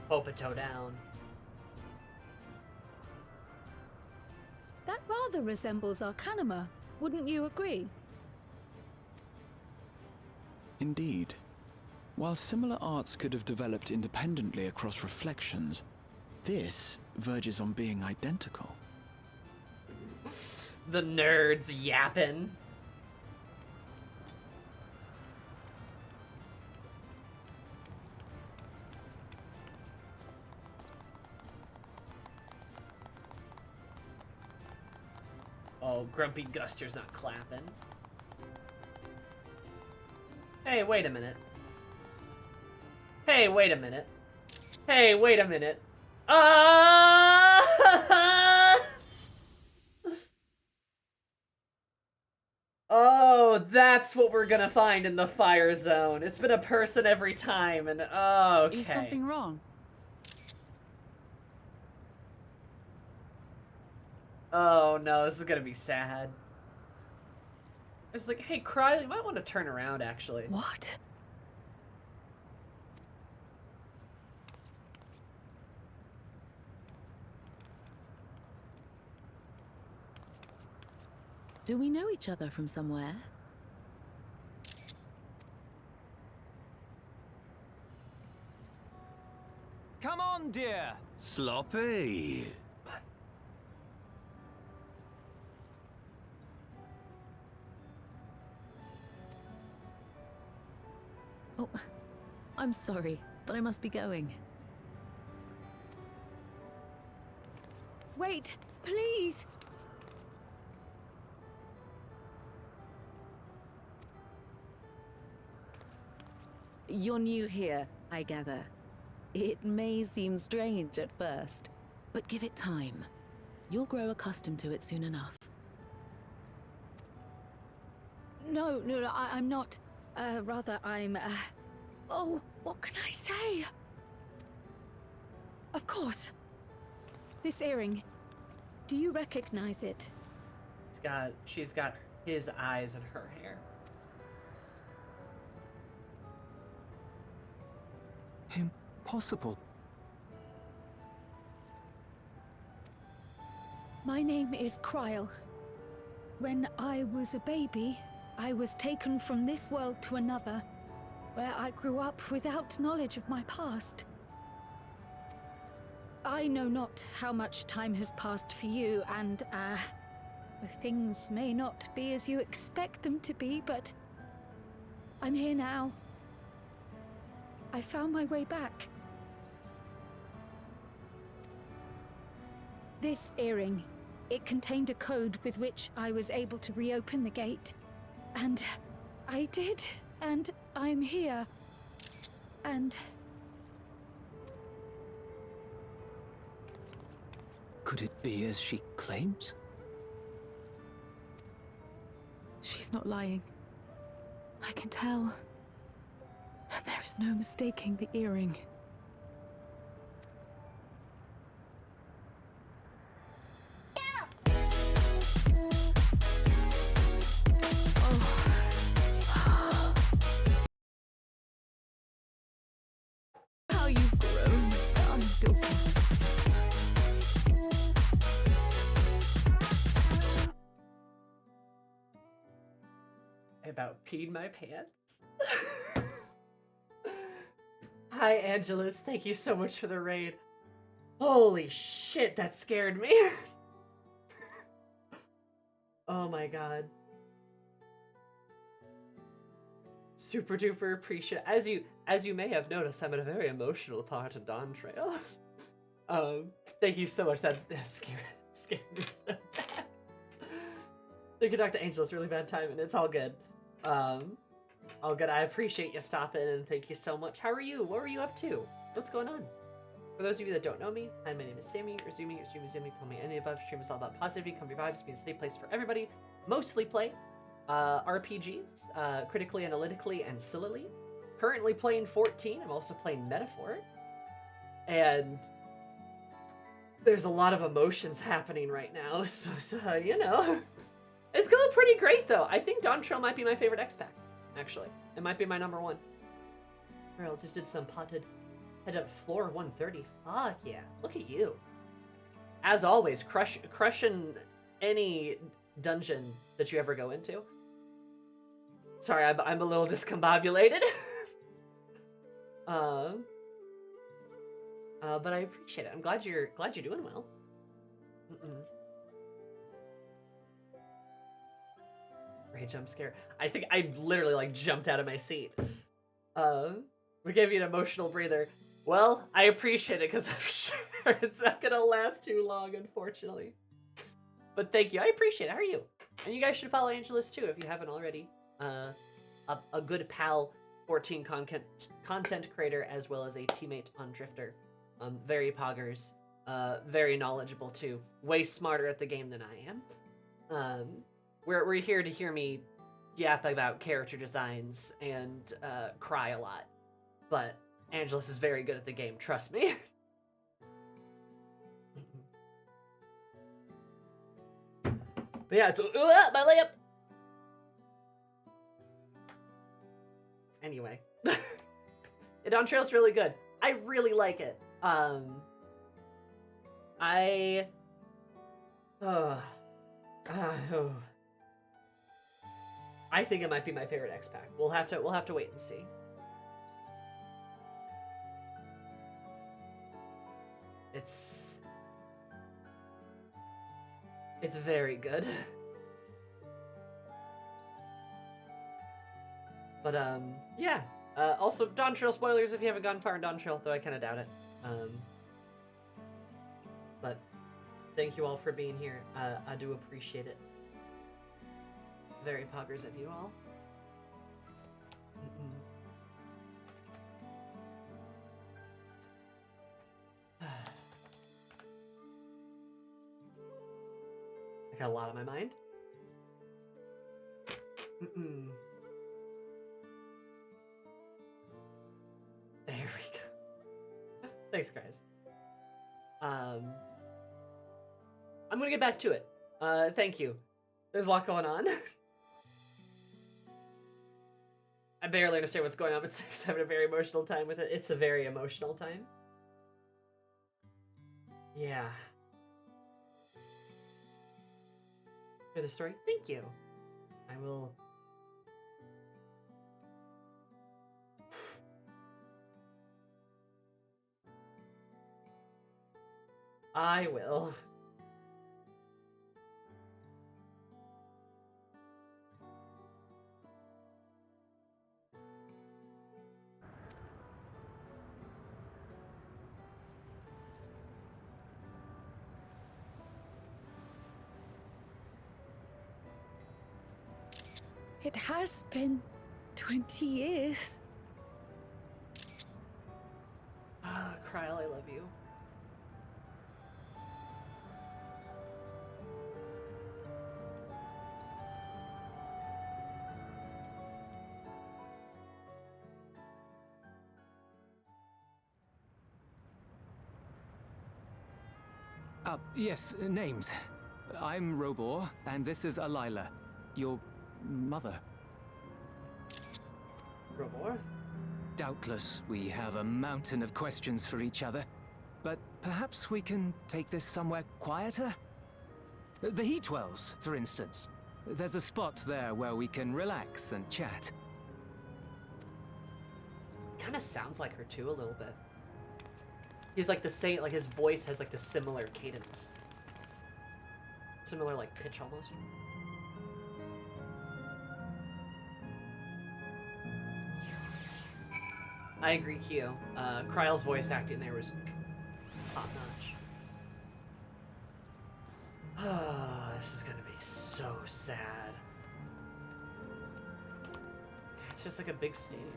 Hopato down. That rather resembles Arcanima, wouldn't you agree? Indeed. While similar arts could have developed independently across reflections, this verges on being identical. The nerds yapping. Oh, Grumpy Guster's not clapping. Hey, wait a minute. Hey, wait a minute. Hey, wait a minute. Oh, that's what we're gonna find in the fire zone. It's been a person every time, and oh, okay. Is something wrong? Oh no, this is gonna be sad. It's like, hey, Cry, you might want to turn around, actually. What? Do we know each other from somewhere? Come on, dear. Sloppy. Oh, I'm sorry. but I must be going. Wait, please! You're new here, I gather. It may seem strange at first, but give it time. You'll grow accustomed to it soon enough. No, I'm not. Rather, I'm, Oh, what can I say? Of course. This earring. Do you recognize it? She's got his eyes in her hair. Impossible. My name is Kryl. When I was a baby, I was taken from this world to another, where I grew up without knowledge of my past. I know not how much time has passed for you, and, things may not be as you expect them to be, but I'm here now. I found my way back. This earring, it contained a code with which I was able to reopen the gate. And I did, and I'm here. And... Could it be as she claims? She's not lying. I can tell. And there is no mistaking the earring. How you've grown, darling daughter. I about peed my pants. Hi, Angelus. Thank you so much for the raid. Holy shit, that scared me. Oh my god. Super duper appreciate. As you may have noticed, I'm at a very emotional part of Dawntrail. Thank you so much. That scared me so bad. Thank you, Dr. Angelus. Really bad timing. It's all good. All good. I appreciate you stopping and thank you so much. How are you? What were you up to? What's going on? For those of you that don't know me, hi, my name is Sammy, or Zumi, call me any above. Stream is all about positivity, comfy vibes, being a safe place for everybody. Mostly play RPGs, critically, analytically, and sillily. Currently playing 14. I'm also playing Metaphor. And there's a lot of emotions happening right now, so you know. It's going pretty great, though. I think Dawntrail might be my favorite X-Pack, actually. It might be my number one. Earl just did some potted head up floor 130. Fuck yeah. Look at you. As always, crushing any dungeon that you ever go into. Sorry, I'm a little discombobulated. But I appreciate it. I'm glad you're doing well. Great jump scare. I think I literally like jumped out of my seat. We gave you an emotional breather. Well, I appreciate it because I'm sure it's not gonna last too long, unfortunately. But thank you. I appreciate it. How are you? And you guys should follow Angelus too if you haven't already. A good pal, 14 content creator, as well as a teammate on Drifter. Very poggers. Very knowledgeable too. Way smarter at the game than I am. We're here to hear me yap about character designs and cry a lot. But Angelus is very good at the game, trust me. But yeah, it's my layup. Anyway, Dawntrail's really good. I really like it. I think it might be my favorite X-Pack. We'll have to wait and see. It's very good. But yeah, Also, Dawntrail spoilers if you haven't gone far in Dawntrail, though I kind of doubt it. But thank you all for being here. I do appreciate it. Very poggers of you all. I got a lot on my mind. There we go. Thanks, guys. I'm gonna get back to it. Thank you. There's a lot going on. I barely understand what's going on, but Six having a very emotional time with it. It's a very emotional time. Yeah. For the story? Thank you. I will... I will. It has been 20 years. Ah, Kryl, I love you. Yes, names. I'm Robor, and this is Alila, your mother. Robor? Doubtless, we have a mountain of questions for each other, but perhaps we can take this somewhere quieter? The Heatwells, for instance. There's a spot there where we can relax and chat. Kind of sounds like her too, a little bit. He's like the same, like his voice has like the similar cadence. Similar like pitch almost. I agree, Kyo. Kryl's voice acting there was top notch. This is gonna be so sad. It's just like a big stadium.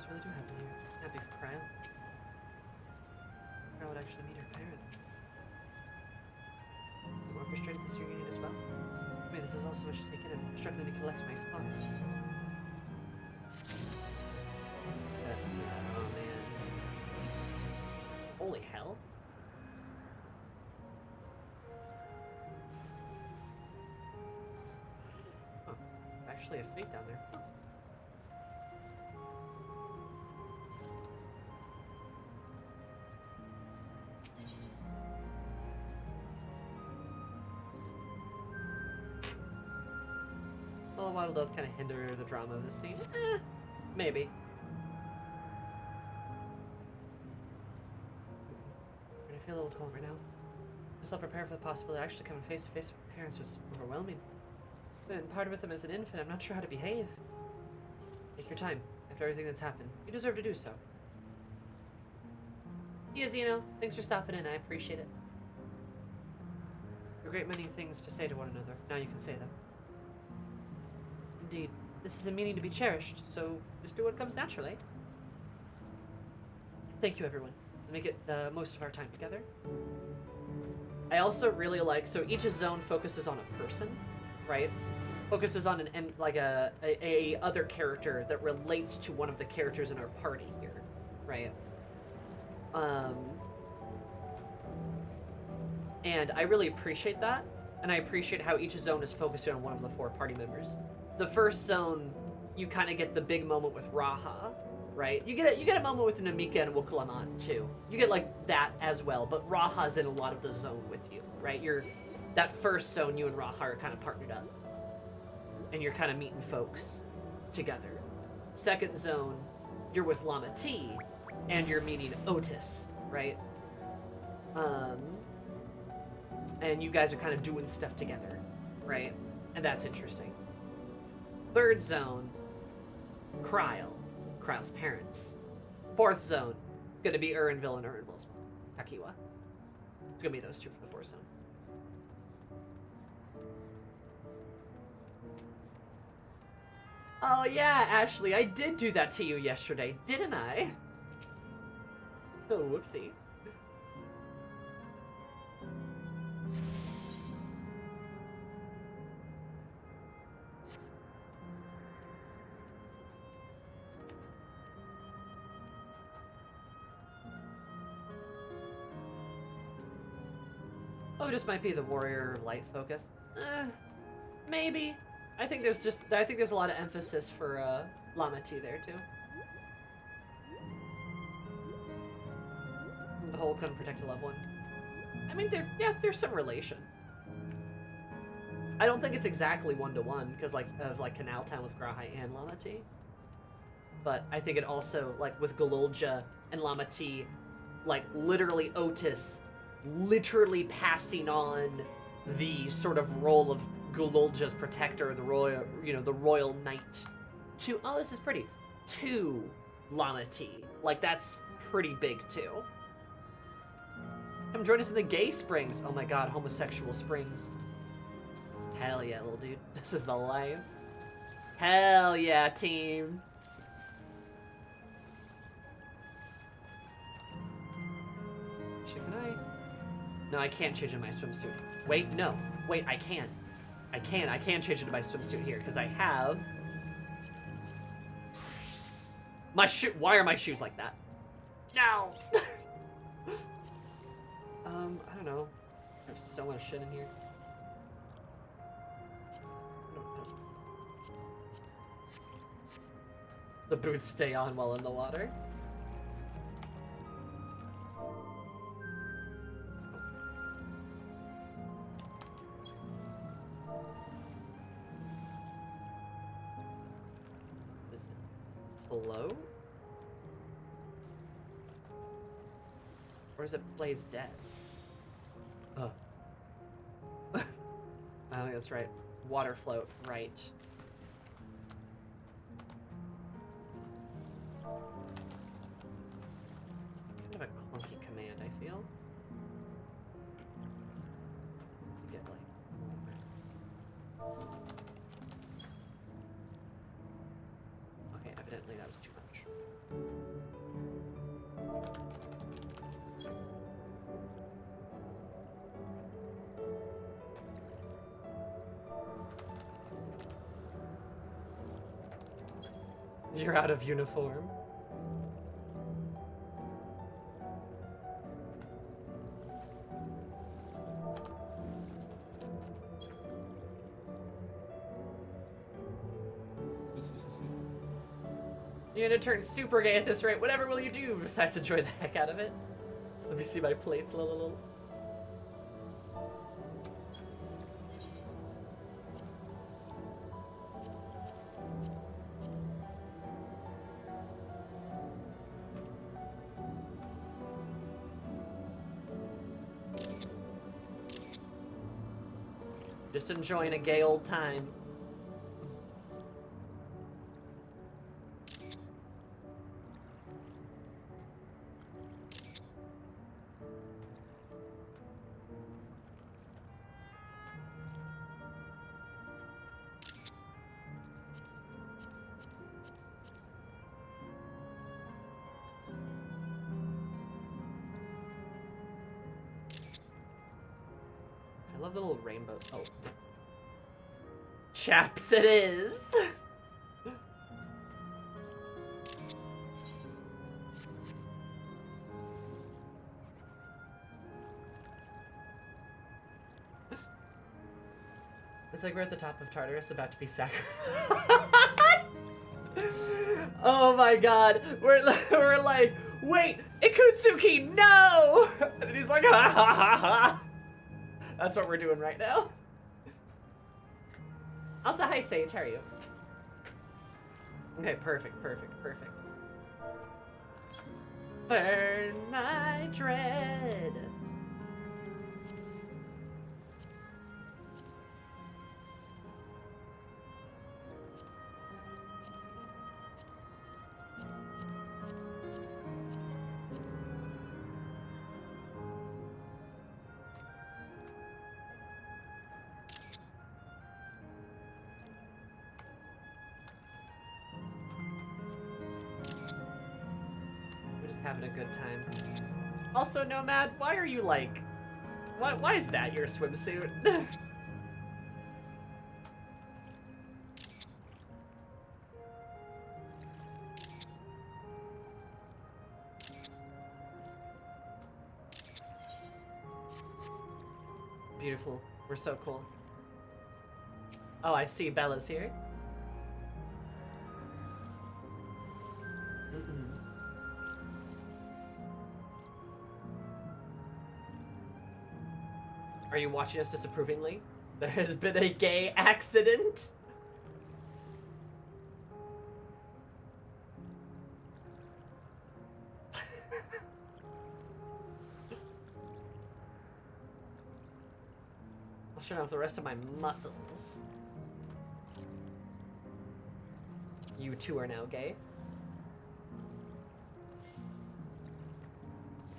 Really do happen here. Happy for Kryl. Kryl would actually meet her parents. I'm orchestrated this reunion as well. I mean, this is all so much to take in. I'm struggling to collect my thoughts. Oh man. Holy hell. Oh, actually a fate down there. Huh. Well, waddle does kind of hinder the drama of the scene. Maybe. I feel a little calmer now. I still prepare for the possibility of actually coming face to face with my parents was overwhelming. And part with them as an infant, I'm not sure how to behave. Take your time. After everything that's happened, you deserve to do so. Yeah, Zeno, thanks for stopping in. I appreciate it. There are a great many things to say to one another. Now you can say them. Indeed, this is a meaning to be cherished, so just do what comes naturally. Thank you, everyone. Make it the most of our time together. I also really like, so each zone focuses on a person, right? Focuses on a other character that relates to one of the characters in our party here, right? And I really appreciate that, and I appreciate how each zone is focused on one of the 4 party members. The first zone, you kind of get the big moment with Raha, right? You get a moment with Namika and Wuklamat too. You get like that as well, but Raha's in a lot of the zone with you, right? That first zone, you and Raha are kind of partnered up. and you're kind of meeting folks together. Second zone, you're with Llama T, and you're meeting Otis, right? And you guys are kind of doing stuff together, right? And that's interesting. Third zone, Kryle's parents. Fourth zone, gonna be Erinville and Erinville's Kakiwa. It's gonna be those two for the fourth zone. Oh yeah, Ashley, I did do that to you yesterday, didn't I? Oh, whoopsie. Oh, this might be the Warrior of Light focus. Maybe. I think there's a lot of emphasis for Llama T there too. The whole couldn't protect a loved one. I mean, there's some relation. I don't think it's exactly 1-to-1 because of Canal Town with Grahai and Llama T. But I think it also, like with Galulja and Llama T, like literally Otis literally passing on the sort of role of Galulja's protector, the royal knight to, oh, this is pretty, to Llama T. Like, that's pretty big too. Come join us in the gay springs. Oh my god, homosexual springs. Hell yeah, little dude. This is the life. Hell yeah, team. Can I? No, I can't change into my swimsuit. Wait, no. Wait, I can. I can change into my swimsuit here, because I have... my shoe. Why are my shoes like that? No! I don't know. There's so much shit in here. The boots stay on while in the water. Is it float? Or is it plays dead? Oh. I think that's right. Water float, right. Kind of a clunky command, I feel. Get like... okay, evidently that was too much. You're out of uniform. You're gonna turn super gay at this rate. Whatever will you do besides enjoy the heck out of it? Let me see my plates. Lol. Just enjoying a gay old time. I love the little rainbow. Oh. Chaps, it is. It's like we're at the top of Tartarus, about to be sacrificed. Oh my god. We're like, wait, Ikutsuki, no! And he's like, ha ha ha ha. That's what we're doing right now. Also, hi, Sage. How are you? Okay, perfect, perfect, perfect. Burn my dread. Having a good time. Also, Nomad, why are you like... Why is that your swimsuit? Beautiful. We're so cool. Oh, I see Bella's here. Are you watching us disapprovingly? There has been a gay accident. I'll show off the rest of my muscles. You two are now gay.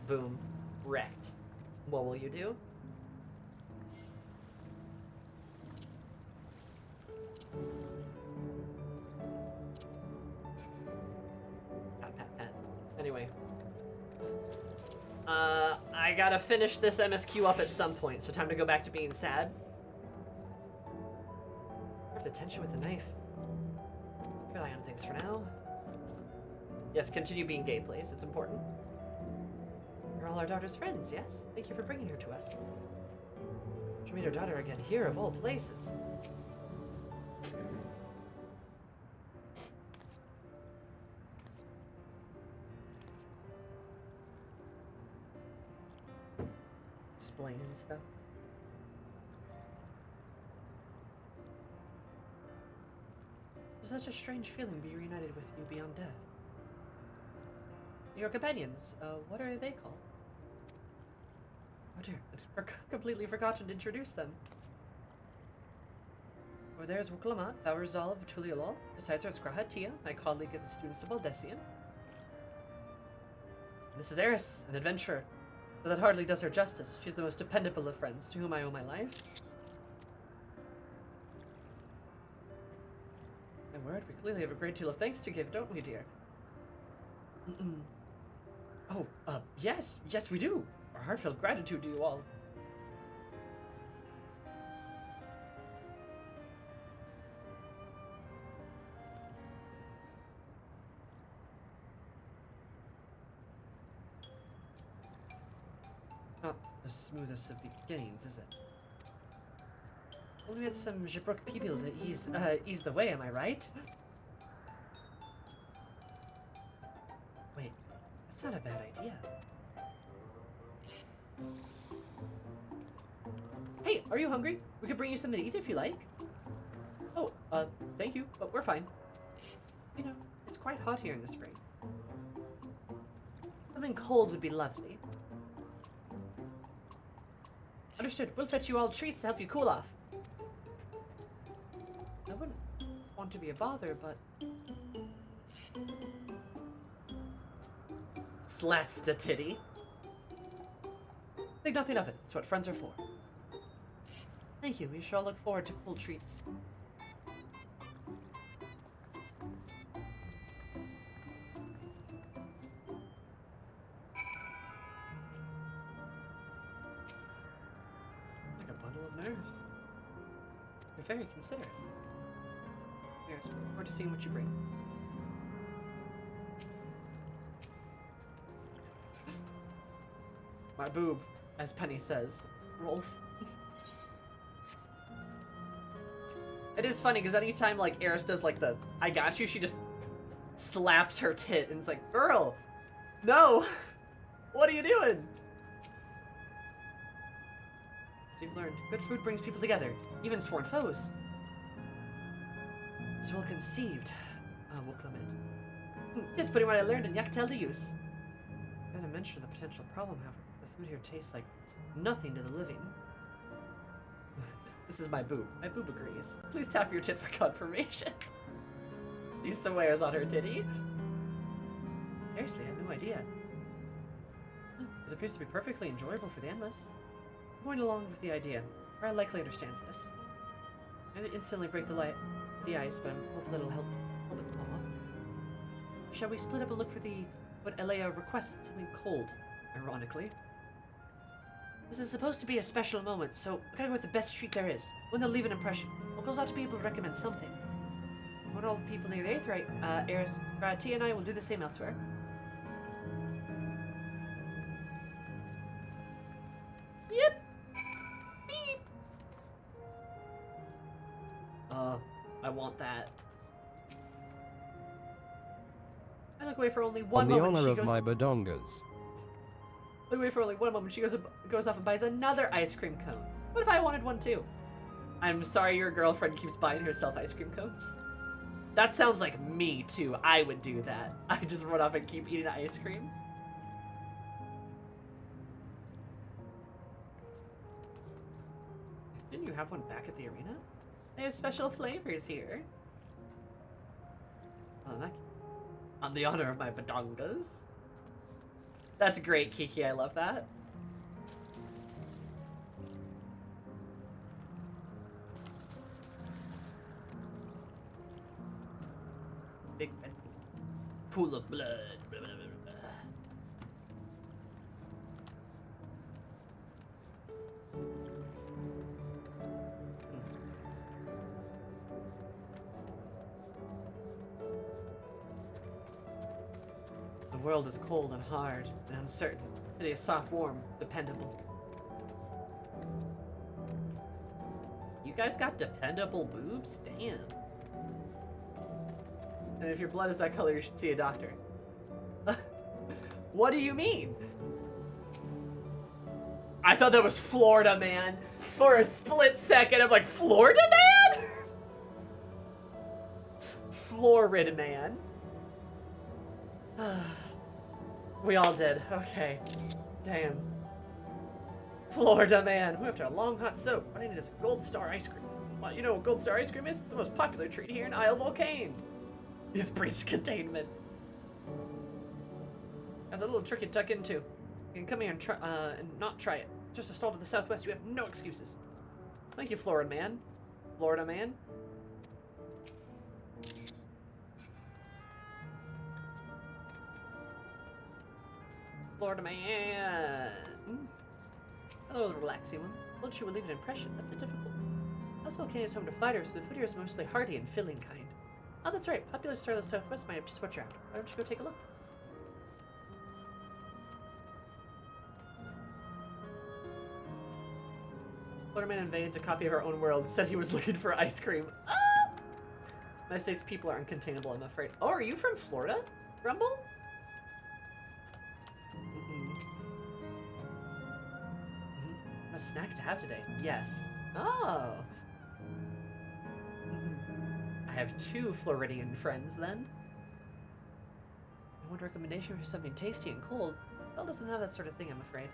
Boom. Wrecked. What will you do? Pat, pat, pat. Anyway. I gotta finish this MSQ up at some point, so time to go back to being sad. Grab the tension with the knife. Rely on things for now. Yes, continue being gay, please. It's important. You're all our daughter's friends, yes? Thank you for bringing her to us. She'll meet her daughter again here, of all places. Explaining stuff. It's such a strange feeling to be reunited with you beyond death. Your companions, what are they called? Oh dear, I completely forgot to introduce them. Over there is Wuklamat, Faurzal of Tuliolol. Besides her, it's Grahatia, my colleague of the students of Baldessian. This is Eris, an adventurer. Though that hardly does her justice. She's the most dependable of friends, to whom I owe my life. My word, we clearly have a great deal of thanks to give, don't we, dear? Oh, yes, yes we do. Our heartfelt gratitude to you all. Not the smoothest of beginnings, is it? Well, we had some Jabruk people to ease the way, am I right? Wait, that's not a bad idea. Hey, are you hungry? We could bring you something to eat if you like. Oh, thank you, but we're fine. You know, it's quite hot here in the spring. Something cold would be lovely. Understood. We'll fetch you all treats to help you cool off. I wouldn't want to be a bother, but... Slaps the titty. Think nothing of it. It's what friends are for. Thank you. We shall look forward to cool treats. Like a bundle of nerves. You're very considerate. Yes, we look forward to seeing what you bring. My boob, as Penny says. Rolf. It is funny because anytime like Eris does like the I got you, she just slaps her tit and it's like, girl, no, what are you doing? So you've learned good food brings people together, even sworn foes. It's well conceived. Will Clement. Just putting what I learned in Yaktel to use. I'm gonna mention the potential problem, however. The food here tastes like nothing to the living. This is my boob. My boob agrees. Please tap your tit for confirmation. She swears on her titty. Seriously, I had no idea. It appears to be perfectly enjoyable for the endless. I'm going along with the idea. Rye likely understands this. I didn't instantly break the ice, but I'm hopeful it'll help with the law. Shall we split up and look for what Elea requested? Something cold, ironically. This is supposed to be a special moment, so we gotta go with the best street there is. One that'll leave an impression. Locals ought to be able to recommend something. What all the people near the 8th, right? Eris, T and I will do the same elsewhere. Yep. Beep. I want that. I look away for only one moment. On the honor of my badongas. Look away for only one moment. She goes off and buys another ice cream cone. What if I wanted one too? I'm sorry your girlfriend keeps buying herself ice cream cones. That sounds like me too. I would do that. I just run off and keep eating ice cream. Didn't you have one back at the arena? They have special flavors here. Oh, on the honor of my badongas. That's great, Kiki. I love that. Big red pool of blood. Blah, blah, blah, blah. The world is cold and hard and uncertain. Today is soft, warm, dependable. You guys got dependable boobs? Damn. And if your blood is that color, you should see a doctor. What do you mean? I thought that was Florida Man. For a split second, I'm like, Florida Man? Florida Man. We all did. Okay. Damn. Florida Man. We're after a long hot soap. What I need is a Gold Star ice cream. Well, you know what Gold Star ice cream is? The most popular treat here in Isle Volcane. He's breached containment. That's a little trick to tuck into. You can come here and try and not try it. Just a stall to the southwest. You have no excuses. Thank you, Florida Man. Florida Man. Florida Man. Hello, relaxing one. Won't you will leave an impression? That's a difficult one. This volcano is home to fighters, so the food here is mostly hearty and filling kind. Oh, that's right. Popular star of the Southwest might have just what you're after. Why don't you go take a look? Florida Man invades a copy of our own world. Said he was looking for ice cream. Ah! My state's people are uncontainable, I'm afraid. Oh, are you from Florida, Rumble? A snack to have today. Yes. Oh. I have 2 Floridian friends then. One recommendation for something tasty and cold. Belle doesn't have that sort of thing, I'm afraid.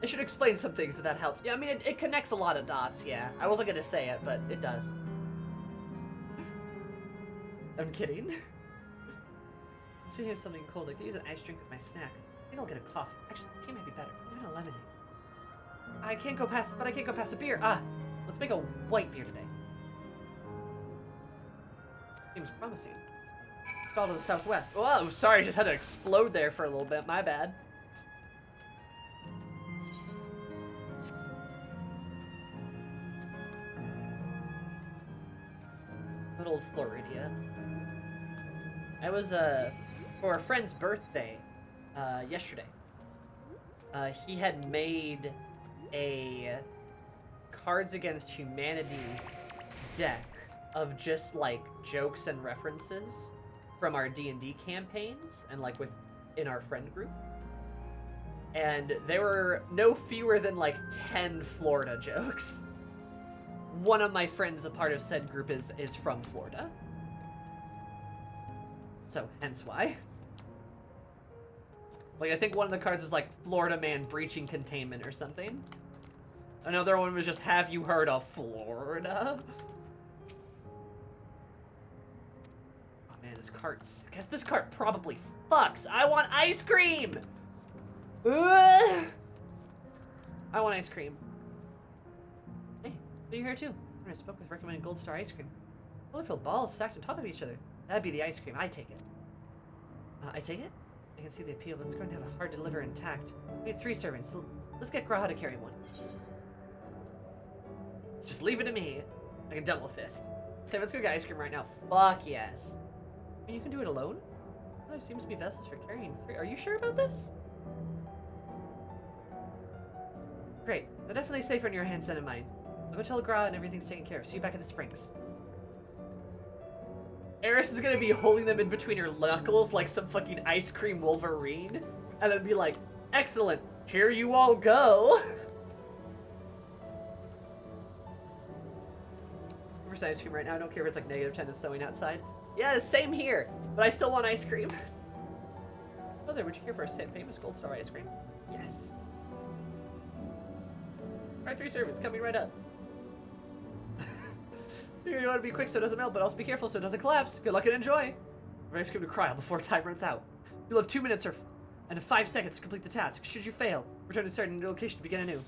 I should explain some things that help. Yeah, I mean, it connects a lot of dots, yeah. I wasn't gonna say it, but it does. I'm kidding. Speaking of something cold, I could use an ice drink with my snack. I think I'll get a coffee. Actually, tea might be better. Even a lemonade. I can't go past a beer. Ah, let's make a white beer today. Seems promising. Stall to the southwest. Whoa, sorry, just had to explode there for a little bit. My bad. Good old Floridia. I was, for a friend's birthday, yesterday. He had made a Cards Against Humanity deck of just like jokes and references from our D&D campaigns and like in our friend group. And there were no fewer than like 10 Florida jokes. One of my friends, a part of said group, is from Florida. so hence why. Like, I think one of the cards was like Florida man breaching containment or something. Another one was just, have you heard of Florida? Oh man, this cart probably fucks. I want ice cream! Ugh! I want ice cream. Hey, so you're here too. I spoke with recommended Gold Star ice cream. Colorful balls stacked on top of each other. That'd be the ice cream. I take it. I take it? I can see the appeal, but it's going to have a hard to deliver intact. We need 3 servants, so let's get Graha to carry one. Just leave it to me. I can double fist. Say, let's go get ice cream right now. Fuck yes. And you can do it alone? Well, there seems to be vessels for carrying 3. Are you sure about this? Great. They're definitely safer in your hands than in mine. I'll go tell Graha and everything's taken care of. See you back at the springs. Eris is gonna be holding them in between her knuckles like some fucking ice cream Wolverine. And then be like, excellent, here you all go. First ice cream right now. I don't care if it's like -10 and snowing outside. Yeah, same here. But I still want ice cream. Oh, there, would you care for our famous Gold Star ice cream? Yes. Alright, 3 servants coming right up. You want to be quick so it doesn't melt, but also be careful so it doesn't collapse. Good luck and enjoy. Ice cream to Cryo before time runs out. You'll have 2 minutes and 5 seconds to complete the task. Should you fail, return to start a new location to begin anew.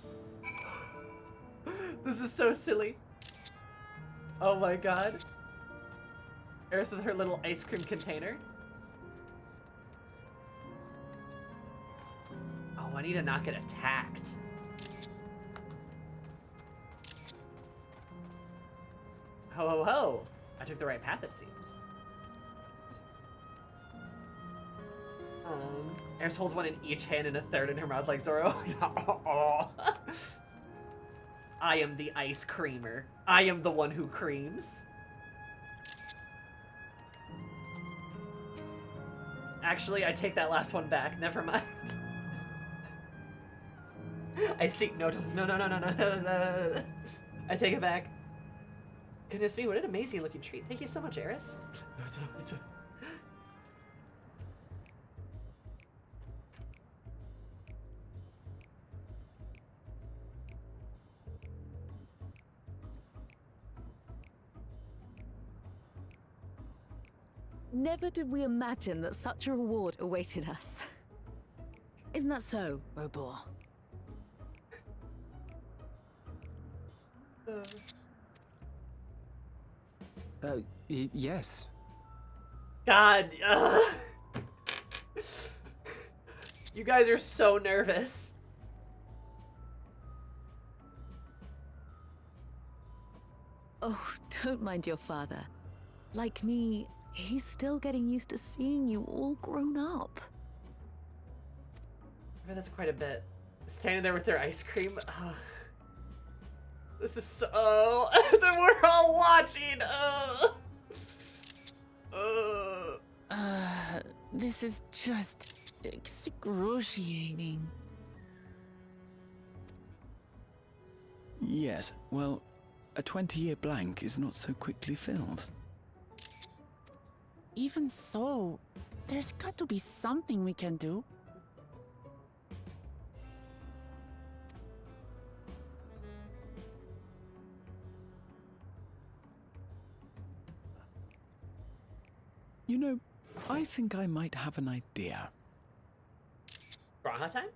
This is so silly. Oh my god. Eris with her little ice cream container. Oh, I need to not get attacked. Ho ho ho! I took the right path, it seems. Eris holds one in each hand and a third in her mouth like Zoro. I am the ice creamer. I am the one who creams. Actually, I take that last one back. Never mind. I see. No. I take it back. Goodness me, what an amazing looking treat. Thank you so much, Eris. Never did we imagine that such a reward awaited us. Isn't that so, Robor? Yes. God, you guys are so nervous. Oh, don't mind your father. Like me, he's still getting used to seeing you all grown up. I mean, that's quite a bit. Standing there with their ice cream. This is so... Then we're all watching. This is just excruciating. Yes, well, a 20-year blank is not so quickly filled. Even so, there's got to be something we can do. You know, I think I might have an idea. Graha time?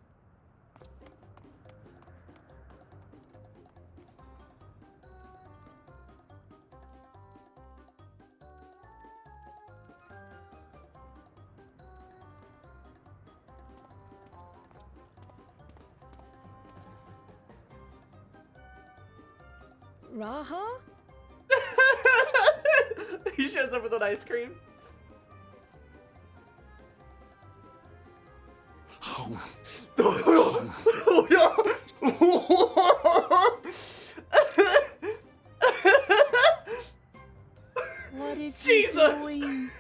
Raha? He shows up with an ice cream. What is he Jesus! doing?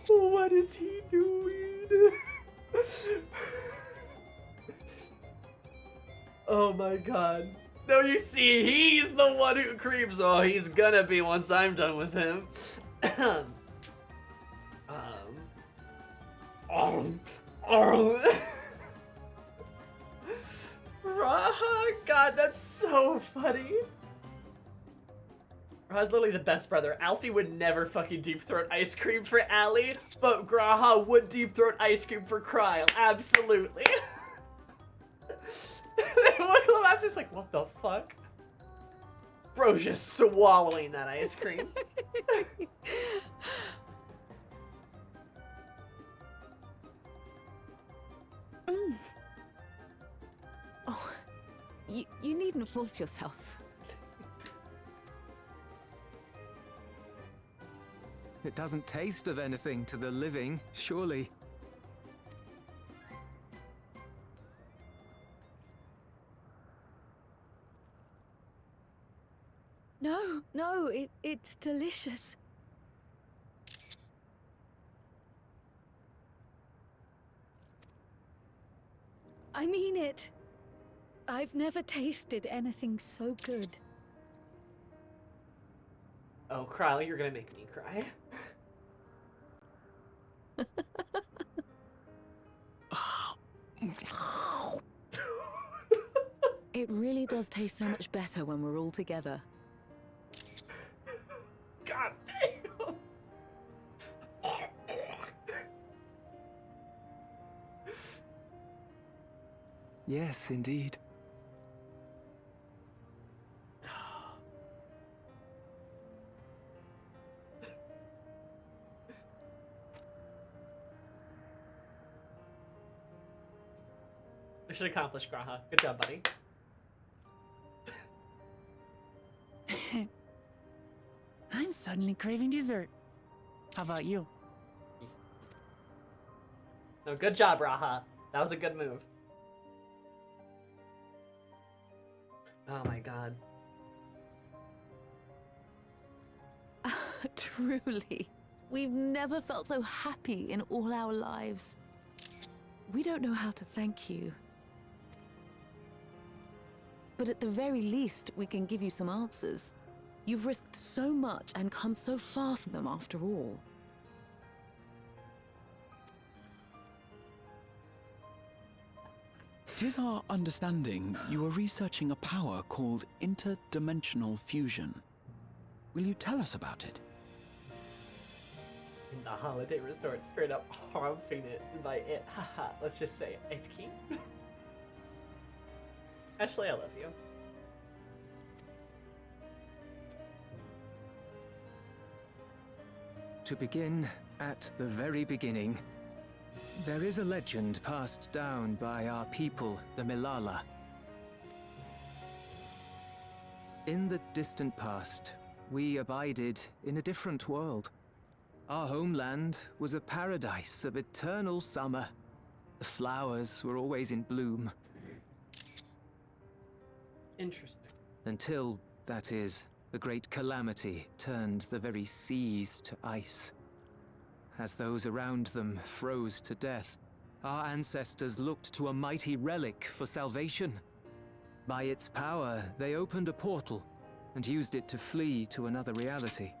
What is he doing? Oh my god. No, you see, he's the one who creeps. Oh, he's gonna be once I'm done with him. Raha, God, that's so funny. Raha's literally the best brother. Alfie would never fucking deep throat ice cream for Allie, but Graha would deep throat ice cream for Kryle. Absolutely. The master's like, what the fuck? Bro's just swallowing that ice cream. Oh, you needn't force yourself. It doesn't taste of anything to the living, surely. No, it's delicious. I mean it. I've never tasted anything so good. Oh, Kryle, you're gonna make me cry. It really does taste so much better when we're all together. God damn. Yes, indeed. Mission accomplished, Graha. Good job, buddy. I'm suddenly craving dessert. How about you? No, good job, Raha. That was a good move. Oh my god. Truly, we've never felt so happy in all our lives. We don't know how to thank you. But at the very least, we can give you some answers. You've risked so much and come so far from them after all. Tis our understanding you are researching a power called interdimensional fusion. Will you tell us about it? In the holiday resort, straight up harming it by it. Haha, let's just say it's key. Ashley, I love you. To begin at the very beginning, there is a legend passed down by our people, the Milala. In the distant past, we abided in a different world. Our homeland was a paradise of eternal summer. The flowers were always in bloom. Interesting. Until, that is, the great calamity turned the very seas to ice. As those around them froze to death, our ancestors looked to a mighty relic for salvation. By its power, they opened a portal and used it to flee to another reality.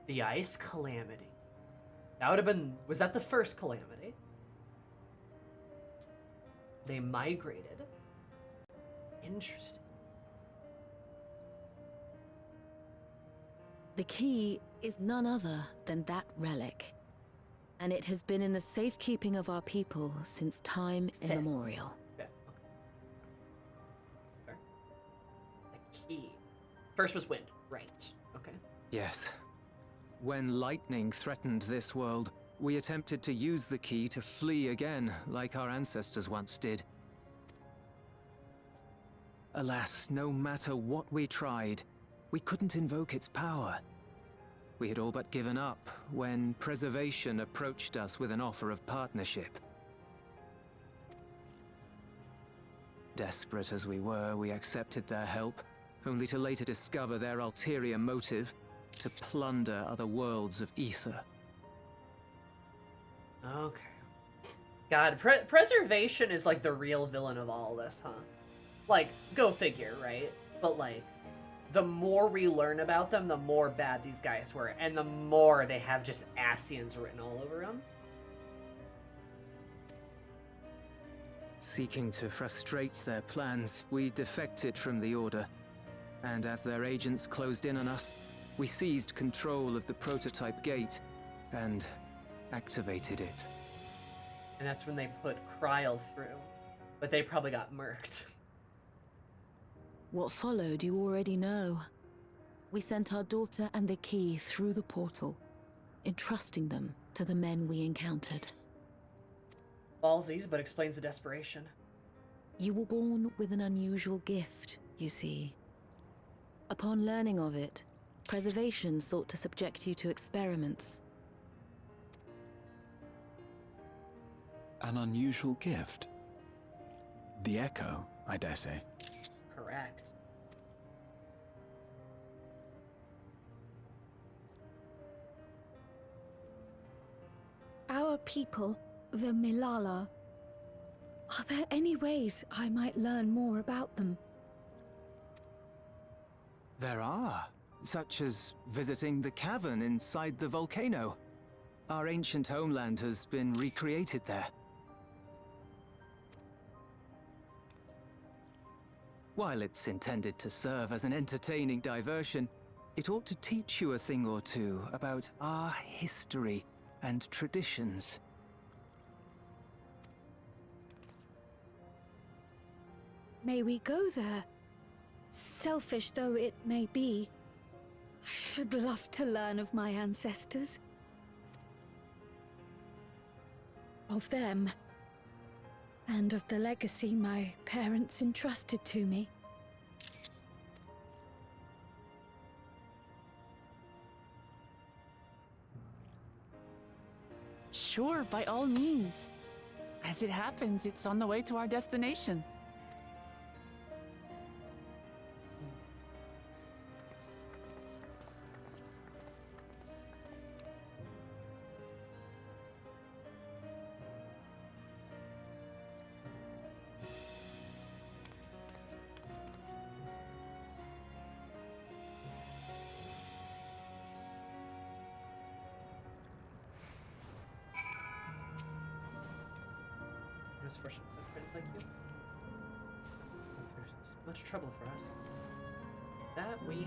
The ice calamity. That would have been... Was that the first calamity? They migrated. Interesting. The key is none other than that relic. And it has been in the safekeeping of our people since time immemorial. Okay. The key. First was wind. Right. Okay. Yes. When lightning threatened this world, we attempted to use the key to flee again, like our ancestors once did. Alas, no matter what we tried, we couldn't invoke its power. We had all but given up when Preservation approached us with an offer of partnership. Desperate as we were, we accepted their help, only to later discover their ulterior motive, to plunder other worlds of ether. Okay. God, Preservation is like the real villain of all this, huh? Like, go figure, right? But like, the more we learn about them, the more bad these guys were, and the more they have just Asians written all over them. Seeking to frustrate their plans, we defected from the Order. And as their agents closed in on us, we seized control of the prototype gate and activated it. And that's when they put Kryl through. But they probably got murked. What followed you already know. We sent our daughter and the key through the portal, entrusting them to the men we encountered. Ballsies, but explains the desperation. You were born with an unusual gift, you see. Upon learning of it, Preservation sought to subject you to experiments. An unusual gift? The Echo, I dare say. Correct. Our people, the Milala, are there any ways I might learn more about them? There are, such as visiting the cavern inside the volcano. Our ancient homeland has been recreated there. While it's intended to serve as an entertaining diversion, it ought to teach you a thing or two about our history and traditions. May we go there? Selfish though it may be, I should love to learn of my ancestors. Of them. And of the legacy my parents entrusted to me. Sure, by all means. As it happens, it's on the way to our destination. Misfortune with friends like you. If there's much trouble for us. That we have.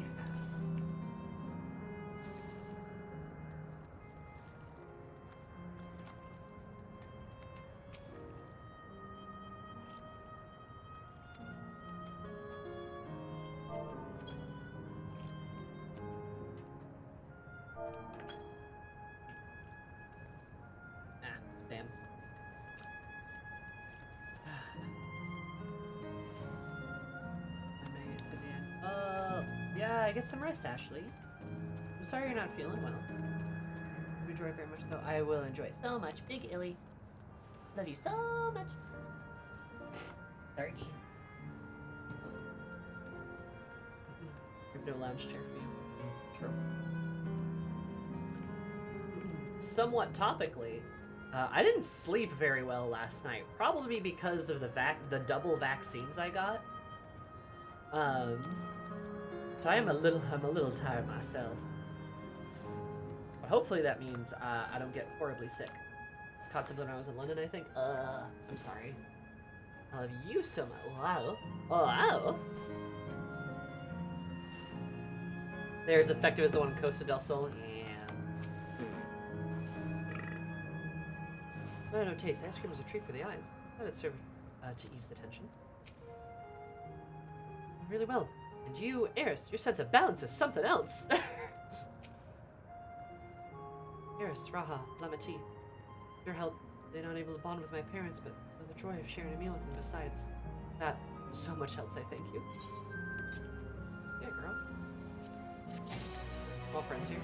Damn. Yeah, get some rest, Ashley. I'm sorry you're not feeling well. I enjoy it very much, though. I will enjoy it so much. Big Illy. Love you so much. Sorry. No lounge chair for you. True. Somewhat topically, I didn't sleep very well last night. Probably because of the double vaccines I got. So I'm a little tired myself. But hopefully that means I don't get horribly sick. Caught something when I was in London, I think. I'm sorry. I love you so much. Wow. Wow. They're as effective as the one in Costa del Sol. Yeah. No taste. Ice cream was a treat for the eyes. Let it serve to ease the tension. Really well. And you, Eris, your sense of balance is something else. Eris, Raha, Lamati. Your help, they're not able to bond with my parents, but with the joy of sharing a meal with them besides. That so much else, I thank you. Yeah, girl. All friends here.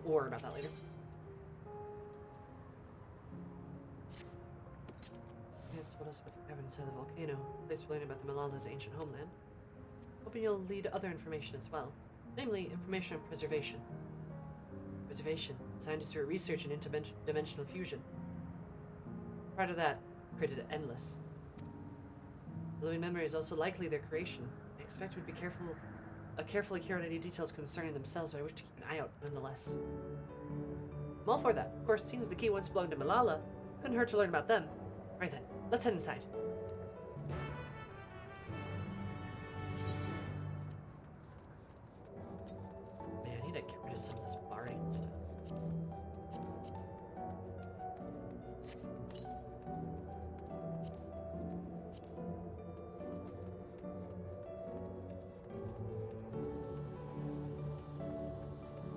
We'll worry about that later. Told us about the cavern inside the volcano, a place for learning about the Malala's ancient homeland. Hoping you'll lead other information as well, namely information on preservation. Preservation, scientists who are researching interdimensional fusion. Prior to that, created endless. The living memory is also likely their creation. I expect we'd be carefully curate any details concerning themselves, but I wish to keep an eye out nonetheless. I'm all for that. Of course, seeing as the key once belonged to Malala, couldn't hurt to learn about them. Right then, let's head inside. Man, I need to get rid of some of this barding stuff.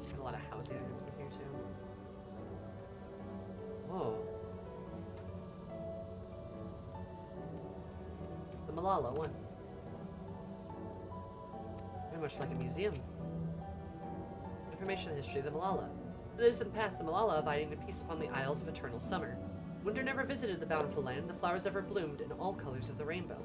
There's a lot of housing items in here too. Whoa. The Malala one. Very much like a museum. Information on the history of the Malala. In the distant past, the Malala abiding in peace upon the Isles of Eternal Summer. Winter never visited the bountiful land, the flowers ever bloomed in all colors of the rainbow.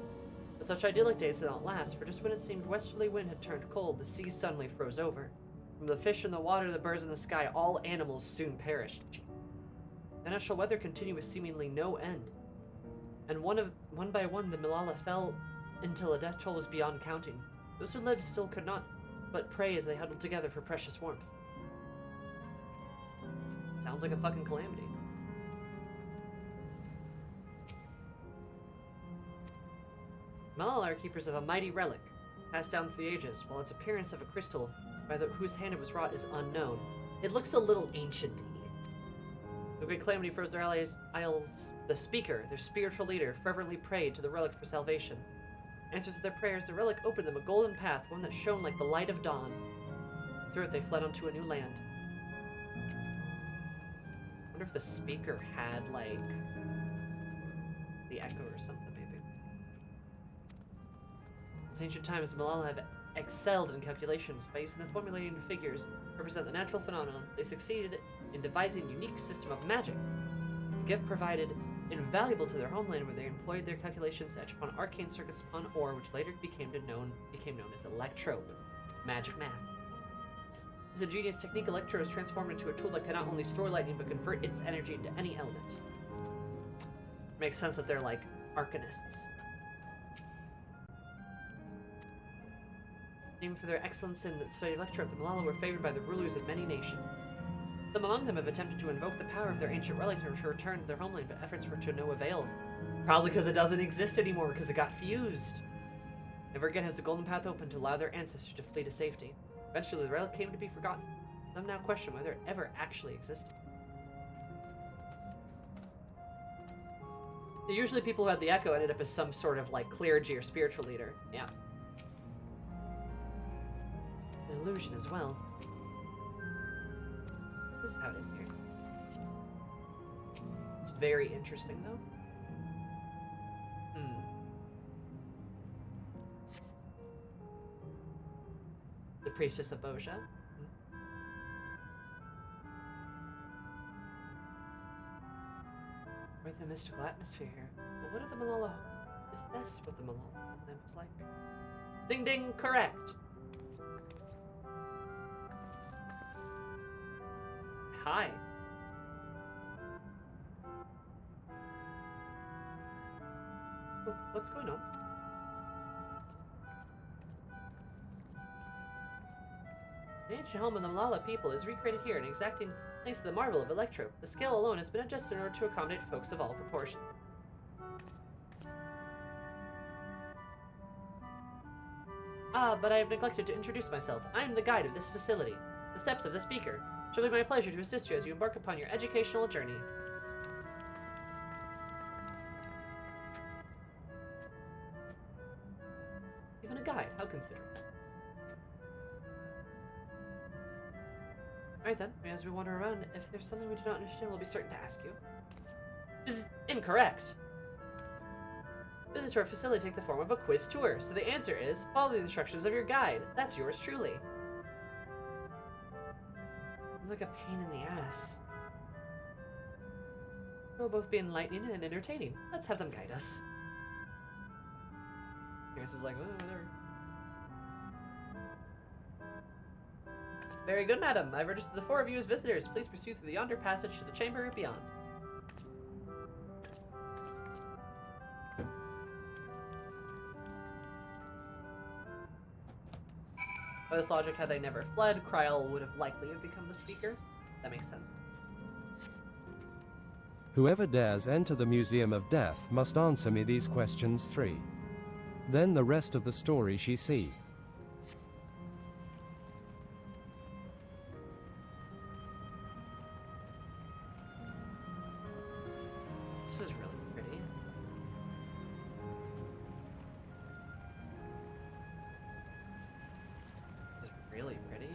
But such idyllic days did not last, for just when it seemed westerly wind had turned cold, the sea suddenly froze over. From the fish in the water, the birds in the sky, all animals soon perished. Then as shall weather continue with seemingly no end. And one by one the Malala fell until a death toll was beyond counting. Those who lived still could not but pray as they huddled together for precious warmth. Sounds like a fucking calamity. Malala are keepers of a mighty relic, passed down through the ages, while its appearance of a crystal by whose hand it was wrought is unknown. It looks a little ancient-y. The great calamity froze their isles. The speaker, their spiritual leader, fervently prayed to the relic for salvation. Answers to their prayers, the relic opened them a golden path, one that shone like the light of dawn. Through it they fled onto a new land. I wonder if the speaker had, like, the echo or something, maybe. Since ancient times, Malala have excelled in calculations. By using the formulating figures to represent the natural phenomenon, they succeeded in devising a unique system of magic. The gift provided invaluable to their homeland, where they employed their calculations to etch upon arcane circuits upon ore, which later became known as electrope, magic math. This ingenious technique, electro is transformed into a tool that can not only store lightning but convert its energy into any element. Makes sense that they're like arcanists. Named for their excellence in the study of electrope, the Malala were favored by the rulers of many nations. Some among them have attempted to invoke the power of their ancient relic to return to their homeland, but efforts were to no avail. Probably because it doesn't exist anymore, because it got fused. Never again has the golden path opened to allow their ancestors to flee to safety. Eventually, the relic came to be forgotten. Some now question whether it ever actually existed. Usually people who had the echo ended up as some sort of, like, clergy or spiritual leader. Yeah. An illusion as well. This is how it is here. It's very interesting, though. The Priestess of Boja. Quite the mystical atmosphere here. But what are the Malala? Is this what the Malala homeland was like? Ding ding, correct! Hi. Oh, what's going on? The ancient home of the Malala people is recreated here, and exacting thanks to the marvel of electrope. The scale alone has been adjusted in order to accommodate folks of all proportion. Ah, but I have neglected to introduce myself. I am the guide of this facility. The steps of the speaker. It shall be my pleasure to assist you as you embark upon your educational journey. Even a guide, how considerate. Alright then, as we wander around, if there's something we do not understand, we'll be certain to ask you. This is incorrect! Visits to our facility take the form of a quiz tour, so the answer is, follow the instructions of your guide. That's yours truly. It's like a pain in the ass. We'll both be enlightening and entertaining. Let's have them guide us. Harris is like, oh, whatever. Very good, madam. I've registered the 4 of you as visitors. Please pursue through the yonder passage to the chamber beyond. By this logic, had they never fled, Kryl would have likely have become the speaker. That makes sense. Whoever dares enter the Museum of Death must answer me these questions 3. Then the rest of the story she see. This is really pretty. This is really pretty.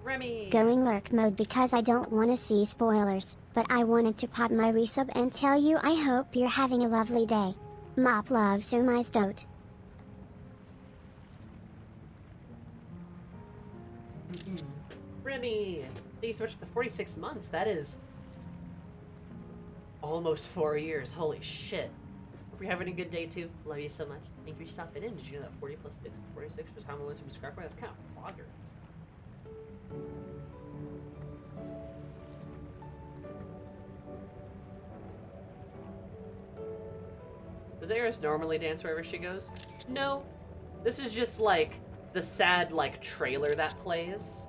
Remy! Going lurk mode because I don't want to see spoilers, but I wanted to pop my resub and tell you I hope you're having a lovely day. Mop love my stoat. Remy! Thank you so much for the 46 months. That is almost 4 years. Holy shit. Hope you're having a good day too. Love you so much. Thank you for stopping in. Did you know that 40 plus 6 46 was how many was subscribed for? That's kind of progress. Does Eris normally dance wherever she goes? No. This is just like the sad like trailer that plays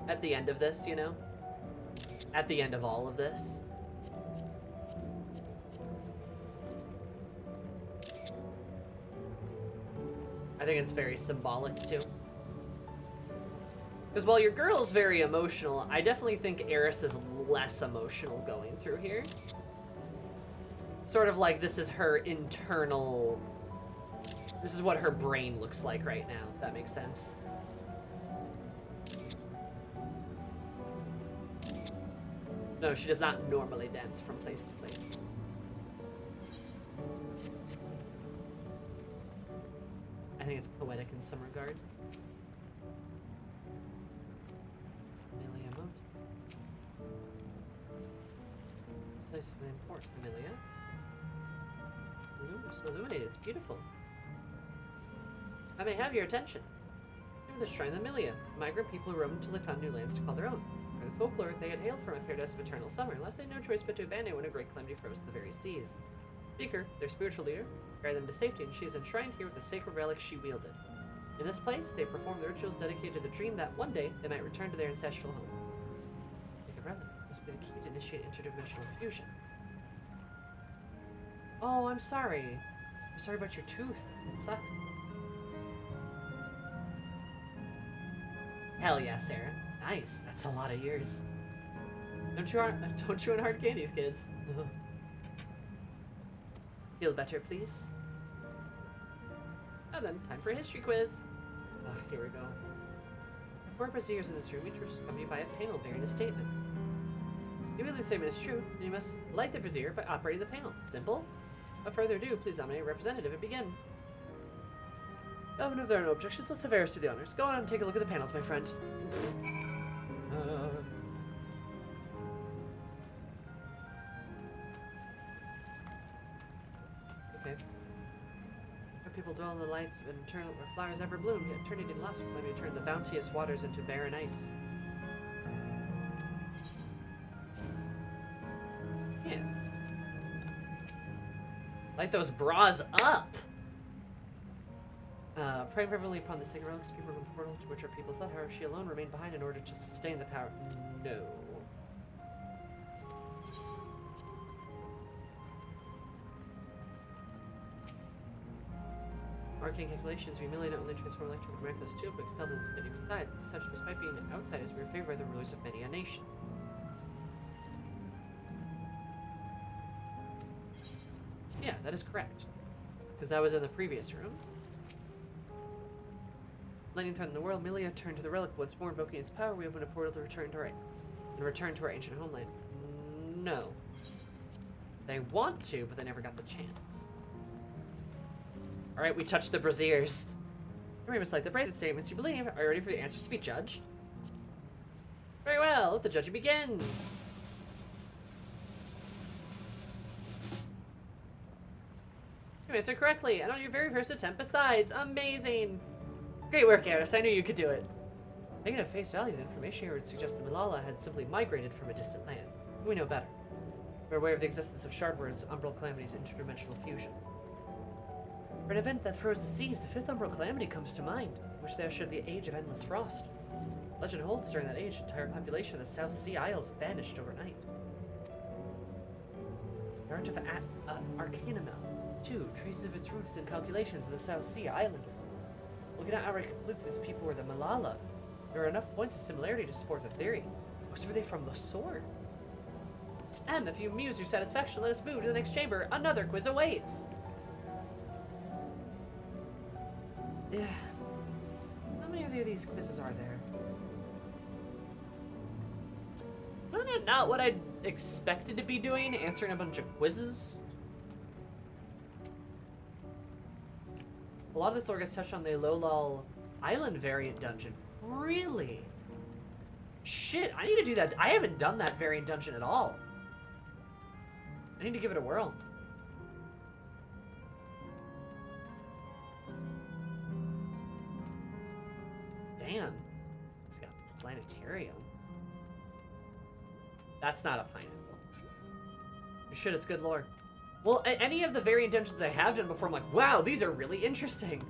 at the end of this, you know? At the end of all of this. I think it's very symbolic too. Because while your girl's very emotional, I definitely think Eris is less emotional going through here. Sort of like this is her internal... This is what her brain looks like right now, if that makes sense. No, she does not normally dance from place to place. I think it's poetic in some regard. Amelia Moat. Place of import, Amelia. Ooh, so illuminated, it's beautiful. I may have your attention. Near the shrine of Amelia, migrant people who roamed until they found new lands to call their own. For the folklore, they had hailed from a paradise of eternal summer, unless they had no choice but to abandon when a great calamity froze the very seas. Speaker, their spiritual leader, guided them to safety, and she is enshrined here with the sacred relics she wielded. In this place, they performed the rituals dedicated to the dream that one day they might return to their ancestral home. Sacred relic must be the key to initiate interdimensional fusion. Oh, I'm sorry. I'm sorry about your tooth. It sucks. Hell yeah, Sarah. Nice. That's a lot of years. Don't chew on hard candies, kids. Feel better, please. And then, time for a history quiz. Oh, here we go. The 4 braziers in this room, each which is accompanied by a panel bearing a statement. Even if the statement is true, then you must light the brazier by operating the panel. Simple? Without further ado, please nominate a representative and begin. Oh, and if there are no objections, let's have Eris do the honors. Go on and take a look at the panels, my friend. Okay. people dwell in the lights of an eternal where flowers ever bloom, yet eternity lost will me turn the bounteous waters into barren ice. Yeah. Light those bras up! Praying fervently upon the sacred relics, people from the portal to which our people fled, however, she alone remained behind in order to sustain the power. No. Arcane calculations, we merely not only transform electric and miraculous too, but excelled in study besides. As such, despite being outsiders, we are favored by the rulers of many a nation. Yeah, that is correct. Because that was in the previous room. Lightning threatened the world. Milia turned to the relic once more, invoking its power. We opened a portal to return to our ancient homeland. No. They want to, but they never got the chance. Alright, we touched the braziers. Remember, like the brazen statements you believe. Are you ready for the answers to be judged? Very well, let the judging begin. You answered correctly, and on your very first attempt besides. Amazing! Great work, Eris. I knew you could do it. Taking at face value, the information here would suggest that Malala had simply migrated from a distant land. We know better. We're aware of the existence of shard words, umbral calamities, and interdimensional fusion. For an event that froze the seas, the fifth umbral calamity comes to mind, which there should the age of endless frost. Legend holds during that age, the entire population of the South Sea Isles vanished overnight. The art of Arcanamel, too, traces of its roots in calculations of the South Sea Islander. Looking at how complete these people were the Malala, there are enough points of similarity to support the theory. Most were they from the sword? And if you muse your satisfaction, let us move to the next chamber. Another quiz awaits! Yeah. How many of these quizzes are there? Isn't that not what I expected to be doing? Answering a bunch of quizzes? A lot of this lore gets touched on the Lolol Island variant dungeon. Really? Shit, I need to do that. I haven't done that variant dungeon at all. I need to give it a whirl. Damn. It's got a planetarium. That's not a pineapple. You should, it's good lore. Well, any of the variant dungeons I have done before, I'm like, wow, these are really interesting.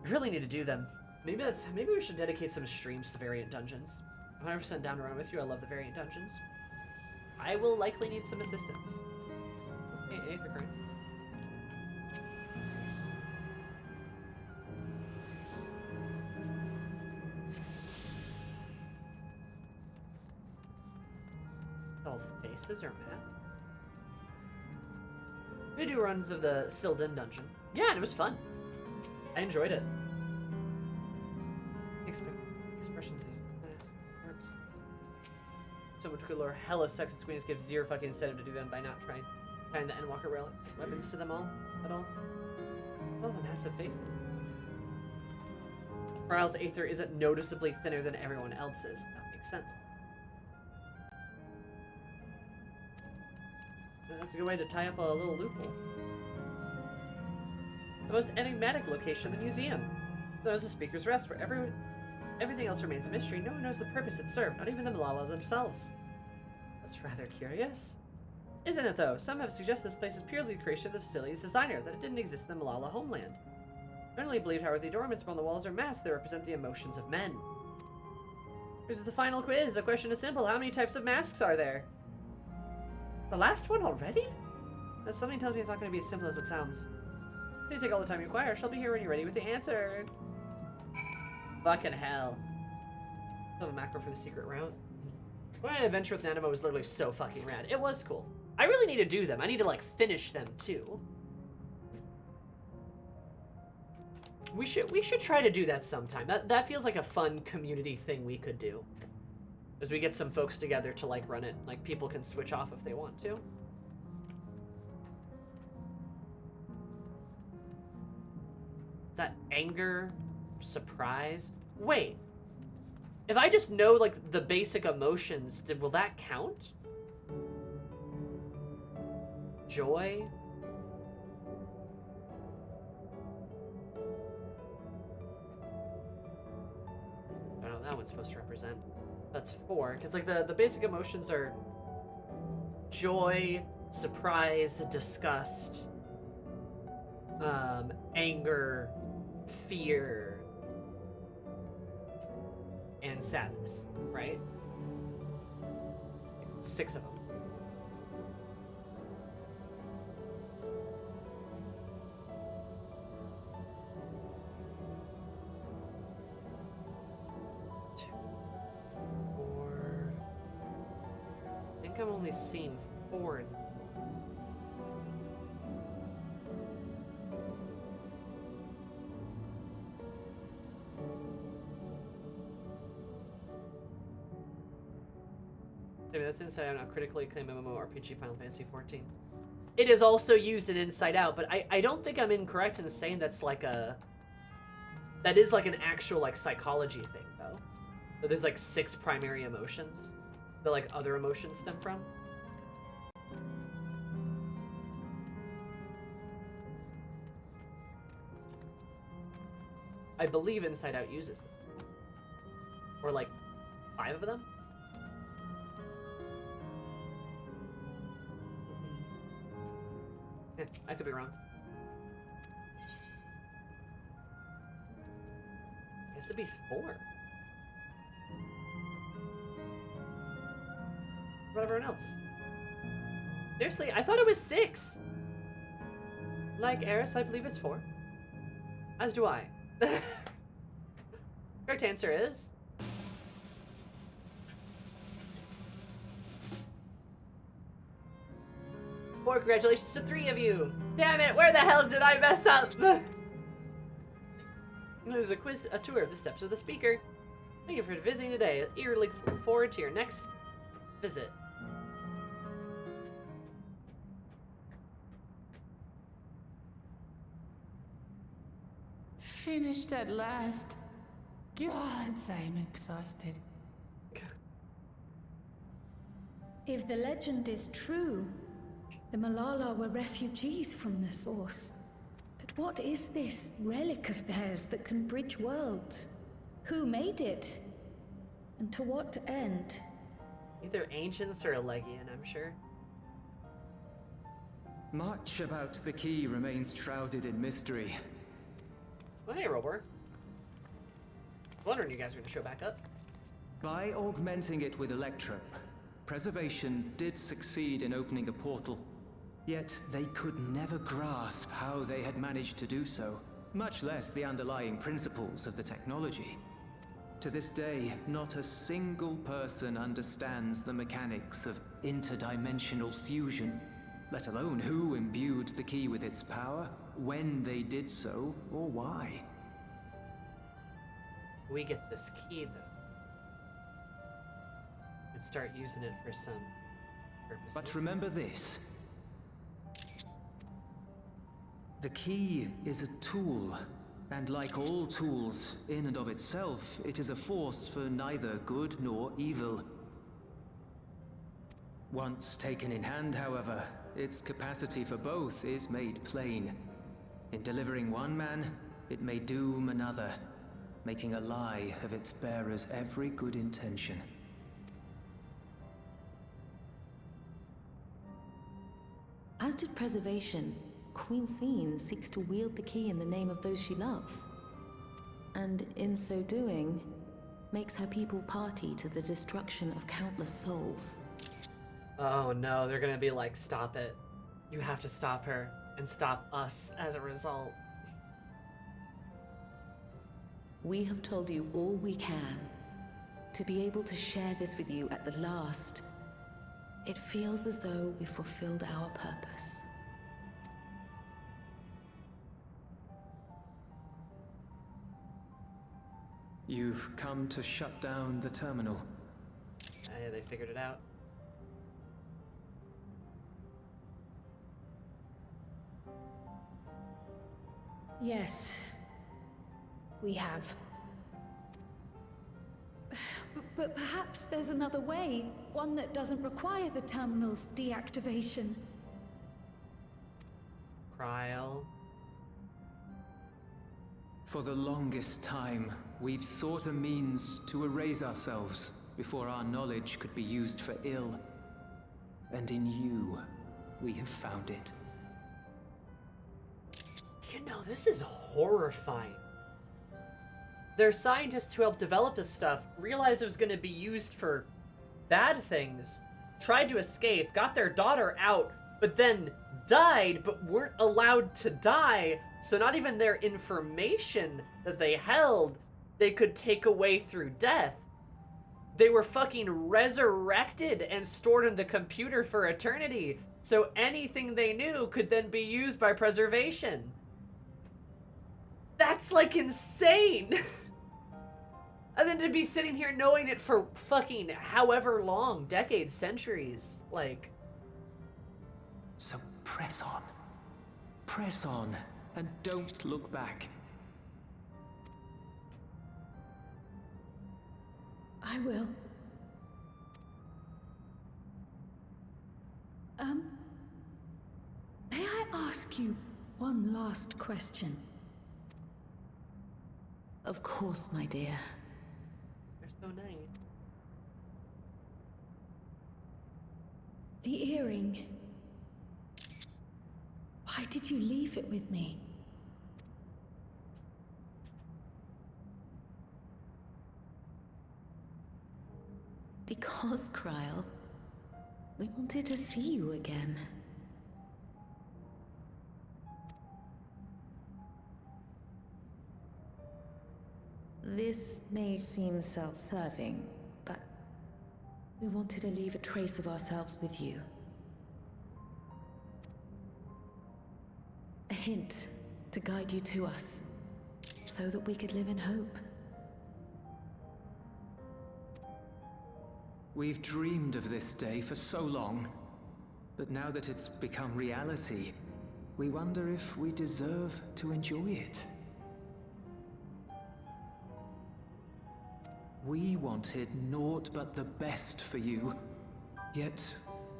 I really need to do them. Maybe we should dedicate some streams to variant dungeons. 100% down to run with you. I love the variant dungeons. I will likely need some assistance. Hey, Aether Current. All faces are mad. We do runs of the Sildin dungeon. Yeah, and it was fun. I enjoyed it. Expressions of these works. So much good lore. Hella sex and sweetness gives zero fucking incentive to do them by not trying the Endwalker relic weapons to them all at all. Oh, the massive faces. Ryle's Aether isn't noticeably thinner than everyone else's. That makes sense. That's a good way to tie up a little loophole. The most enigmatic location, the museum. There's a speaker's rest where everything else remains a mystery. No one knows the purpose it served, not even the Malala themselves. That's rather curious. Isn't it, though? Some have suggested this place is purely the creation of the facility's designer, that it didn't exist in the Malala homeland. Generally believed, however, the adornments on the walls are masks that represent the emotions of men. Here's the final quiz. The question is simple. How many types of masks are there? The last one already? Something tells me it's not going to be as simple as it sounds. Please take all the time you require. I shall be here when you're ready with the answer. Fucking hell. I have a macro for the secret route. My adventure with Nanimo was literally so fucking rad. It was cool. I really need to do them. I need to, like, finish them, too. We should try to do that sometime. That feels like a fun community thing we could do. As we get some folks together to, like, run it. Like, people can switch off if they want to. Is that anger? Surprise? Wait. If I just know, like, the basic emotions, will that count? Joy? supposed to represent. That's 4, because like the basic emotions are joy, surprise, disgust, anger, fear, and sadness, right? 6 of them. I've only seen 4. Maybe that's Inside Out, not critically acclaimed MMORPG Final Fantasy XIV. It is also used in Inside Out, but I don't think I'm incorrect in saying that's like that is like an actual like psychology thing though. So there's like 6 primary emotions that like other emotions stem from. I believe Inside Out uses them. Or like 5 of them? Yeah, I could be wrong. I guess it'd be 4. What about everyone else? Seriously, I thought it was 6. Like Eris, I believe it's 4. As do I. Correct answer is... Four. Congratulations to 3 of you. Damn it, where the hell did I mess up? There's a quiz, a tour of the steps of the speaker. Thank you for visiting today. Eagerly look forward to your next visit. Finished at last. Gods, I'm exhausted. If the legend is true, the Malala were refugees from the source. But what is this relic of theirs that can bridge worlds? Who made it? And to what end? Either ancients or a Legion, I'm sure. Much about the key remains shrouded in mystery. Well, hey, Robor. Wondering you guys were gonna show back up. By augmenting it with Electrope, Preservation did succeed in opening a portal. Yet they could never grasp how they had managed to do so, much less the underlying principles of the technology. To this day, not a single person understands the mechanics of interdimensional fusion, let alone who imbued the key with its power, when they did so, or why. We get this key, though. And start using it for some purpose. But remember this. The key is a tool, and like all tools, in and of itself, it is a force for neither good nor evil. Once taken in hand, however, its capacity for both is made plain. In delivering one man, it may doom another, making a lie of its bearer's every good intention. As did Preservation, Queen Sveen seeks to wield the key in the name of those she loves. And in so doing, makes her people party to the destruction of countless souls. Oh no, they're gonna be like, stop it. You have to stop her, and stop us as a result. We have told you all we can. To be able to share this with you at the last, it feels as though we fulfilled our purpose. You've come to shut down the terminal. Yeah, they figured it out. Yes, we have. But perhaps there's another way, one that doesn't require the terminal's deactivation. Cryo. For the longest time, we've sought a means to erase ourselves before our knowledge could be used for ill. And in you, we have found it. You know, this is horrifying. Their scientists who helped develop this stuff realized it was going to be used for bad things, tried to escape, got their daughter out, but then died, but weren't allowed to die, so not even their information that they held, they could take away through death. They were fucking resurrected and stored in the computer for eternity, so anything they knew could then be used by preservation. That's like insane! And then to be sitting here knowing it for fucking however long, decades, centuries, like... So press on. Press on, and don't look back. I will. May I ask you one last question? Of course, my dear. They're so nice. The earring. Why did you leave it with me? Because, Kryl, we wanted to see you again. This may seem self-serving, but we wanted to leave a trace of ourselves with you. A hint to guide you to us, so that we could live in hope. We've dreamed of this day for so long, but now that it's become reality, we wonder if we deserve to enjoy it. We wanted naught but the best for you, yet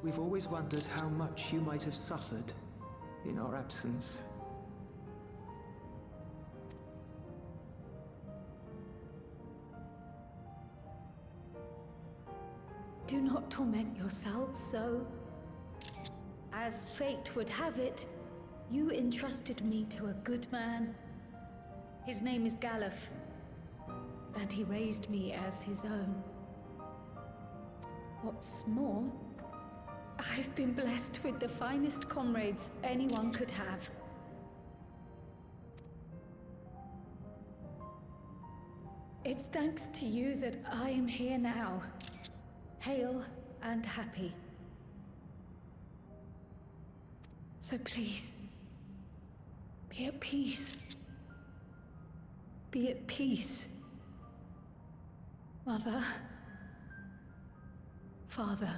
we've always wondered how much you might have suffered in our absence. Do not torment yourselves so. As fate would have it, you entrusted me to a good man. His name is Galuf, and he raised me as his own. What's more, I've been blessed with the finest comrades anyone could have. It's thanks to you that I am here now, hale and happy. So please, be at peace. Be at peace. Mother. Father.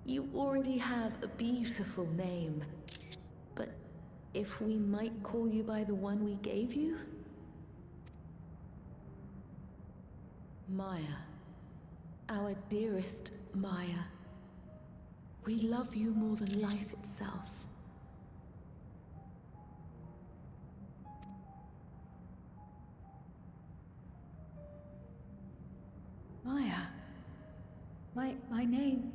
You already have a beautiful name, but if we might call you by the one we gave you? Maya. Our dearest Maya. We love you more than life itself. Maya. My name...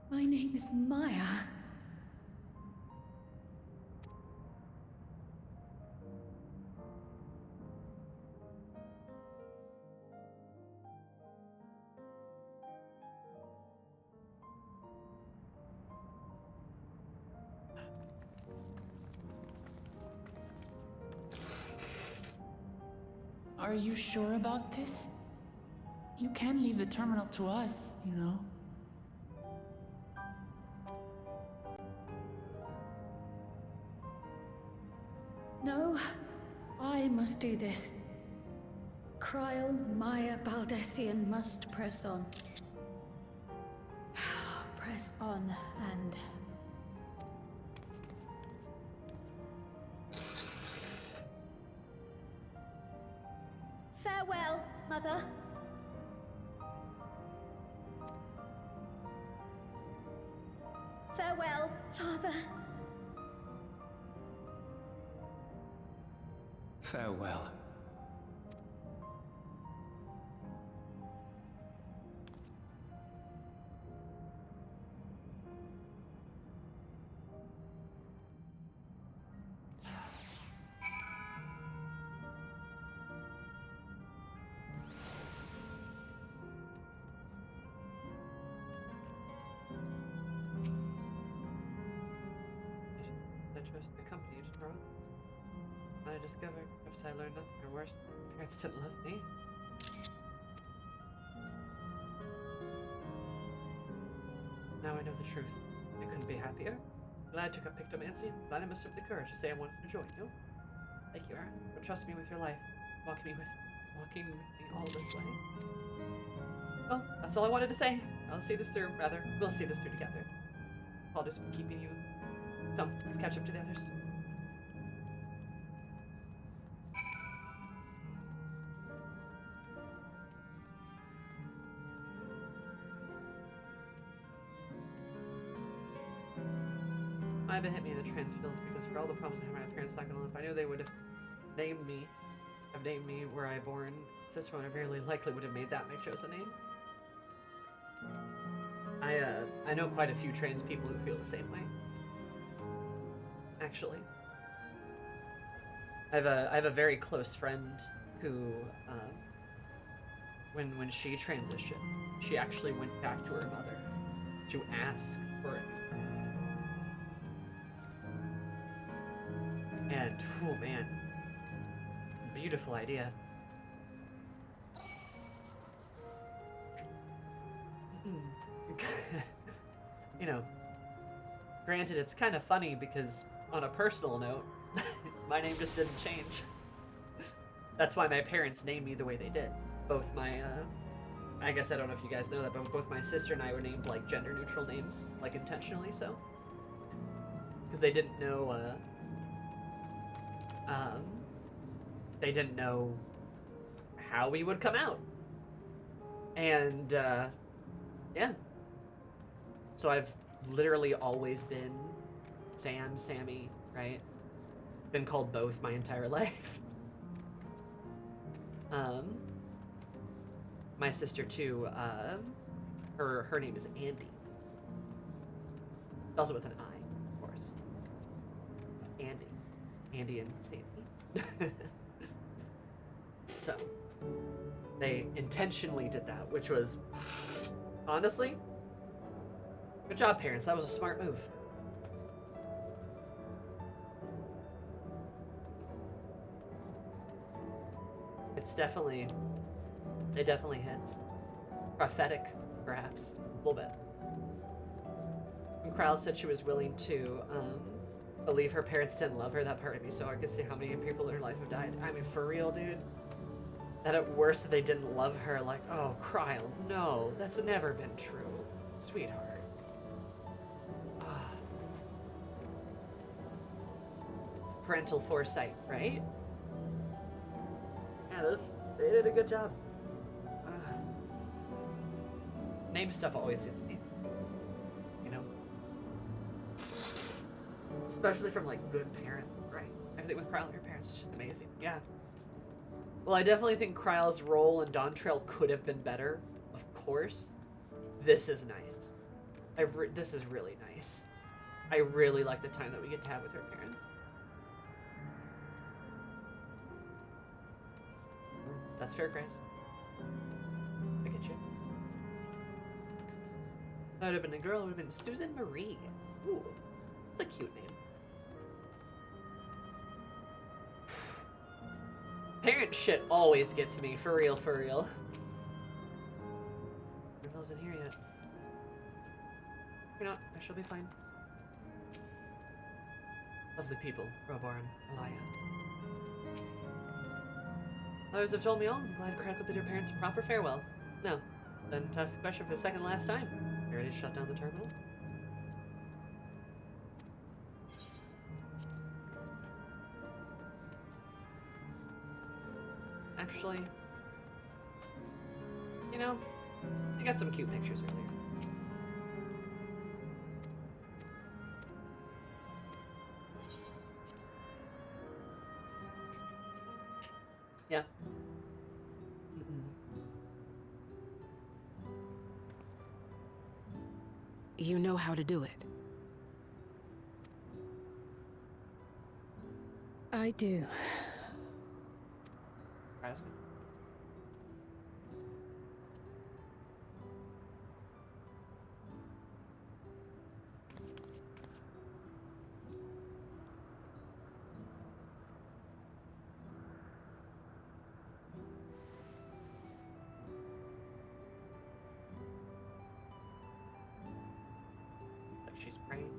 My name is Maya. Are you sure about this? You can leave the terminal to us, you know. No, I must do this. Kryl, Maya, Baldessian must press on. Press on and... Farewell, Mother. Farewell, Father. Farewell. I chose to accompany you to Norwell. I discovered, perhaps I learned nothing or worse, that my parents didn't love me. Now I know the truth. I couldn't be happier. Glad I took up pictomancy. Glad I mustered the courage to say I wanted to join you. Thank you, Aaron. But trust me with your life. Walking with me all this way. Well, that's all I wanted to say. I'll see this through. Rather, we'll see this through together. Apologies for keeping you. Come, let's catch up to the others. I haven't hit me in the trans fields because for all the problems I had, my parents not gonna live. I knew they would have named me where I born. Sister I very likely would have made that my chosen name. I know quite a few trans people who feel the same way. Actually, I have a very close friend who, when she transitioned, she actually went back to her mother to ask for it. And, oh man, beautiful idea. You know, granted, it's kind of funny because on a personal note, my name just didn't change. That's why my parents named me the way they did. Both my, I guess I don't know if you guys know that, but both my sister and I were named like gender neutral names, like intentionally so. Because they didn't know, they didn't know how we would come out. And, yeah. So I've literally always been Sam, Sammy, right? Been called both my entire life. My sister too, her name is Andy. Also with an I, of course. Andy and Sandy. So, they intentionally did that, which was, honestly, good job, parents. That was a smart move. It definitely hits. Prophetic, perhaps, a little bit. When Kryle said she was willing to, believe her parents didn't love her, that part of me so I could see how many people in her life have died. I mean, for real, dude. That at worst that they didn't love her, like, oh, Kryle, no, that's never been true. Sweetheart. Ah. Parental foresight, right? Yeah, they did a good job. Name stuff always suits me. You know? Especially from, like, good parents, right? Everything with Kryle and her parents is just amazing. Yeah. Well, I definitely think Kryle's role in Dawntrail could have been better, of course. This is nice. This is really nice. I really like the time that we get to have with her parents. That's fair, Grace. I get you. If I would have been a girl, it would have been Susan Marie. Ooh, that's a cute name. Parent shit always gets me, for real, for real. Rebel's in here yet. You're not, I shall be fine. Lovely people, Robar and Elia. Others have told me all. I'm glad Crackle bid her parents a proper farewell. Now, then to ask the question for the second and last time. You ready to shut down the terminal? Actually, You know, I got some cute pictures earlier. Yeah. You know how to do it. I do. Ask. Like she's praying.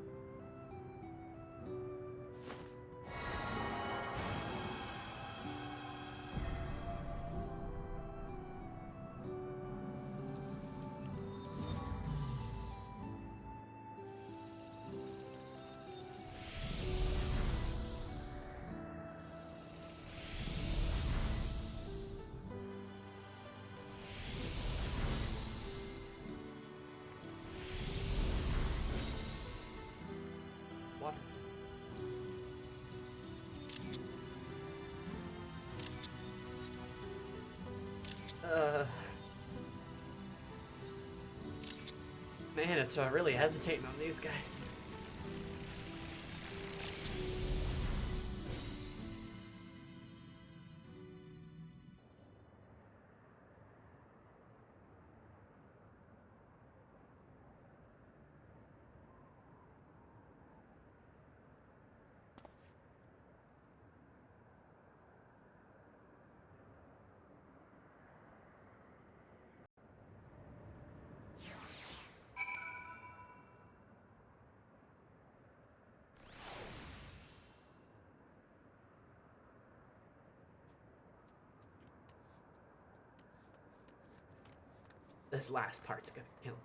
Water. Man, it's really hesitating on these guys. This last part's gonna kill me.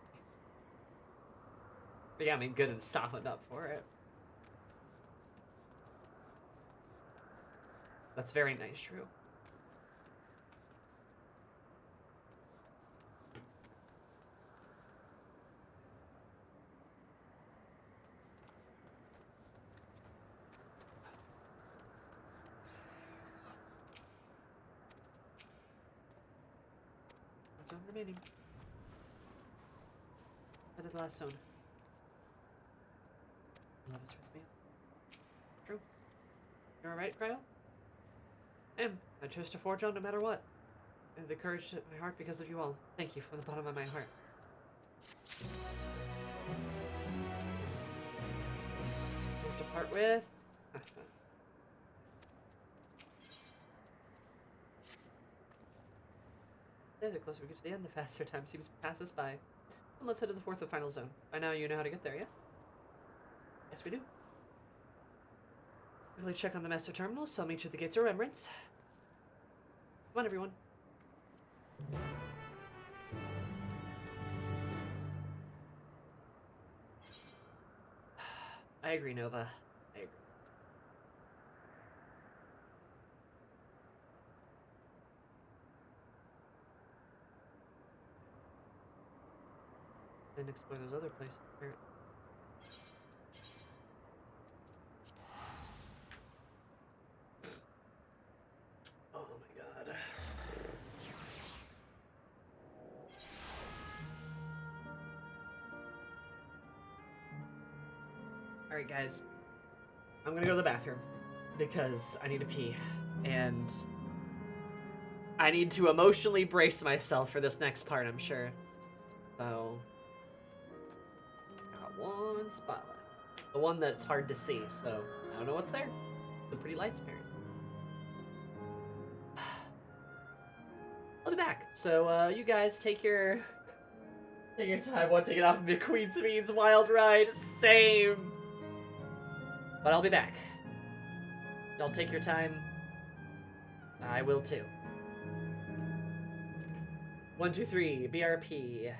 But yeah, I mean, good and softened up for it. That's very nice, Drew. One zone remaining. That is the last zone. Love is with me. True. You're alright, Cryo? I chose to forge on no matter what. I have the courage to my heart because of you all. Thank you from the bottom of my heart. We have to part with. The closer we get to the end, the faster time seems to pass us by. And let's head to the fourth and final zone. By now you know how to get there, yes? Yes, we do. Quickly check on the master terminal, so I'll meet you at the gates of remembrance. Come on, everyone. I agree, Nova. I agree. Then explore those other places. Oh my god. Alright, guys. I'm gonna go to the bathroom because I need to pee. And I need to emotionally brace myself for this next part, I'm sure. So, got one spot left. The one that's hard to see, so I don't know what's there. It's a pretty light spirit. I'll be back. So, you guys take your time once to get off of Queen Sabine's wild ride. Same. But I'll be back. Y'all take your time. I will too. 1, 2, 3, BRP.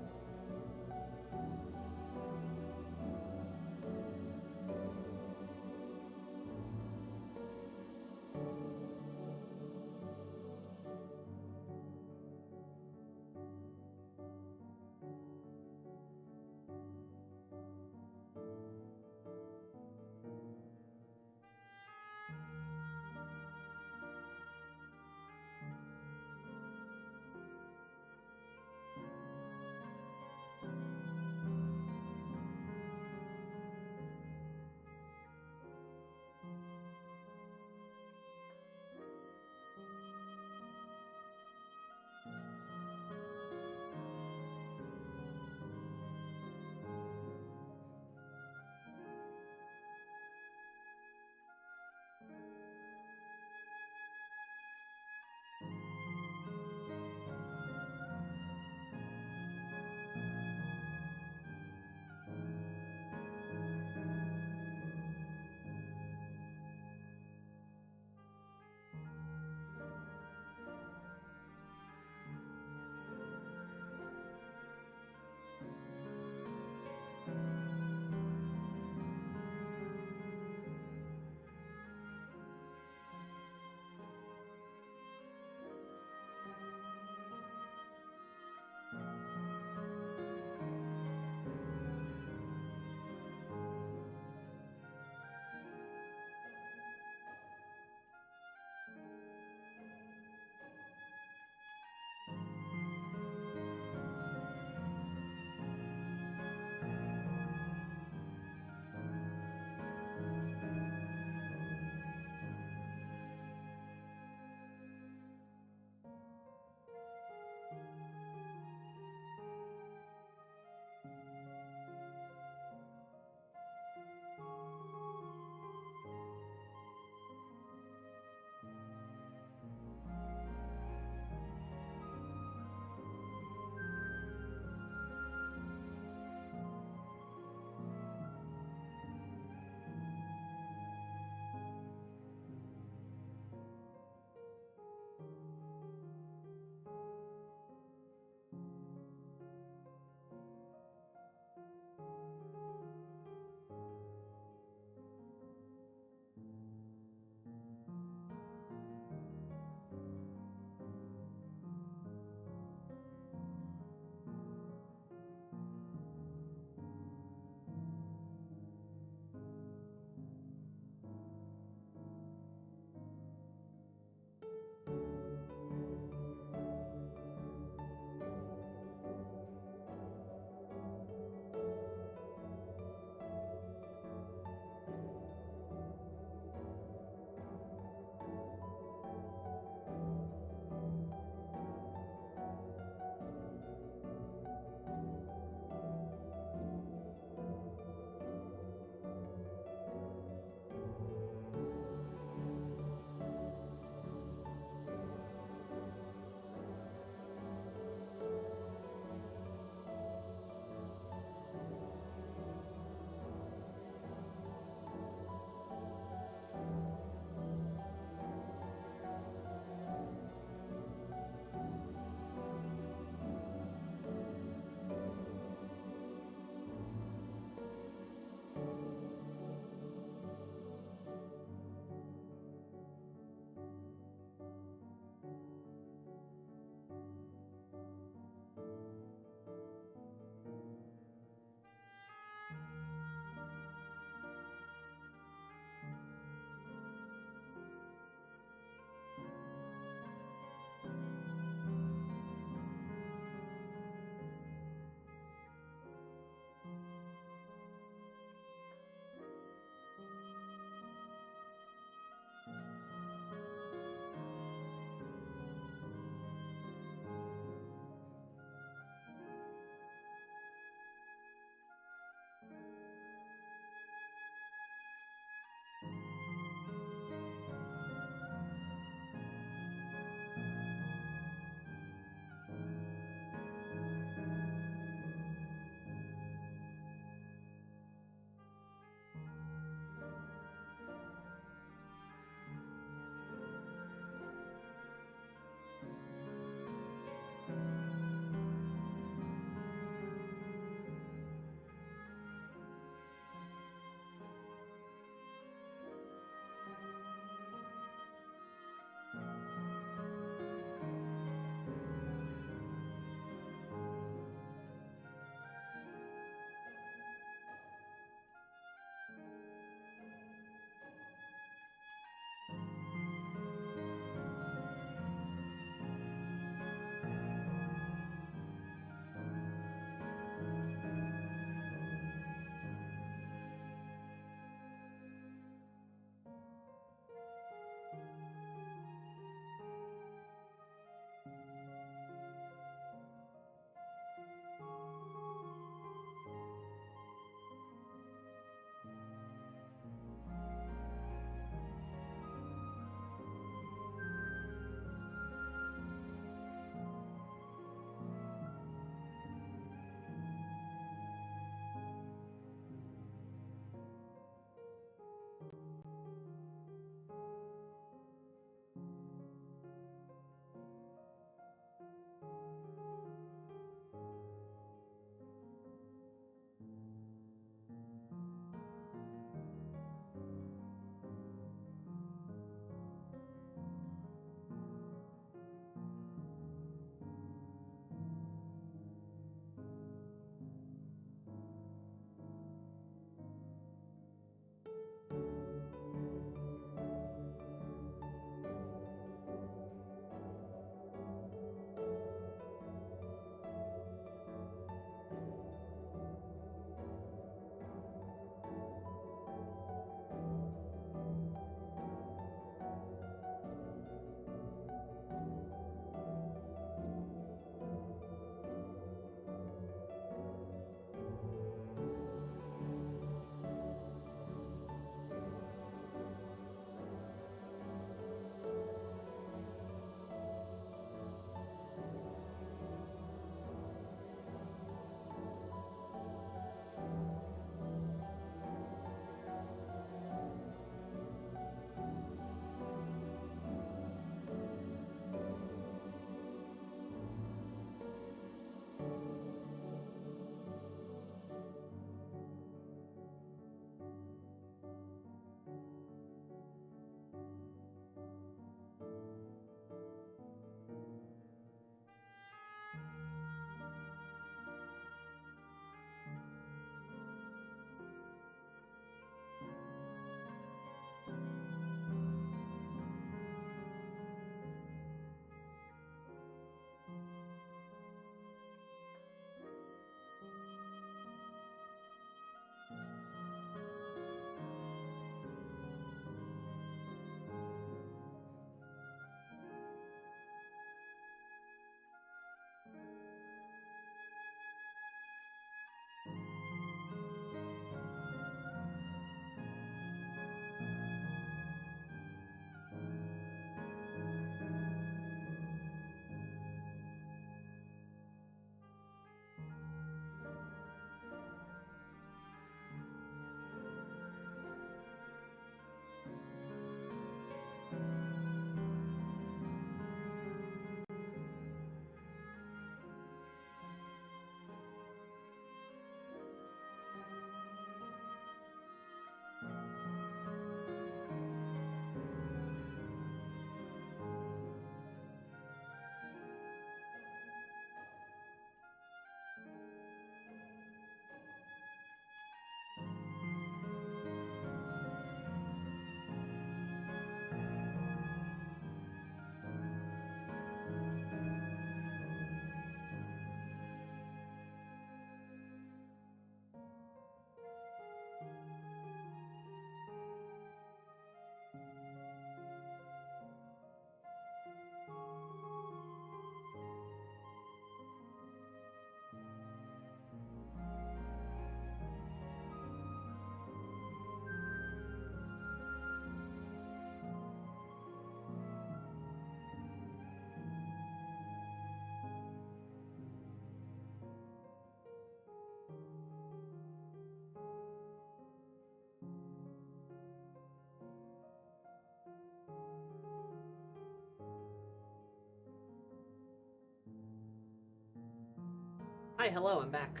Hi, hello, I'm back.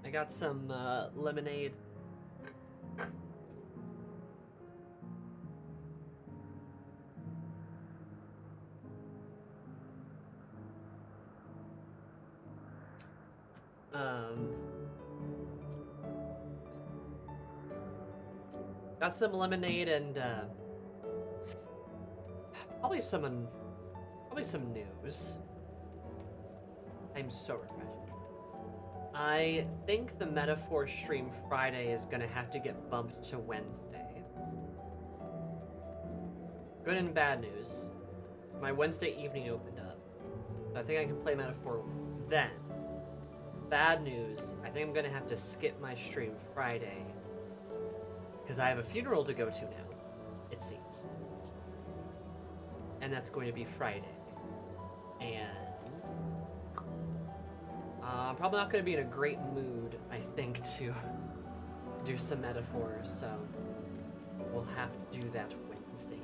I got some lemonade. Got some lemonade and probably some news. I'm so refreshed. I think the Metaphor stream Friday is gonna have to get bumped to Wednesday. Good and bad news. My Wednesday evening opened up. So I think I can play Metaphor then. Bad news, I think I'm gonna have to skip my stream Friday. Because I have a funeral to go to now, it seems. And that's going to be Friday. And I'm probably not going to be in a great mood, I think, to do some metaphors, so we'll have to do that Wednesday.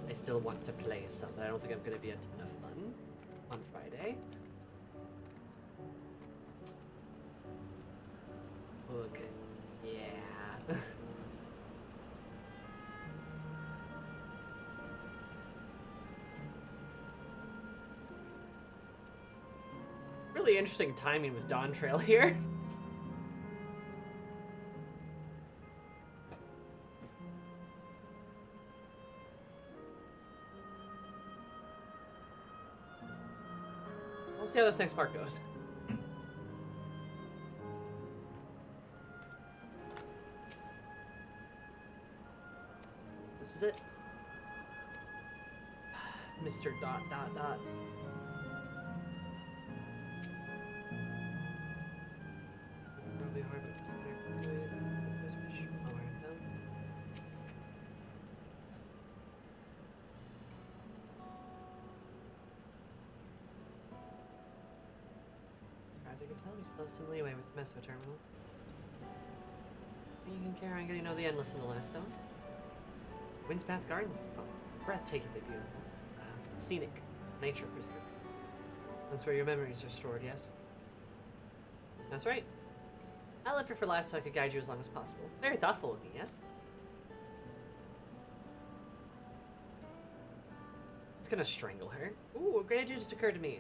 I still want to play some, but I don't think I'm going to be a ton of fun on Friday. Okay. Yeah. Really interesting timing with Dawntrail here. We'll see how this next part goes. This is it. Mr. ... Probably hard, but just as I can tell, we still have some leeway with the Meso terminal. You can carry on getting to know the endless in the last zone. Windspath Gardens, oh, breathtakingly beautiful. Scenic, nature preserve. That's where your memories are stored, yes? That's right. I left her for last so I could guide you as long as possible. Very thoughtful of me, yes? It's gonna strangle her. Ooh, a great idea just occurred to me.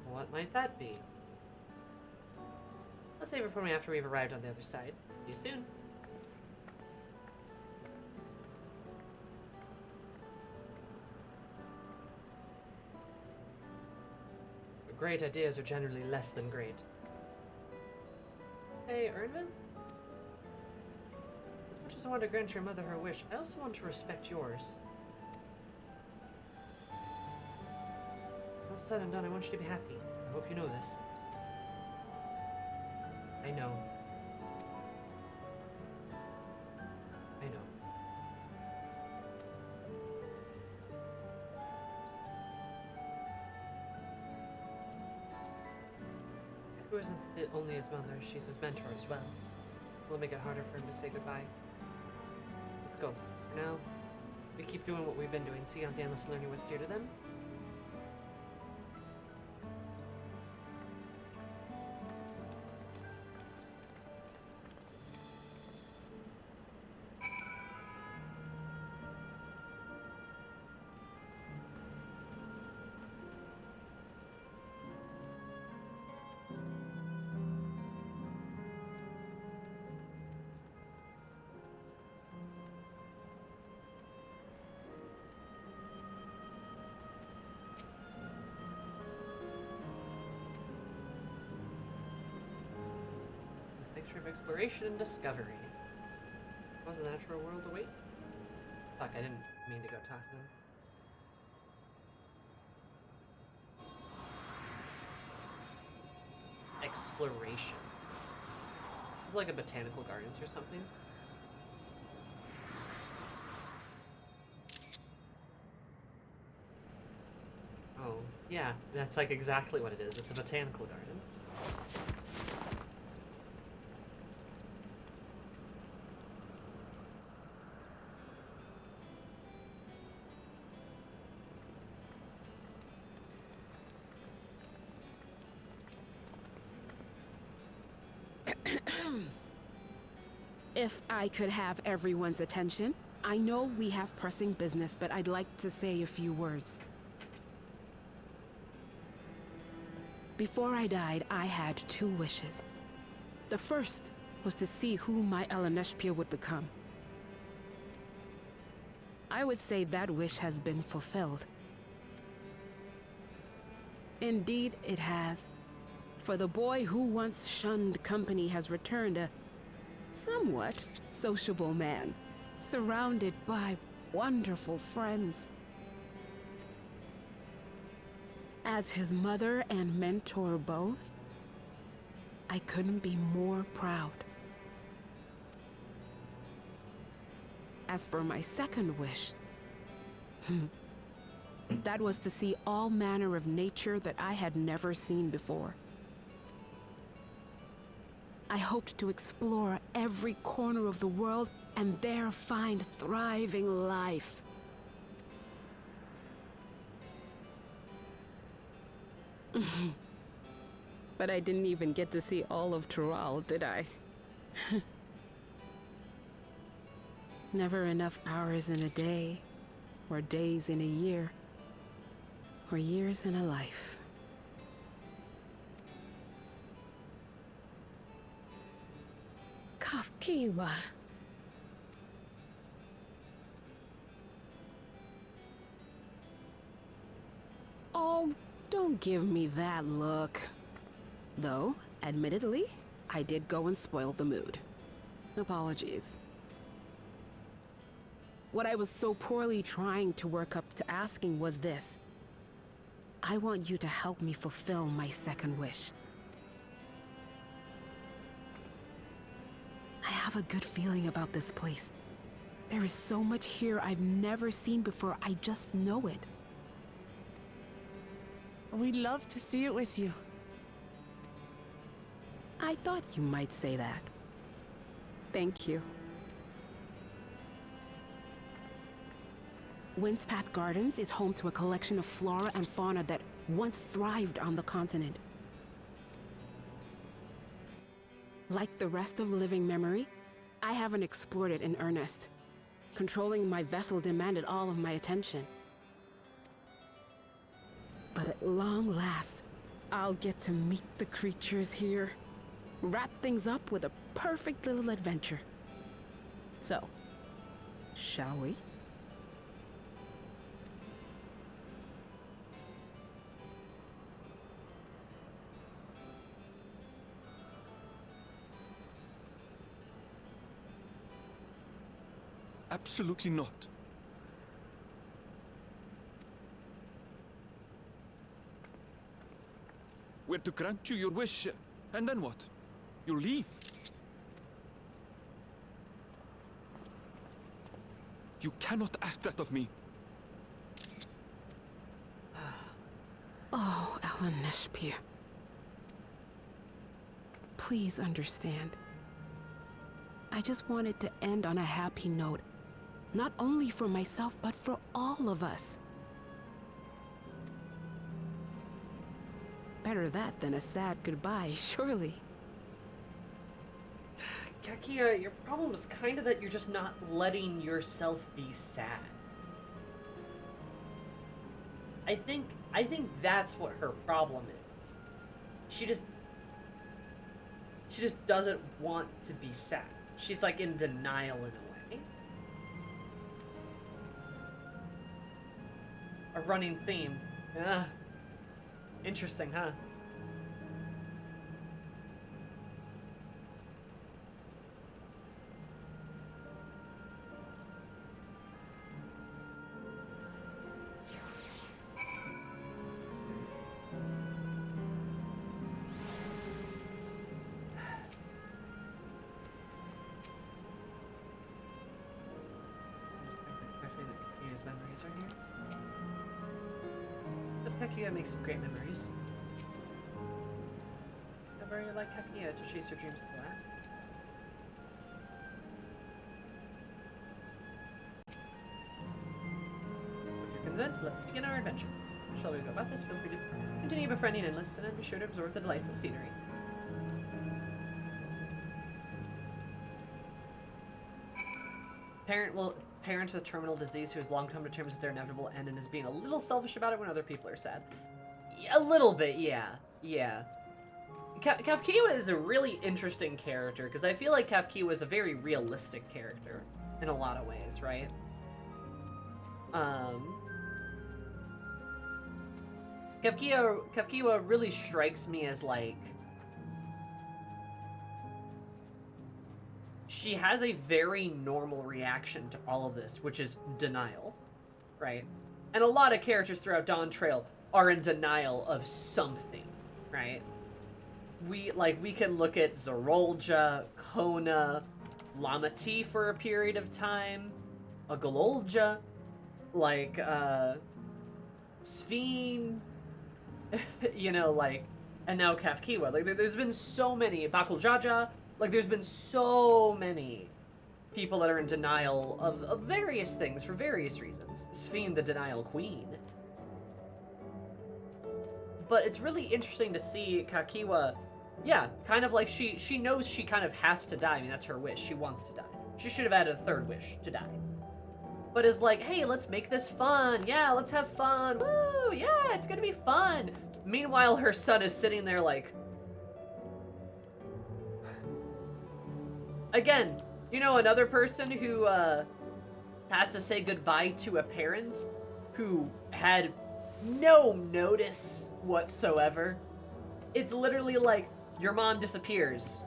What might that be? I'll save it for me after we've arrived on the other side. See you soon. Great ideas are generally less than great. Hey, Ernvin? As much as I want to grant your mother her wish, I also want to respect yours. All said and done, I want you to be happy. I hope you know this. I know. I know. Who isn't only his mother, she's his mentor as well. It'll make it harder for him to say goodbye. Let's go. For now, we keep doing what we've been doing. See how the endless learning was dear to them? Of exploration and discovery. Was the natural world await? Fuck, I didn't mean to go talk to them. Exploration. Like a botanical gardens or something. Oh, yeah, that's like exactly what it is. It's a botanical gardens. If I could have everyone's attention, I know we have pressing business, but I'd like to say a few words. Before I died, I had 2 wishes. The first was to see who my Eleneshpia would become. I would say that wish has been fulfilled. Indeed, it has. For the boy who once shunned company has returned a somewhat sociable man, surrounded by wonderful friends. As his mother and mentor both, I couldn't be more proud. As for my second wish, that was to see all manner of nature that I had never seen before. I hoped to explore every corner of the world and there find thriving life. But I didn't even get to see all of Tural, did I? Never enough hours in a day, or days in a year, or years in a life. Kafkiwa. Oh, don't give me that look. Though, admittedly, I did go and spoil the mood. Apologies. What I was so poorly trying to work up to asking was this. I want you to help me fulfill my second wish. I have a good feeling about this place. There is so much here I've never seen before, I just know it. We'd love to see it with you. I thought you might say that. Thank you. Windspath Gardens is home to a collection of flora and fauna that once thrived on the continent. Like the rest of living memory, I haven't explored it in earnest. Controlling my vessel demanded all of my attention. But at long last, I'll get to meet the creatures here. Wrap things up with a perfect little adventure. So, shall we? Absolutely not. We're to grant you your wish, and then what? You leave? You cannot ask that of me. Oh, Eleneshpia. Please understand. I just wanted to end on a happy note. Not only for myself, but for all of us. Better that than a sad goodbye, surely. Kakia, your problem is kind of that you're just not letting yourself be sad. I think that's what her problem is. She just doesn't want to be sad. She's like in denial in a way. A running theme. Interesting, huh? Memories are here. The Kakia makes some great memories. Never you like Kakia to chase your dreams to the last. With your consent, let's begin our adventure. Shall we go about this? Feel free to continue befriending endless and be sure to absorb the delightful scenery. Parent with terminal disease who has long come to terms with their inevitable end and is being a little selfish about it when other people are sad. Yeah, a little bit, yeah. Yeah. Kafkiwa is a really interesting character, because I feel like Kafkiwa is a very realistic character in a lot of ways, right? Kafkiwa really strikes me as, like, she has a very normal reaction to all of this, which is denial, right? And a lot of characters throughout Dawntrail are in denial of something, right? We can look at Zorolja, Kona, Lamati for a period of time, Agololja, like, Sveen, you know, like, and now Kafkiwa. Like, there's been so many, Bakuljaja, like, there's been so many people that are in denial of various things for various reasons. Sveen, the denial queen. But it's really interesting to see Kakiwa, yeah, kind of like she knows she kind of has to die. I mean, that's her wish. She wants to die. She should have had a third wish to die. But is like, hey, let's make this fun. Yeah, let's have fun. Woo, yeah, it's gonna be fun. Meanwhile, her son is sitting there like... Again, you know, another person who has to say goodbye to a parent who had no notice whatsoever. It's literally like, your mom disappears.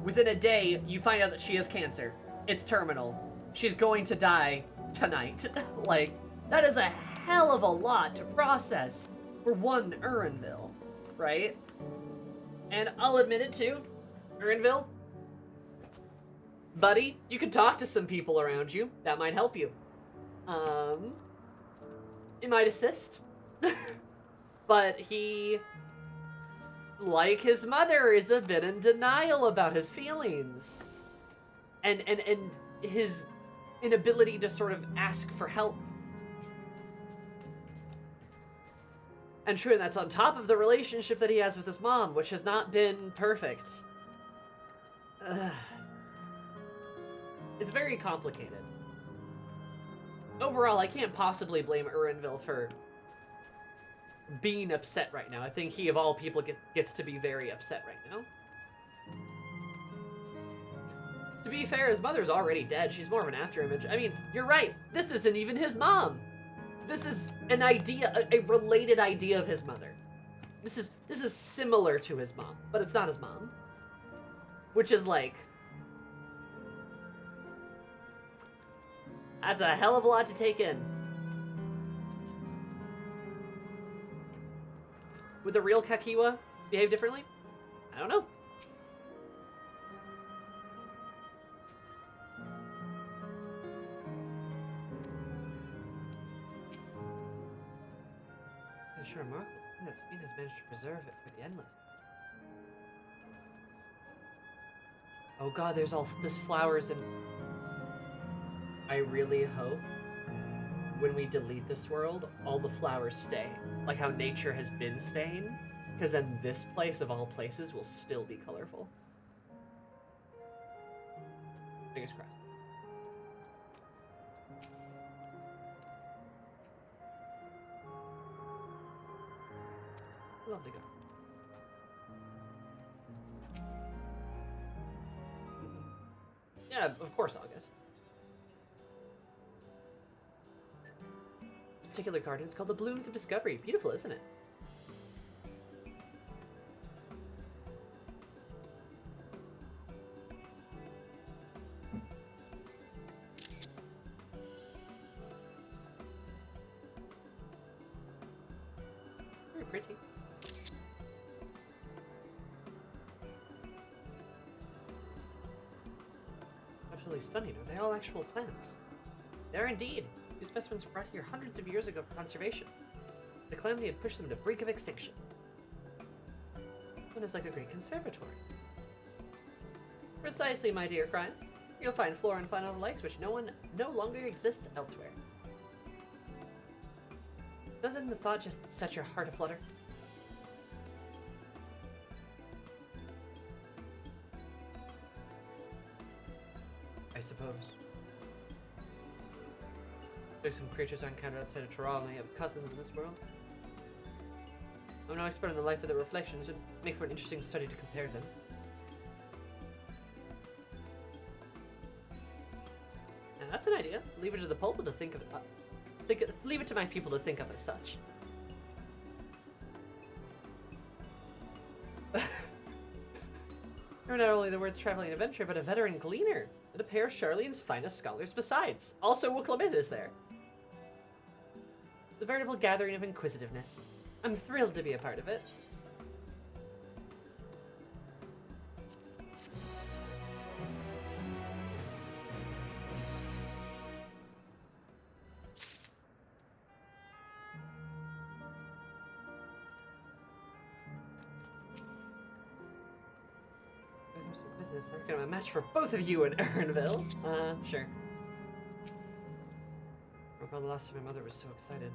Within a day, you find out that she has cancer. It's terminal. She's going to die tonight. Like, that is a hell of a lot to process for one Urinville, right? And I'll admit it too, Urinville, buddy, you could talk to some people around you. That might help you. It might assist. But he, like his mother, is a bit in denial about his feelings. And his inability to sort of ask for help. And true, and that's on top of the relationship that he has with his mom, which has not been perfect. It's very complicated. Overall, I can't possibly blame Urinville for being upset right now. I think he, of all people, gets to be very upset right now. To be fair, his mother's already dead. She's more of an afterimage. I mean, you're right. This isn't even his mom. This is an idea, a related idea of his mother. This is similar to his mom, but it's not his mom. Which is like... That's a hell of a lot to take in. Would the real Kakiwa behave differently? I don't know. It's sure remarkable that Sabine has managed to preserve it for the endless. Oh god, there's all this flowers and... I really hope when we delete this world, all the flowers stay. Like how nature has been staying. Because then this place of all places will still be colorful. Fingers crossed. Lovely girl. Yeah, of course, August. This particular garden is called the Blooms of Discovery. Beautiful, isn't it? Very pretty. Absolutely stunning. Are they all actual plants? They are indeed. These specimens were brought here hundreds of years ago for conservation. The calamity had pushed them to the brink of extinction. One is like a great conservatory. Precisely, my dear Crime. You'll find flora and fauna of the lakes which no longer exists elsewhere. Doesn't the thought just set your heart aflutter? I suppose. There's some creatures I encountered outside of Toral, and I have cousins in this world. I'm no expert in the life of the reflections. It would make for an interesting study to compare them. And that's an idea. Leave it to the pulpit to think of it. Leave it to my people to think of as such. You're not only the world's traveling adventurer, but a veteran gleaner, and a pair of Charlene's finest scholars besides. Also, Wuklamit is there. The veritable gathering of inquisitiveness. I'm thrilled to be a part of it. I reckon I'm a match for both of you in Ernville. Sure. I recall the last time my mother was so excited.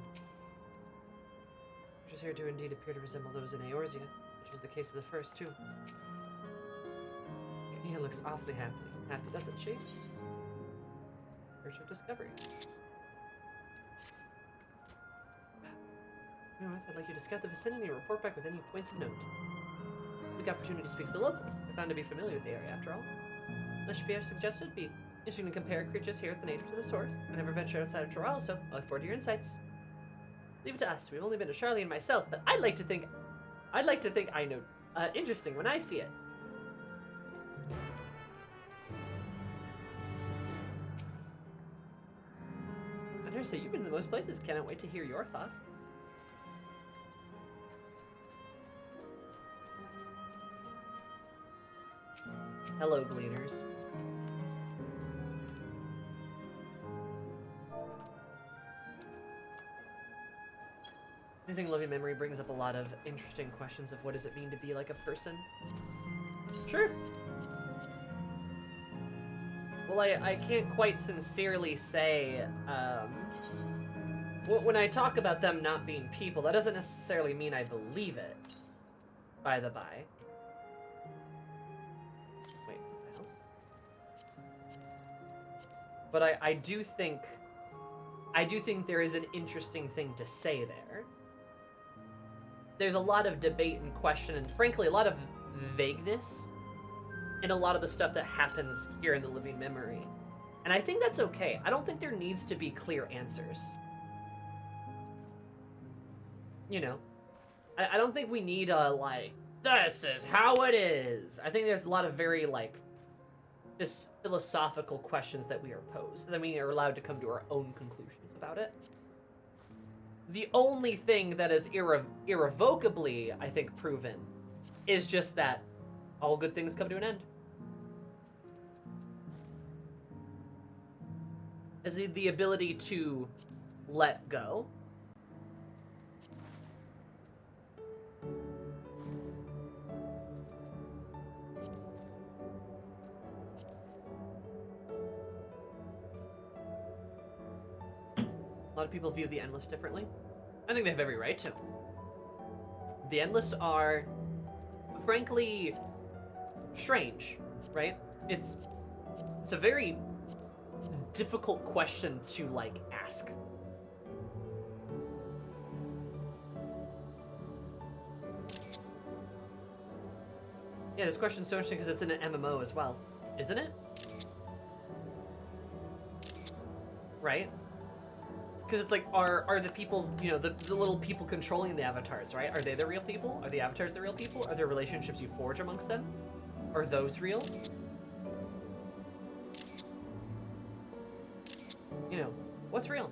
Creatures here do indeed appear to resemble those in Eorzea, which was the case of the first, too. Kania looks awfully happy. Happy, doesn't she? Search of discovery. I'd like you to scout the vicinity and report back with any points of note. Big opportunity to speak to the locals. They're bound to be familiar with the area, after all. That should be as suggested. It'd be interesting to compare creatures here at the native to the source. I never ventured outside of Toral, so I look forward to your insights. Leave it to us. We've only been to Charlie and myself, but I'd like to think I know interesting when I see it. I dare say you've been to the most places. Cannot wait to hear your thoughts. Hello, Gleaners. I think living memory brings up a lot of interesting questions of what does it mean to be like a person? Sure. Well, I can't quite sincerely say, when I talk about them not being people, that doesn't necessarily mean I believe it, by the by. Wait, what the hell? But I do think there is an interesting thing to say there. There's a lot of debate and question, and frankly, a lot of vagueness in a lot of the stuff that happens here in the living memory. And I think that's okay. I don't think there needs to be clear answers. You know, I don't think we need a, like, this is how it is. I think there's a lot of very, like, this philosophical questions that we are posed. Then we are allowed to come to our own conclusions about it. The only thing that is irrevocably, I think, proven is just that all good things come to an end. Is the ability to let go. A lot of people view the Endless differently. I think they have every right to. The Endless are, frankly, strange, right? It's a very difficult question to, like, ask. Yeah, this question's so interesting because it's in an MMO as well, isn't it? Right? Because it's like, are the people, you know, the little people controlling the avatars, right? Are they the real people? Are the avatars the real people? Are there relationships you forge amongst them? Are those real? You know, what's real?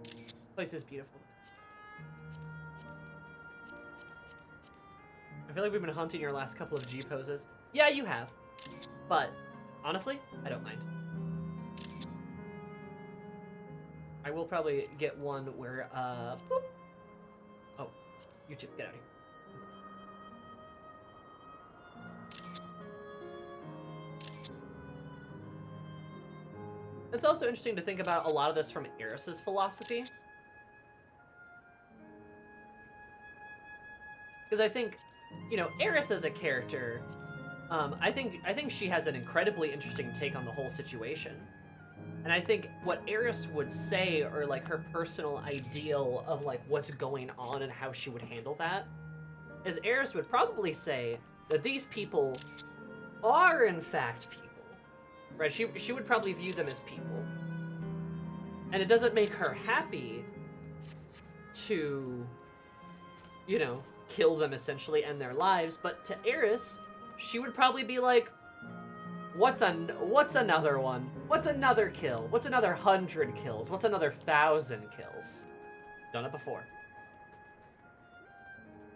This place is beautiful. I feel like we've been hunting your last couple of G poses. Yeah, you have. But, honestly, I don't mind. I will probably get one where, boop. Oh, you two, get out of here. It's also interesting to think about a lot of this from Eris's philosophy. Because I think, you know, Eris as a character, I think she has an incredibly interesting take on the whole situation. And I think what Eris would say, or like her personal ideal of like what's going on and how she would handle that, is Eris would probably say that these people are in fact people, right? She would probably view them as people. And it doesn't make her happy to, you know, kill them essentially, end their lives, but to Eris, she would probably be like, what's another one? What's another kill? What's another 100 kills? What's another 1,000 kills? Done it before.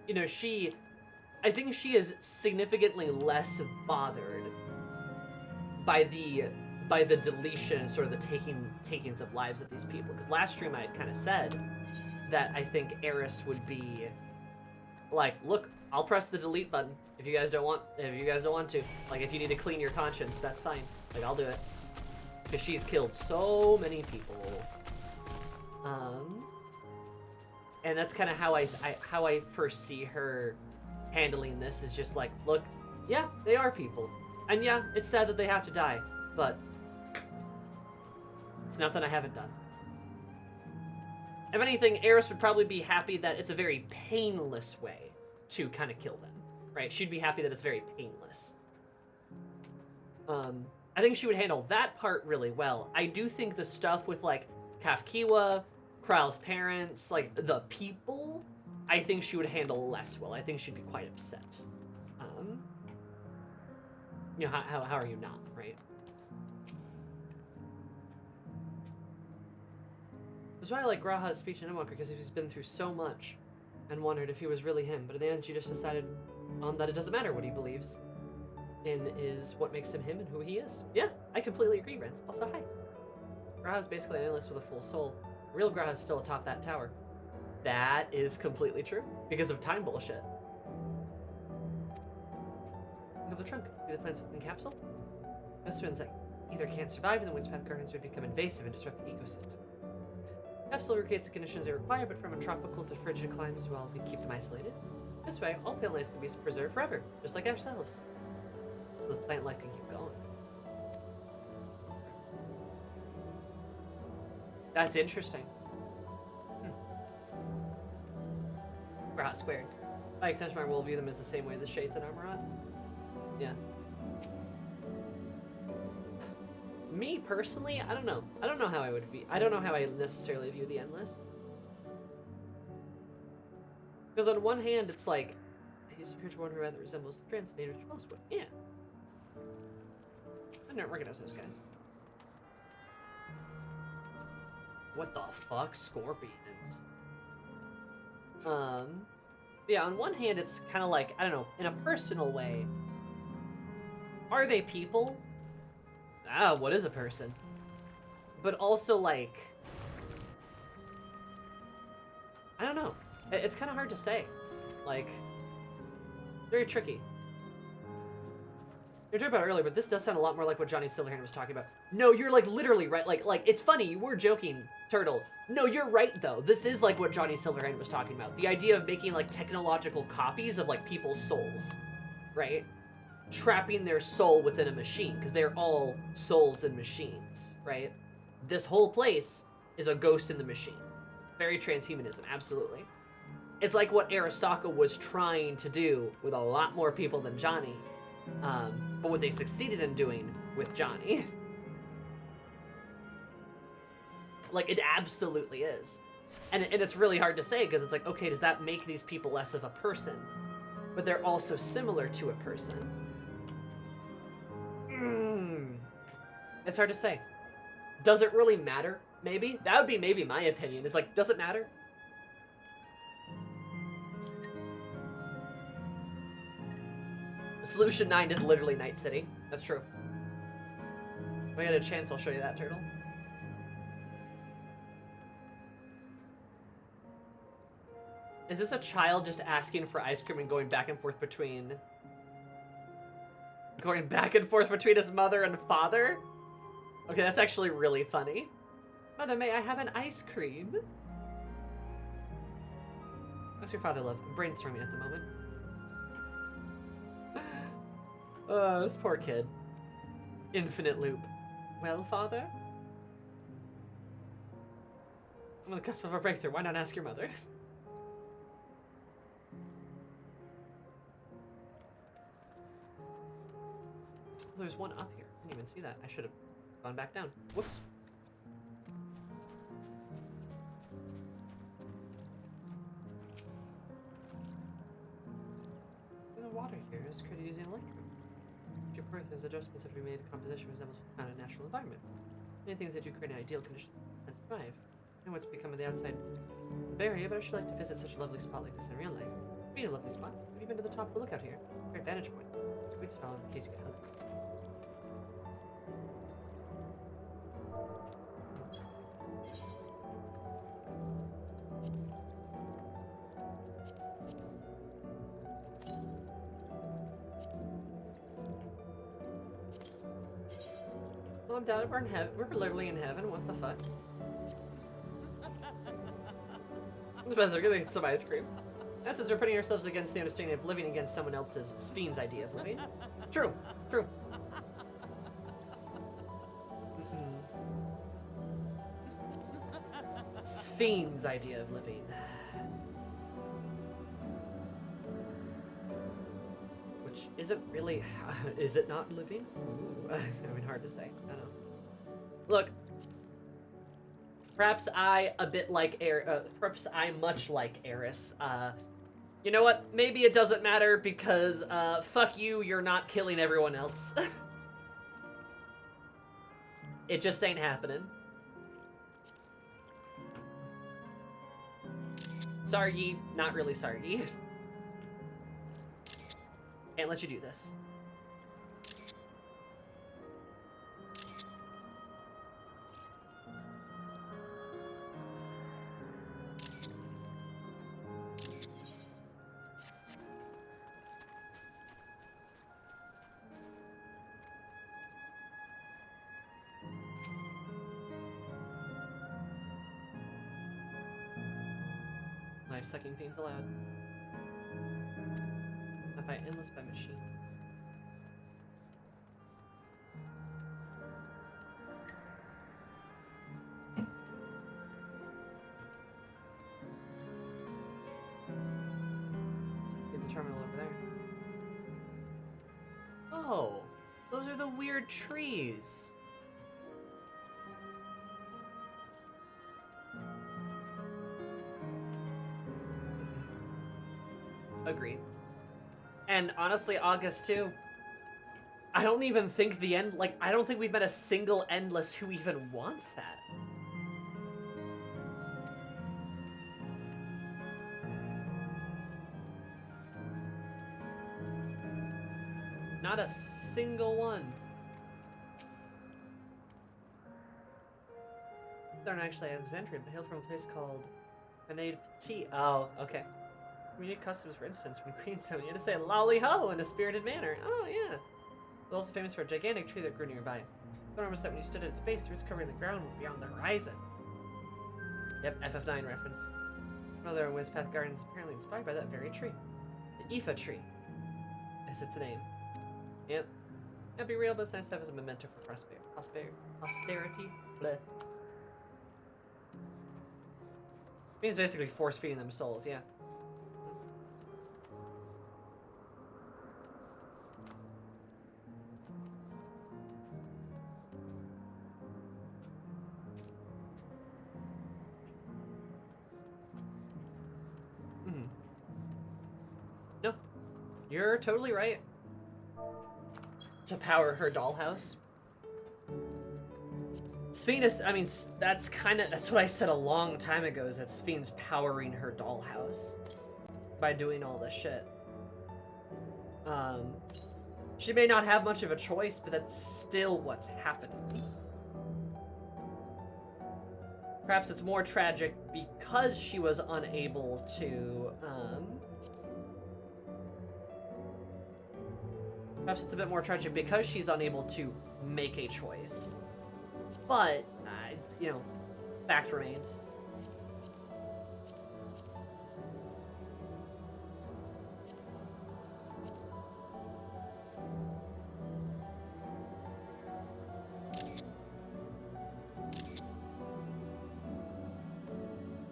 You know, I think she is significantly less bothered by the deletion and sort of the takings of lives of these people. Because last stream I had kind of said that I think Eris would be like, look, I'll press the delete button if you guys don't want to. Like, if you need to clean your conscience, that's fine. Like, I'll do it. Because she's killed so many people. And that's kind of how I first see her handling this, is just like, look, yeah, they are people. And yeah, it's sad that they have to die, but it's nothing I haven't done. If anything, Eris would probably be happy that it's a very painless way to kind of kill them, right? She'd be happy that it's very painless. I think she would handle that part really well. I do think the stuff with, like, Kafkiwa, Kral's parents, like, the people, I think she would handle less well. I think she'd be quite upset. You know, how are you not, right? That's why I like Graha's speech in Endwalker, because he's been through so much and wondered if he was really him, but in the end she just decided that it doesn't matter what he believes in is what makes him him and who he is. Yeah, I completely agree, Rance. Also, hi. Graha's basically an analyst with a full soul. Real Graha's still atop that tower. That is completely true, because of time bullshit. Look at the trunk. Do the plants within the capsule? Most ones that either can't survive in the Windspath Gardens would become invasive and disrupt the ecosystem. Capsule recreates the conditions they require, but from a tropical to frigid climate as well, we keep them isolated. This way, all plant life can be preserved forever, just like ourselves. So the plant life can keep going. That's interesting. Graha squared. By extension, I will view them as the same way the Shades and Armorat. Yeah. Me personally, I don't know. I don't know how I would be. I don't know how I necessarily view the Endless. Because on one hand, it's like, he's a creature one who rather resembles the transnative to most would. Yeah. I don't recognize those guys. What the fuck? Scorpions. Yeah, on one hand, it's kind of like, I don't know, in a personal way, are they people? Ah, what is a person? But also, like, I don't know. It's kind of hard to say. Like, very tricky. You were talking about it earlier, but this does sound a lot more like what Johnny Silverhand was talking about. No, you're, like, literally right. Like, it's funny, you were joking, Turtle. No, you're right, though. This is, like, what Johnny Silverhand was talking about. The idea of making, like, technological copies of, like, people's souls, right? Trapping their soul within a machine, because they're all souls and machines, right? This whole place is a ghost in the machine. Very transhumanism, absolutely. It's like what Arasaka was trying to do with a lot more people than Johnny, but what they succeeded in doing with Johnny. Like, it absolutely is. And it's really hard to say, because it's like, okay, does that make these people less of a person? But they're also similar to a person. It's hard to say. Does it really matter? Maybe? That would be maybe my opinion. It's like, does it matter? Solution 9 is literally Night City. That's true. When I get a chance, I'll show you that, Turtle. Is this a child just asking for ice cream and going back and forth between... Going back and forth between his mother and father? Okay, that's actually really funny. Mother, may I have an ice cream? What's your father love? I'm brainstorming at the moment. This poor kid. Infinite loop. Well, father? I'm on the cusp of a breakthrough. Why not ask your mother? There's one up here. I didn't even see that. I should have gone back down. Whoops. The water here is created using electric. Your Perth's adjustments have to be made. Composition resembles what we found in a natural environment. Many things that do create an ideal conditions and survive. I know what's become of the outside barrier, but I should like to visit such a lovely spot like this in real life. Being a lovely spot, have you been to the top of the lookout here? Great vantage point. We'd stall in case you get hungry. Well, I'm down. We're in heaven. We're literally in heaven. What the fuck? It's best. We're gonna get some ice cream. In essence, we're putting ourselves against the understanding of living against someone else's Spheen's idea of living. True. True. Spheen's idea of living. Which isn't really. Is it not living? Ooh, I mean, hard to say. I don't know. Look. Perhaps I perhaps I much like Eris. You know what? Maybe it doesn't matter because fuck you, you're not killing everyone else. It just ain't happening. Sorry, not really sorry. Can't let you do this. Life-sucking fiends allowed. Not by endless, by machine. Get the terminal over there. Oh, those are the weird trees. Agreed. And honestly, August too. I don't even think the end, like, I don't think we've met a single endless who even wants that. Not a single one. They're not actually Alexandrian, but hail from a place called Benade Petit. Oh, okay. Community customs, for instance, when Queen summoned you to say lolly ho in a spirited manner. Oh, yeah. It's also famous for a gigantic tree that grew nearby. The was that when you stood in its base, the roots covering the ground beyond the horizon. Yep, FF9 reference. Another Wizpath Garden is apparently inspired by that very tree. The Aoife tree is its name. Yep. Can't be real, but it's nice to have as a memento for posterity. Bleh. Means basically force feeding them souls, yeah. No, you're totally right. To power her dollhouse. Sphene is, I mean, that's what I said a long time ago, is that Sphene's powering her dollhouse by doing all this shit. She may not have much of a choice, but that's still what's happening. Perhaps it's more tragic because she was unable to, perhaps it's a bit more tragic because she's unable to make a choice. But, you know, fact remains.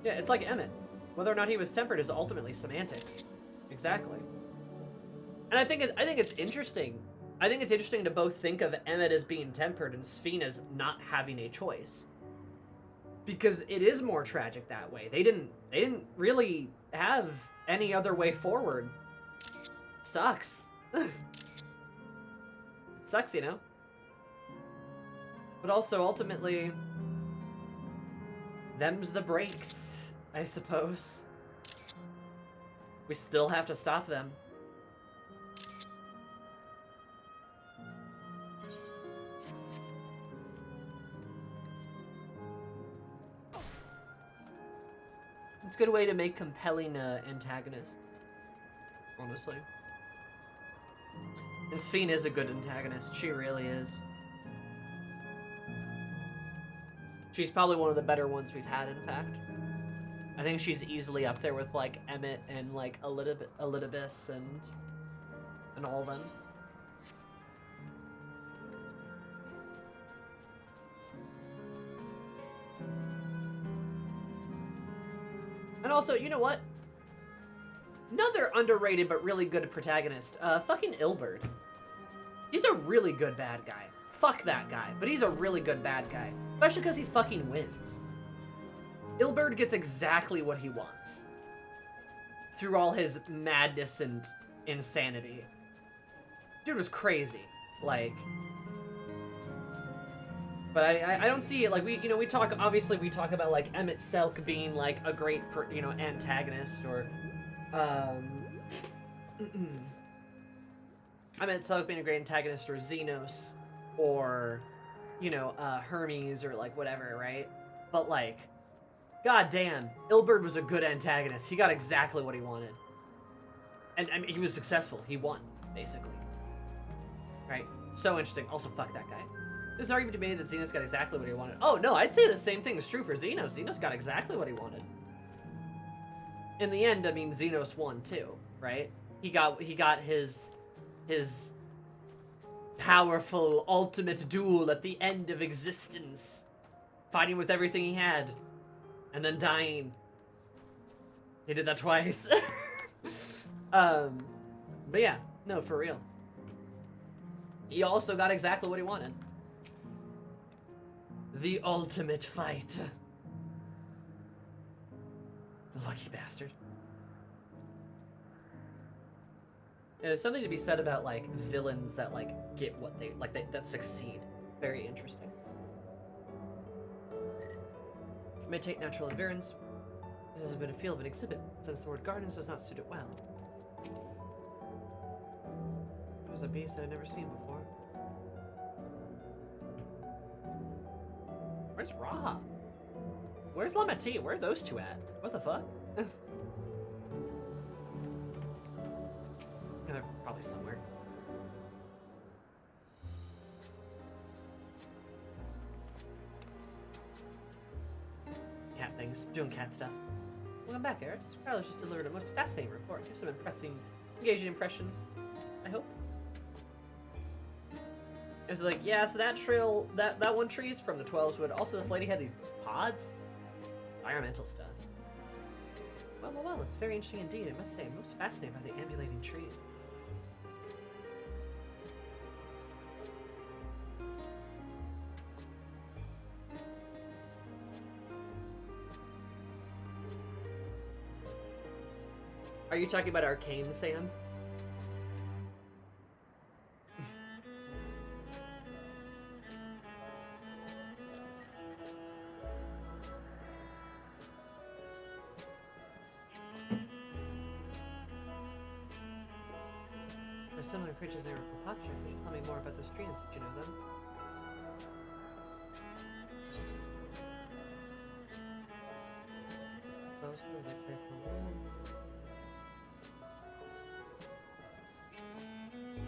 Yeah, it's like Emmett. Whether or not he was tempered is ultimately semantics. Exactly. And I think it's interesting. I think it's interesting to both think of Emmett as being tempered and Sphene as not having a choice. Because it is more tragic that way. They didn't really have any other way forward. Sucks. Sucks, you know? But also, ultimately, them's the breaks, I suppose. We still have to stop them. It's a good way to make compelling antagonists, honestly. And Sphene is a good antagonist. She really is. She's probably one of the better ones we've had, in fact. I think she's easily up there with, like, Emmett and, like, Elidibus and all of them. And also, you know what? Another underrated but really good protagonist. Fucking Ilberd. He's a really good bad guy. Fuck that guy, but he's a really good bad guy. Especially because he fucking wins. Ilberd gets exactly what he wants. Through all his madness and insanity. Dude was crazy. Like... But I don't see it, like, we talk about, like, Emmett Selk being, like, a great, antagonist, or, Emmett Selk being a great antagonist, or Xenos, or, Hermes, or, like, whatever, right? But, like, goddamn, Ilberd was a good antagonist. He got exactly what he wanted. And, I mean, he was successful. He won, basically. Right? So interesting. Also, fuck that guy. There's an argument to be made that Xenos got exactly what he wanted. Oh, no, I'd say the same thing is true for Xenos. Xenos got exactly what he wanted. In the end, I mean, Xenos won, too, right? He got his powerful, ultimate duel at the end of existence. Fighting with everything he had. And then dying. He did that twice. But yeah, no, for real. He also got exactly what he wanted. The ultimate fight. The lucky bastard. There's something to be said about, like, villains that, like, get what they, like, that succeed. Very interesting. It may take natural environs. This has been a field of an exhibit, since the word gardens does not suit it well. It was a beast that I'd never seen before. Where's Raha? Where's Lamati? Where are those two at? What the fuck? They're probably somewhere. Cat things. Doing cat stuff. Welcome back, Eris. Carlos just delivered a most fascinating report. Here's some engaging impressions. I hope. It's like, yeah, so that trail, that one tree is from the 12's wood. Also, this lady had these pods. Environmental stuff. Well, it's very interesting indeed. I must say, I'm most fascinated by the ambulating trees. Are you talking about Arcane, Sam? Similar creatures there are Papacha. Tell me more about those trees. Did you know them?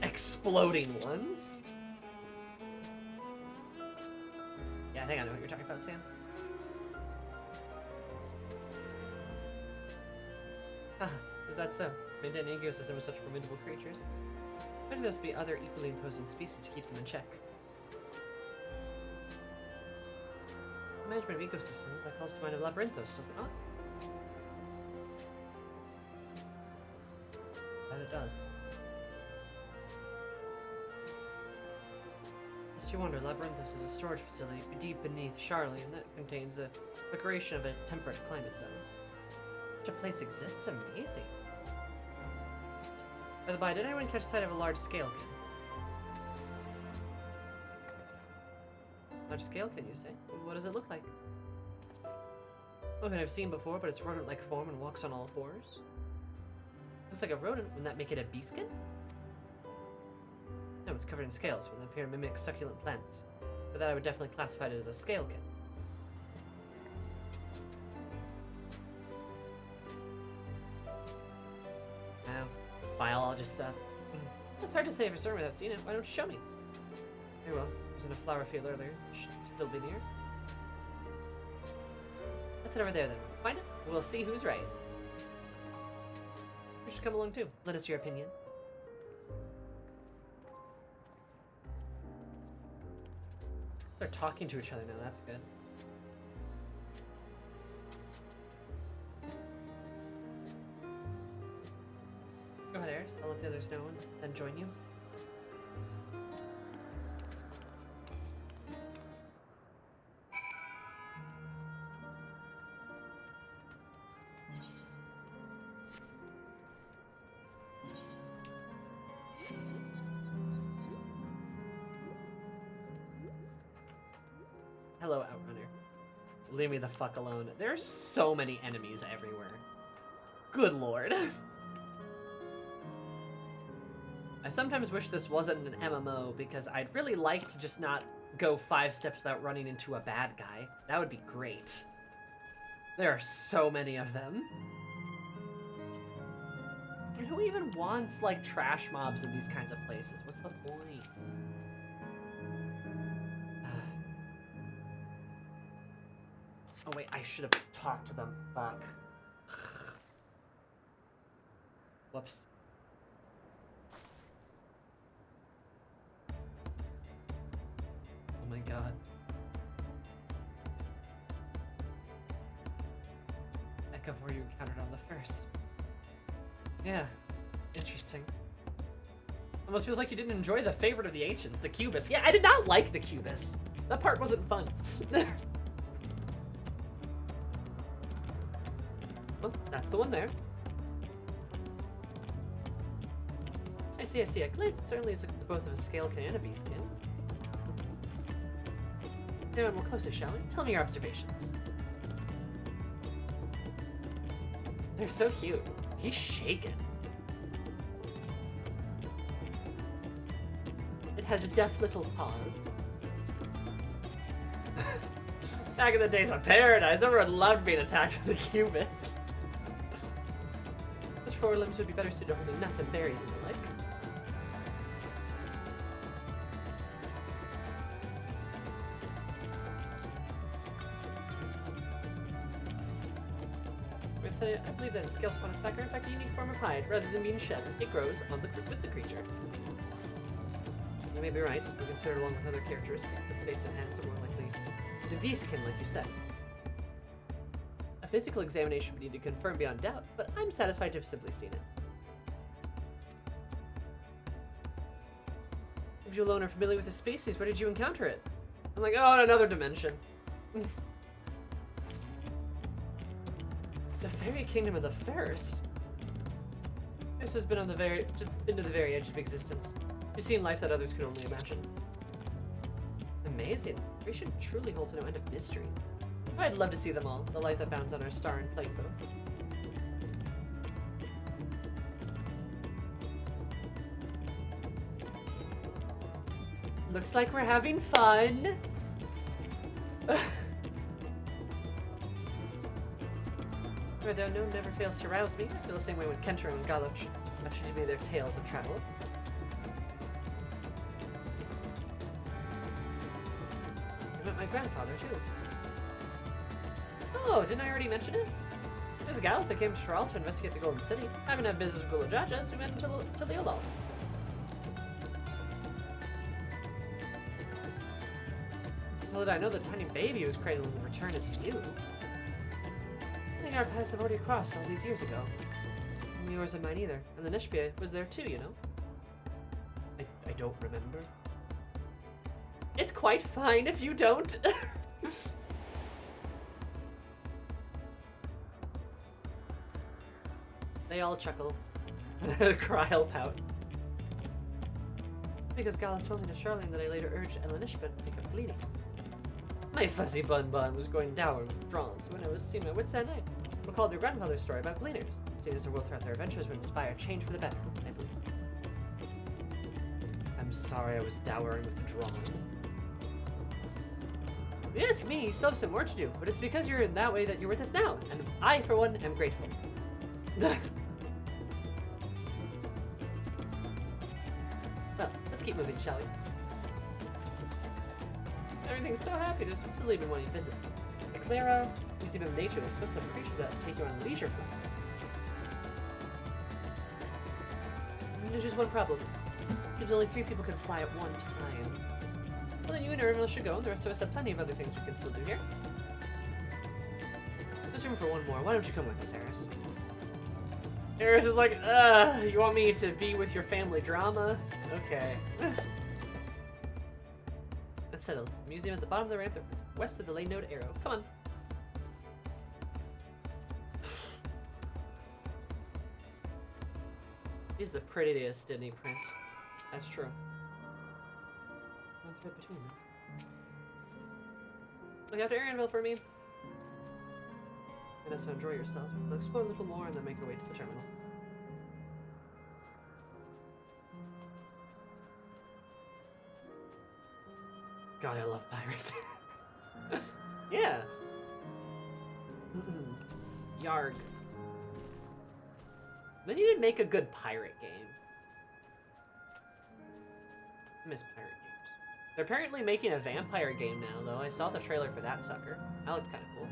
Exploding ones? Yeah, I think I know what you're talking about, Sam. Is that so? Maintain an ecosystem with such formidable creatures. Imagine there must be other equally imposing species to keep them in check. Management of ecosystems, that calls to mind of Labyrinthos, does it not? That it does. Lest you wonder, Labyrinthos is a storage facility deep beneath Charlie, and that contains a creation of a temperate climate zone. Such a place exists? Amazing. By the by, did anyone catch sight of a large scale kin? Large scale kin, you say? What does it look like? Something I've seen before, but it's rodent-like form and walks on all fours. Looks like a rodent. Wouldn't that make it a beaskin? No, it's covered in scales, which appear to mimic succulent plants. For that, I would definitely classify it as a scalekin. Wow, biologist stuff. It's hard to say for certain without seeing it. Why don't you show me? Very well. I was in a flower field earlier. It should still be near. Let's head over there then. Find it, and we'll see who's right. You should come along too. Let us your opinion. They're talking to each other now, that's good. Go ahead, Eris. I'll let the others know and then join you. Hello, Outrunner. Leave me the fuck alone. There's so many enemies everywhere. Good lord. I sometimes wish this wasn't an MMO because I'd really like to just not go 5 steps without running into a bad guy. That would be great. There are so many of them. And who even wants, like, trash mobs in these kinds of places? What's the point? Oh wait, I should have talked to them. Fuck. Whoops. Oh my god. Ekavor you encountered on the first. Yeah, interesting. Almost feels like you didn't enjoy the favorite of the ancients, the Cubus. Yeah, I did not like the Cubus. That part wasn't fun. Well, that's the one there. I see, I see. At glance, it certainly is both of a scalekin and a beastkin. Examine more closely, shall we? Tell me your observations. They're so cute. He's shaken. It has deft little paws. Back in the days of paradise, everyone loved being attacked with the Cubus. Such forelimbs would be better suited to holding nuts and berries and the like. I believe that scale spawn attack are in fact a unique form of hide. Rather than being shed, it grows on with the creature. You may be right. We consider along with other characters, its face and hands are more likely to be beastkin, like you said. A physical examination would need to confirm beyond doubt, but I'm satisfied to have simply seen it. If you alone are familiar with the species, where did you encounter it? I'm like, oh, in another dimension. The fairy kingdom of the first? This has been on the to the very edge of existence. You've seen life that others could only imagine. Amazing. Creation truly holds no end of mystery. I'd love to see them all, the light that bounds on our star and plate both. Looks like we're having fun. Though no never fails to rouse me, I feel the same way when Kentaro and Galo mentioned to me their tales of travel. I met my grandfather, too. Oh, didn't I already mention it? There's a Galo that came to Tral to investigate the Golden City. I haven't had business with Gulajaja, so we met until the Olal. Little did I know the tiny baby was cradled in return as you. only our paths have already crossed all these years ago. Only yours and mine either. And the Nishpia was there too, you know? I don't remember. It's quite fine if you don't. They all chuckle. Kryl pout. Because Galuf told me to Charlene that I later urged Elenishpa to take up bleeding. My fuzzy bun was going dour with withdrawals when I was seeing my wits end. I recalled their grandfather's story about gleaners. Seeing as the world throughout their adventures would inspire change for the better, I believe. I'm sorry I was dour and withdrawn. If you ask me, you still have some work to do, but it's because you're in that way that you're with us now, and I, for one, am grateful. Well, let's keep moving, shall we? Everything's so happy, there's facility been wanting to visit. The Clara, you see in nature, they're supposed to have creatures that take you on leisure flight. There's just one problem. Seems only 3 people can fly at one time. Well, then you and Irvin should go, and the rest of us have plenty of other things we can still do here. There's room for one more. Why don't you come with us, Eris? Eris is like, you want me to be with your family drama? Okay. That's settled. The museum at the bottom of the ramp, west of the lane node arrow. Come on. He's the prettiest Disney prince. That's true. One thread between us. Look after Arianville for me. And so enjoy yourself. We'll explore a little more and then make our way to the terminal. God, I love pirates. Yeah. Yarg. They need to make a good pirate game. I miss pirate games. They're apparently making a vampire game now, though. I saw the trailer for that sucker. That looked kind of cool.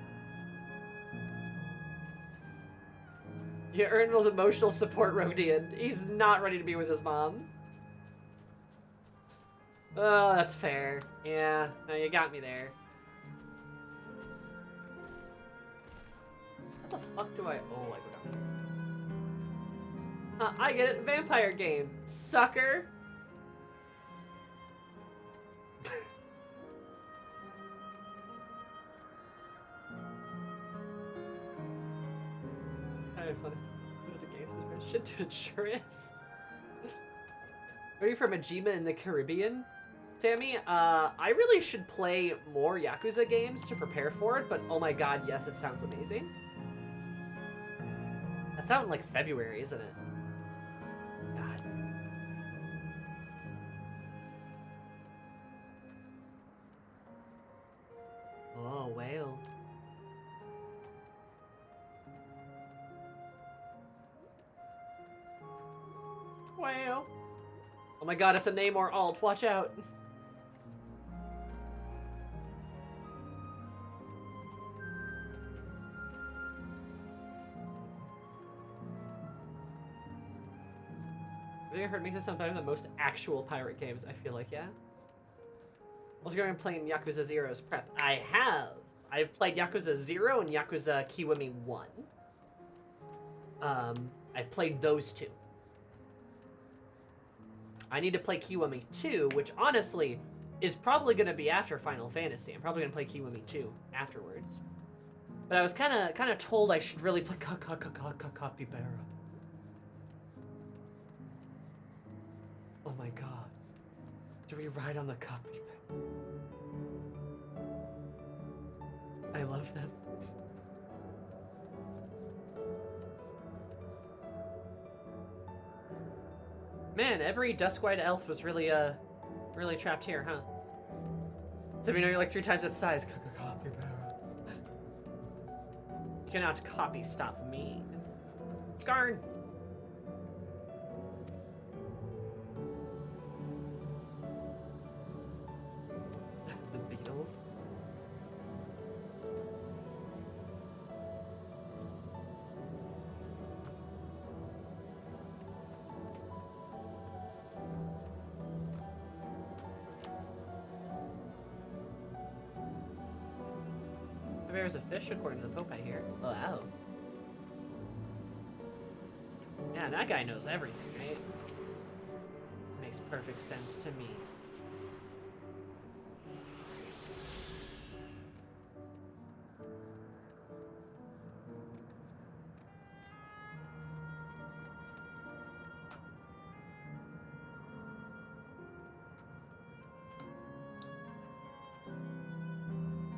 Yeah, Ernville's emotional support Rodian. He's not ready to be with his mom. Oh, that's fair. Yeah, no, you got me there. What the fuck do I... Oh, I go down here. I get it. Vampire game. Sucker. I have something to games. Shit, dude, it sure is. Are you from Majima in the Caribbean, Sammy? I really should play more Yakuza games to prepare for it, but oh my god, yes, it sounds amazing. That's out in like February, isn't it? God. Oh, whale. Whale. Oh my god, it's a name or alt. Watch out. I think I heard makes it sound better than most actual pirate games, I feel like, yeah? Also going to be playing Yakuza 0's prep. I have. I've played Yakuza 0 and Yakuza Kiwami 1. I've played those two. I need to play Kiwami 2, which honestly is probably going to be after Final Fantasy. I'm probably going to play Kiwami 2 afterwards. But I was kind of told I should really play Capybara. Oh my god. Do we ride on the Capybara? I love them. Man, every Duskwide elf was really trapped here, huh? So you know you're like 3 times its size. Capybara. You cannot copy stop me. Skarn! The Beatles. The bear is a fish, according to the Pope I hear. Oh, wow. Yeah, that guy knows everything, right? Makes perfect sense to me.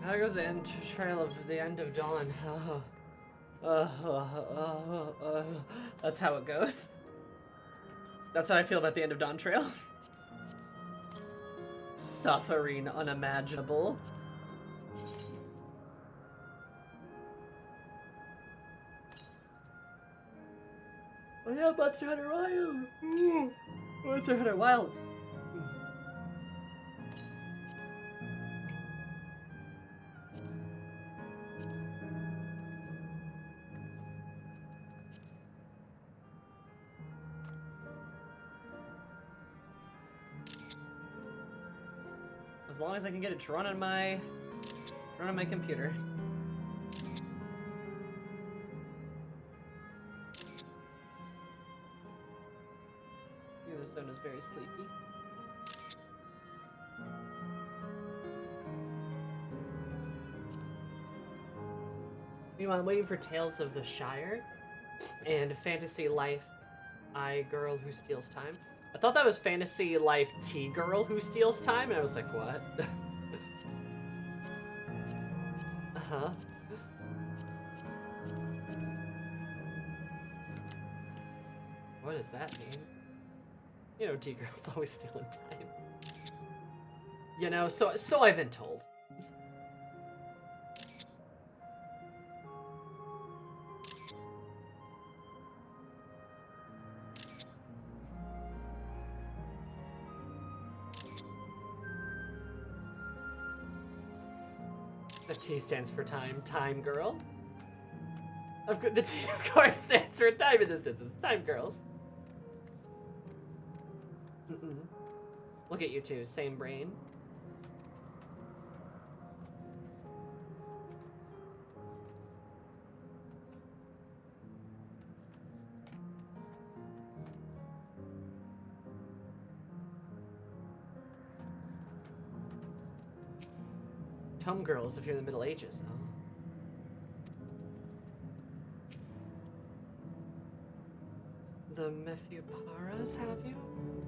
There goes the end trail of the end of dawn. That's how it goes. That's how I feel about the end of Dawntrail. Suffering unimaginable. Oh yeah, Monster Hunter Wild. Monster Hunter Wild. As long as I can get it to run on my computer. Yeah, the zone is very sleepy. Meanwhile, I'm waiting for Tales of the Shire and Fantasy Life I Girl Who Steals Time. I thought that was Fantasy Life T-Girl Who Steals Time, and I was like, what? Uh-huh. What does that mean? You know, T-Girl's always stealing time. You know, so I've been told. The T stands for time. Time girl. The T, of course, stands for time in this instance. Time girls. Look at you two. Same brain. Tum girls if you're in the Middle Ages. Oh. The Mephiparas have you?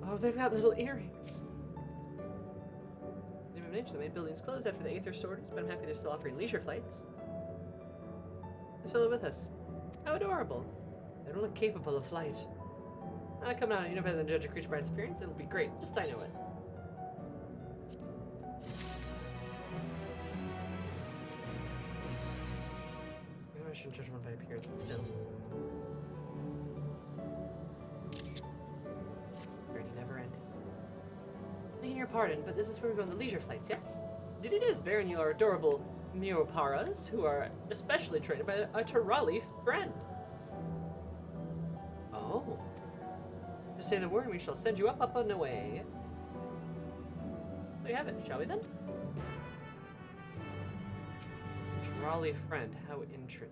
Oh, they've got little earrings. The main building's closed after the Aether sorties, but I'm happy they're still offering leisure flights. Let's fill it with us. How adorable. They don't look capable of flight. Come on, you know better than judge a creature by its appearance. It'll be great. Just I know it. I shouldn't judge one by appearance, but still. Journey never ending. Begging your pardon, but this is where we go on the leisure flights, yes? Indeed it is, Baron. You are adorable Mioparas, who are especially trained by a Terali friend. Oh. Just say the word and we shall send you up, and away. There you have it, shall we then? Terali friend, how interesting.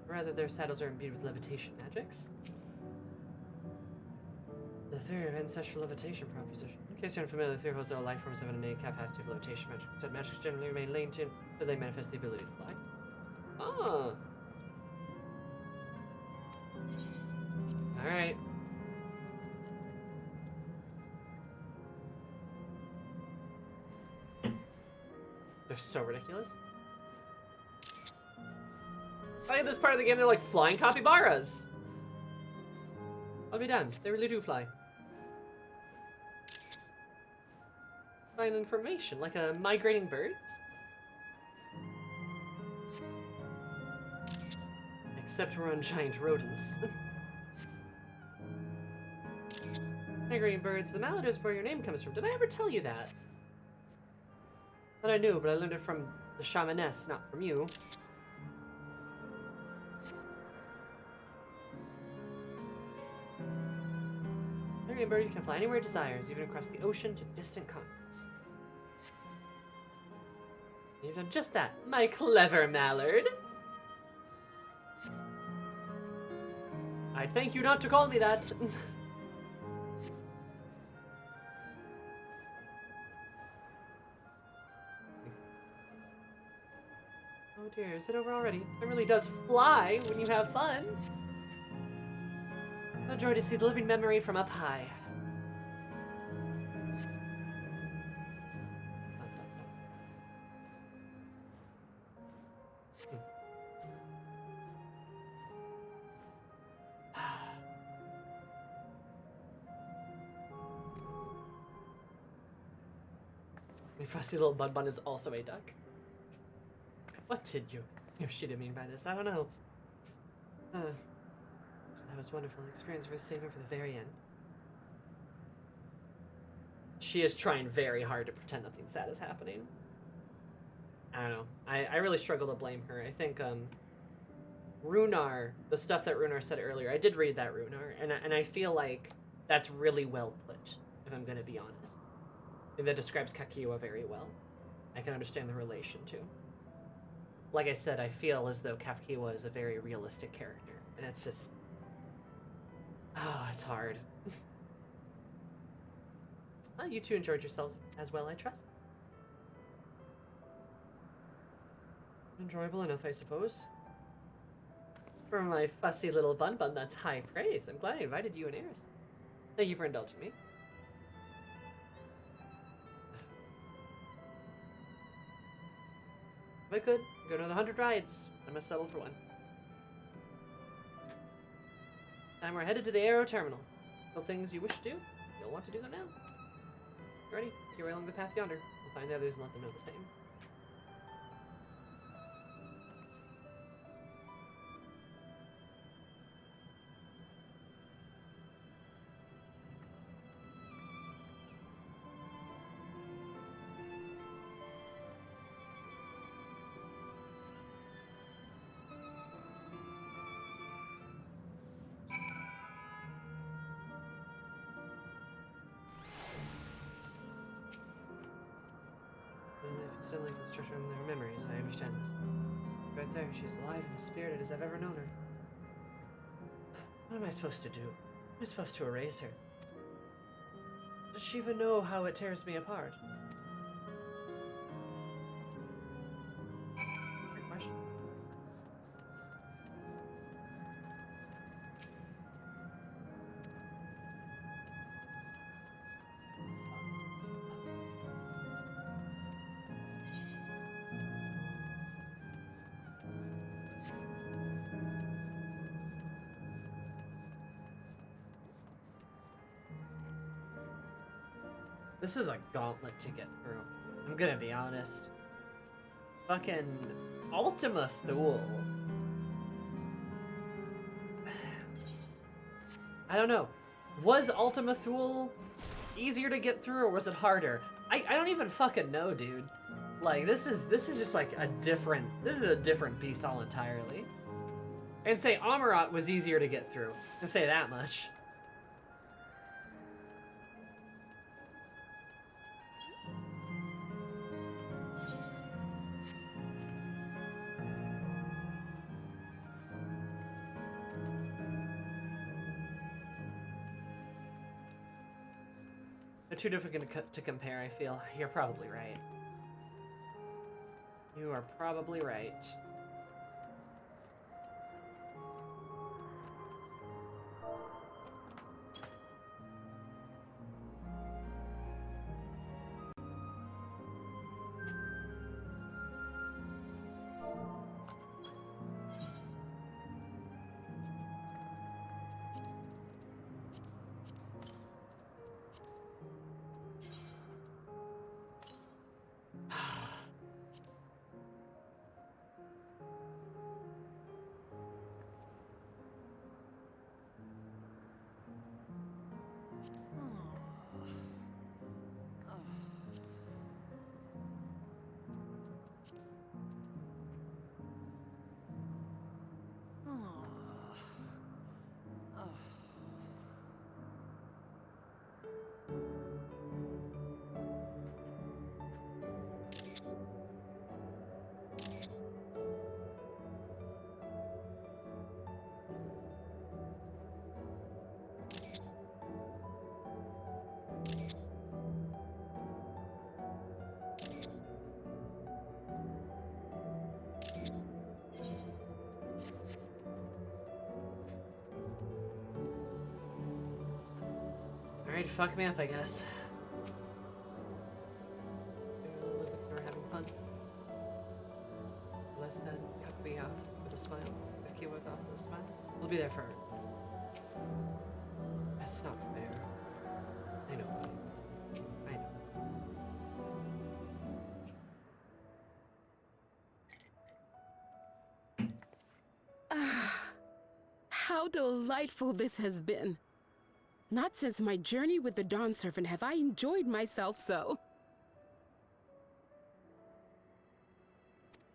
Rather, their saddles are imbued with levitation magics. The theory of ancestral levitation proposition. In case you're unfamiliar, the theory holds that all life forms have an innate capacity of levitation magic. Said magics generally remain latent until they manifest the ability to fly. Ah. Alright. They're so ridiculous. Look at this part of the game, they're like flying capybaras. I'll be damned, they really do fly. Find information, like a migrating birds? Except we're on giant rodents. Migrating birds, the mallard is where your name comes from. Did I ever tell you that? Thought I knew, but I learned it from the shamaness, not from you. Migrating bird, you can fly anywhere it desires, even across the ocean to distant continents. You've done just that, my clever mallard. I'd thank you not to call me that. Oh dear, is it over already? It really does fly when you have fun. A joy to see the living memory from up high. My fussy little bun bun is also a duck. What did Yoshida mean by this? I don't know. That was wonderful. An experience worth saving for the very end. She is trying very hard to pretend nothing sad is happening. I don't know. I really struggle to blame her. I think, Runar, the stuff that Runar said earlier, I did read that, Runar, and I feel like that's really well put, if I'm gonna be honest. I think that describes Kakiwa very well. I can understand the relation, too. Like I said, I feel as though Kakiwa is a very realistic character, and it's just... Oh, it's hard. Well, you two enjoyed yourselves as well, I trust. Enjoyable enough, I suppose. For my fussy little bun bun, that's high praise. I'm glad I invited you and Eris. Thank you for indulging me. If I could, go another 100 rides. I must settle for one. Time we're headed to the Aero Terminal. Still things you wish to do? You'll want to do them now. Ready? You're along the path yonder. We'll find the others and let them know the same. Suddenly construction from their memories, I understand this. Right there, she's alive and as spirited as I've ever known her. What am I supposed to do? Am I supposed to erase her? Does she even know how it tears me apart? Great question. This is a gauntlet to get through. I'm gonna be honest. Fucking Ultima Thule. I don't know. Was Ultima Thule easier to get through or was it harder? I don't even fucking know, dude. Like this is just like a different beast all entirely. And say Amarat was easier to get through. To say that much. They're too difficult to compare, I feel. You're probably right. You are probably right. Alright, fuck me up, I guess. We're having fun. Les said, cut me off with a smile. If Q with off with a smile, we'll be there for her. That's not fair. I know, buddy. I know. How delightful this has been. Not since my journey with the Dawn Servant have I enjoyed myself so.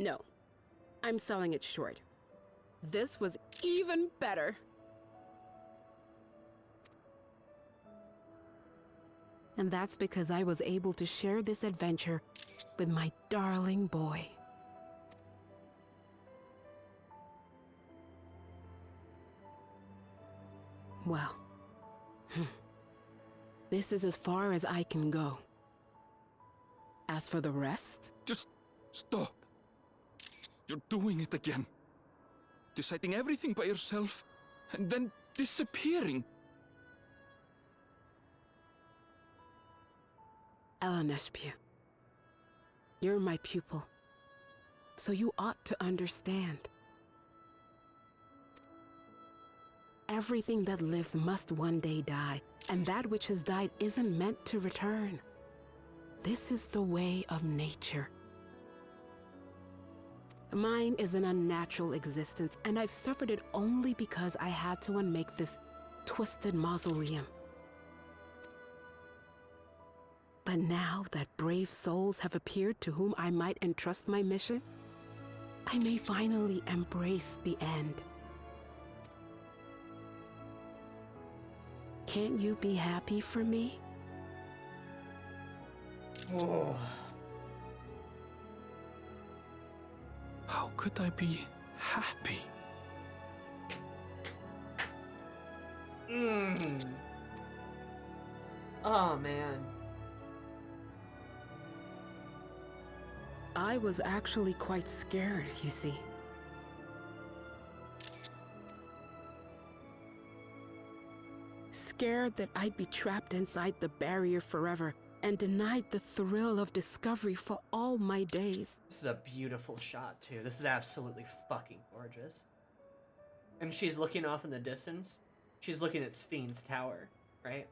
No, I'm selling it short. This was even better. And that's because I was able to share this adventure with my darling boy. Well, this is as far as I can go. As for the rest... Just stop. You're doing it again. Deciding everything by yourself, and then disappearing. Eleneshpia, you're my pupil, so you ought to understand. Everything that lives must one day die, and that which has died isn't meant to return. This is the way of nature. Mine is an unnatural existence, and I've suffered it only because I had to unmake this twisted mausoleum. But now that brave souls have appeared to whom I might entrust my mission, I may finally embrace the end. Can't you be happy for me? Oh. How could I be happy? Oh, man. I was actually quite scared, you see. Scared that I'd be trapped inside the barrier forever and denied the thrill of discovery for all my days. This is a beautiful shot, too. This is absolutely fucking gorgeous. And she's looking off in the distance. She's looking at Sphyn's tower, right?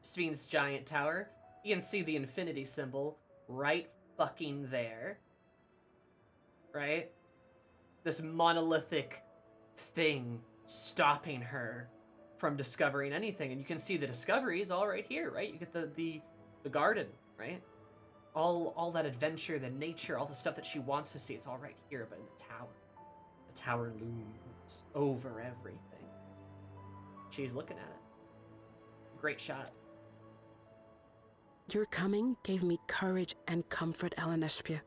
Sphyn's giant tower. You can see the infinity symbol right fucking there. Right? This monolithic thing stopping her from discovering anything. And you can see the discoveries all right here, right? You get the garden, right? All that adventure, the nature, all the stuff that she wants to see, it's all right here, but in the tower. The tower looms over everything. She's looking at it. Great shot. Your coming gave me courage and comfort, Eleneshpia.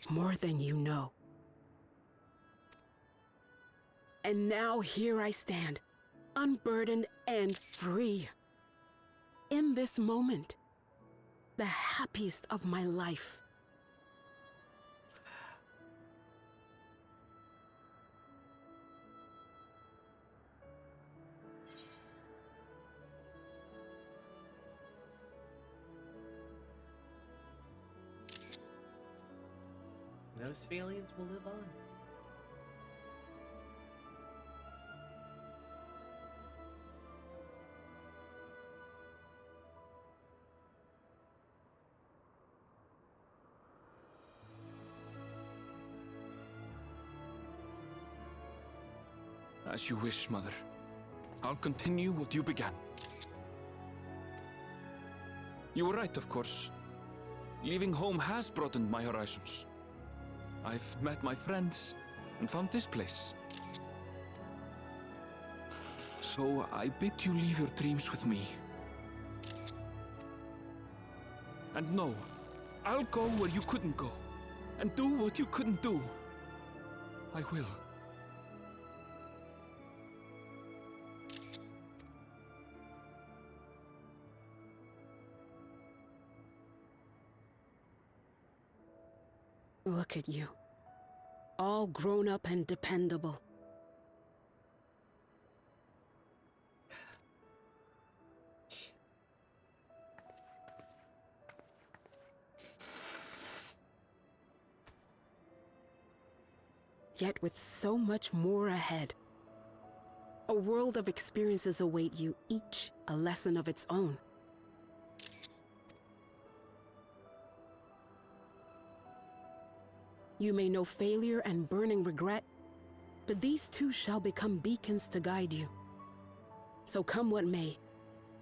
More than you know. And now here I stand, unburdened and free. In this moment, the happiest of my life. Those feelings will live on. As you wish, Mother. I'll continue what you began. You were right, of course. Leaving home has broadened my horizons. I've met my friends and found this place. So I bid you leave your dreams with me. And no, I'll go where you couldn't go, and do what you couldn't do. I will. Look at you. All grown up and yet with so much more ahead. A world of experiences await you, each a lesson of its own. You may know failure and burning regret, but these too shall become beacons to guide you. So come what may,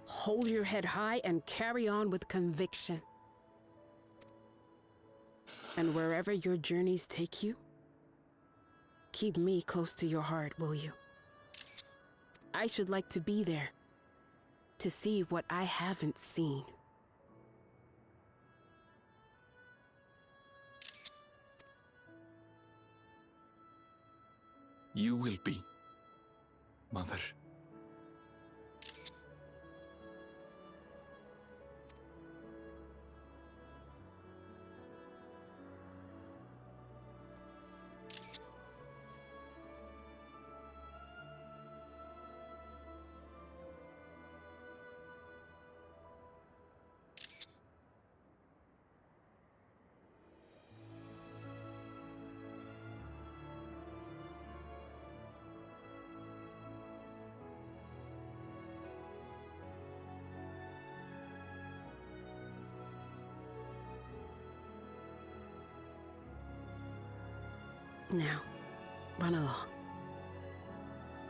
hold your head high and carry on with conviction. And wherever your journeys take you, keep me close to your heart, will you? I should like to be there, to see what I haven't seen. You will be, Mother. Now, run along.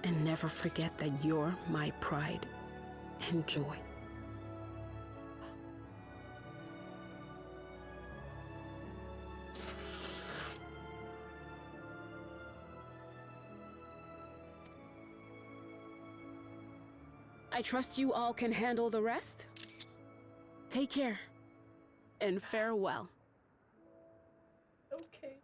And never forget that you're my pride and joy. I trust you all can handle the rest. Take care, and farewell. Okay.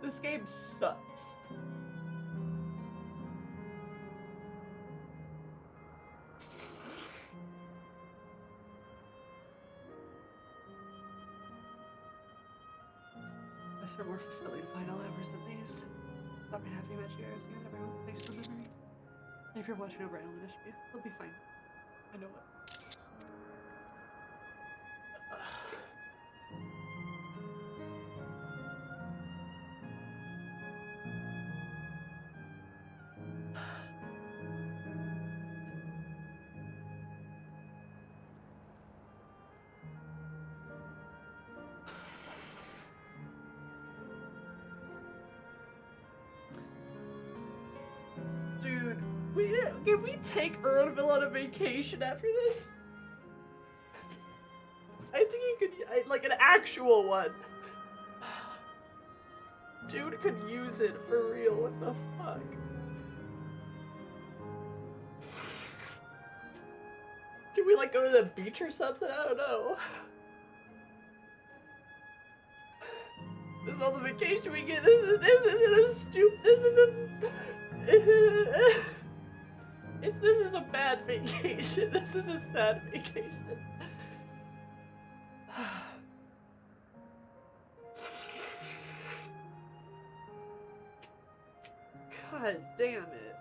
This game sucks. I should more fulfilling final hours than these. Stop and happy much years, you and everyone makes the memories. And if you're watching over Alan Ishbia, he'll be fine. I know it. Dude, can we take Earnville on a vacation after this? I think he could, like an actual one. Dude could use it for real, what the fuck? Can we like go to the beach or something? I don't know. This is all the vacation we get. This isn't a stupid. This is a bad vacation. This is a sad vacation. God damn it.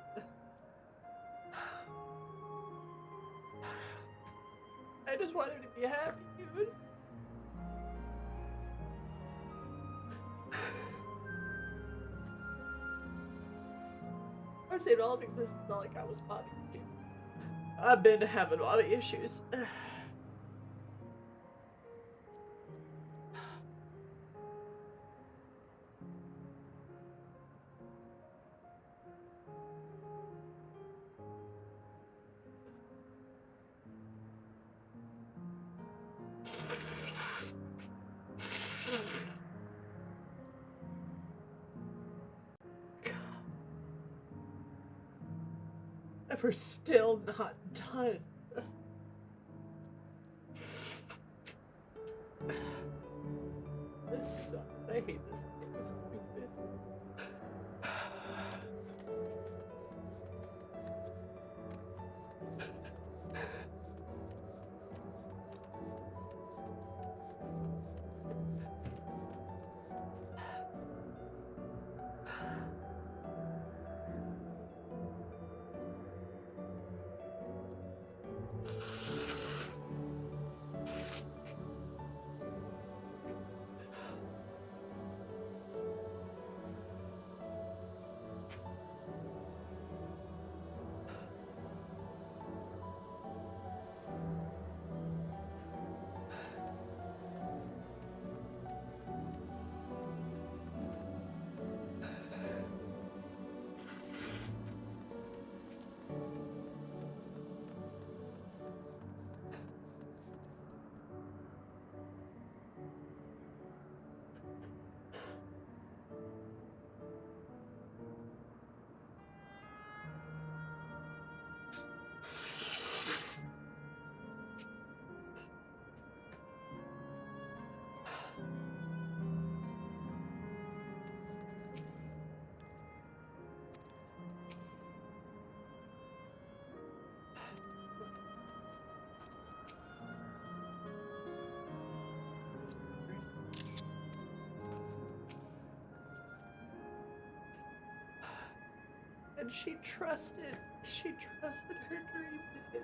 I just want him to be happy, dude. I say it all because it's not like I was mommy. I've been having mommy issues. And we're still not done. This hate this game. It's stupid. And she trusted her dream to him.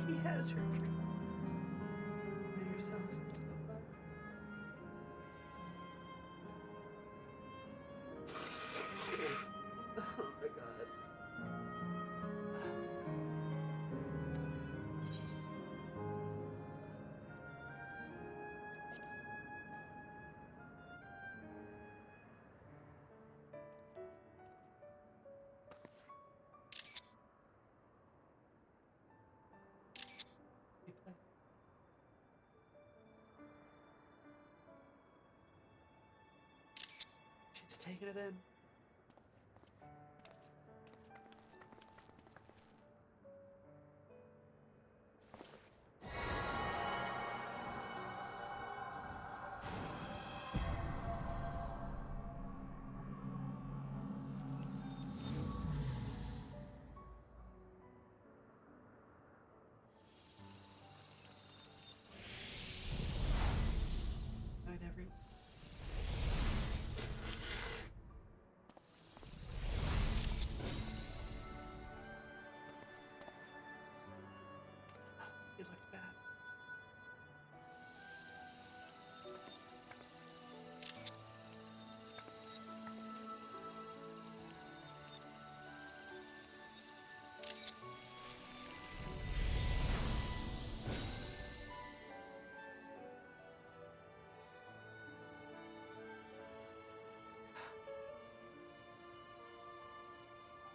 He has her dream. And yourself is so far. Oh my god. She's taking it in. I never. You look bad.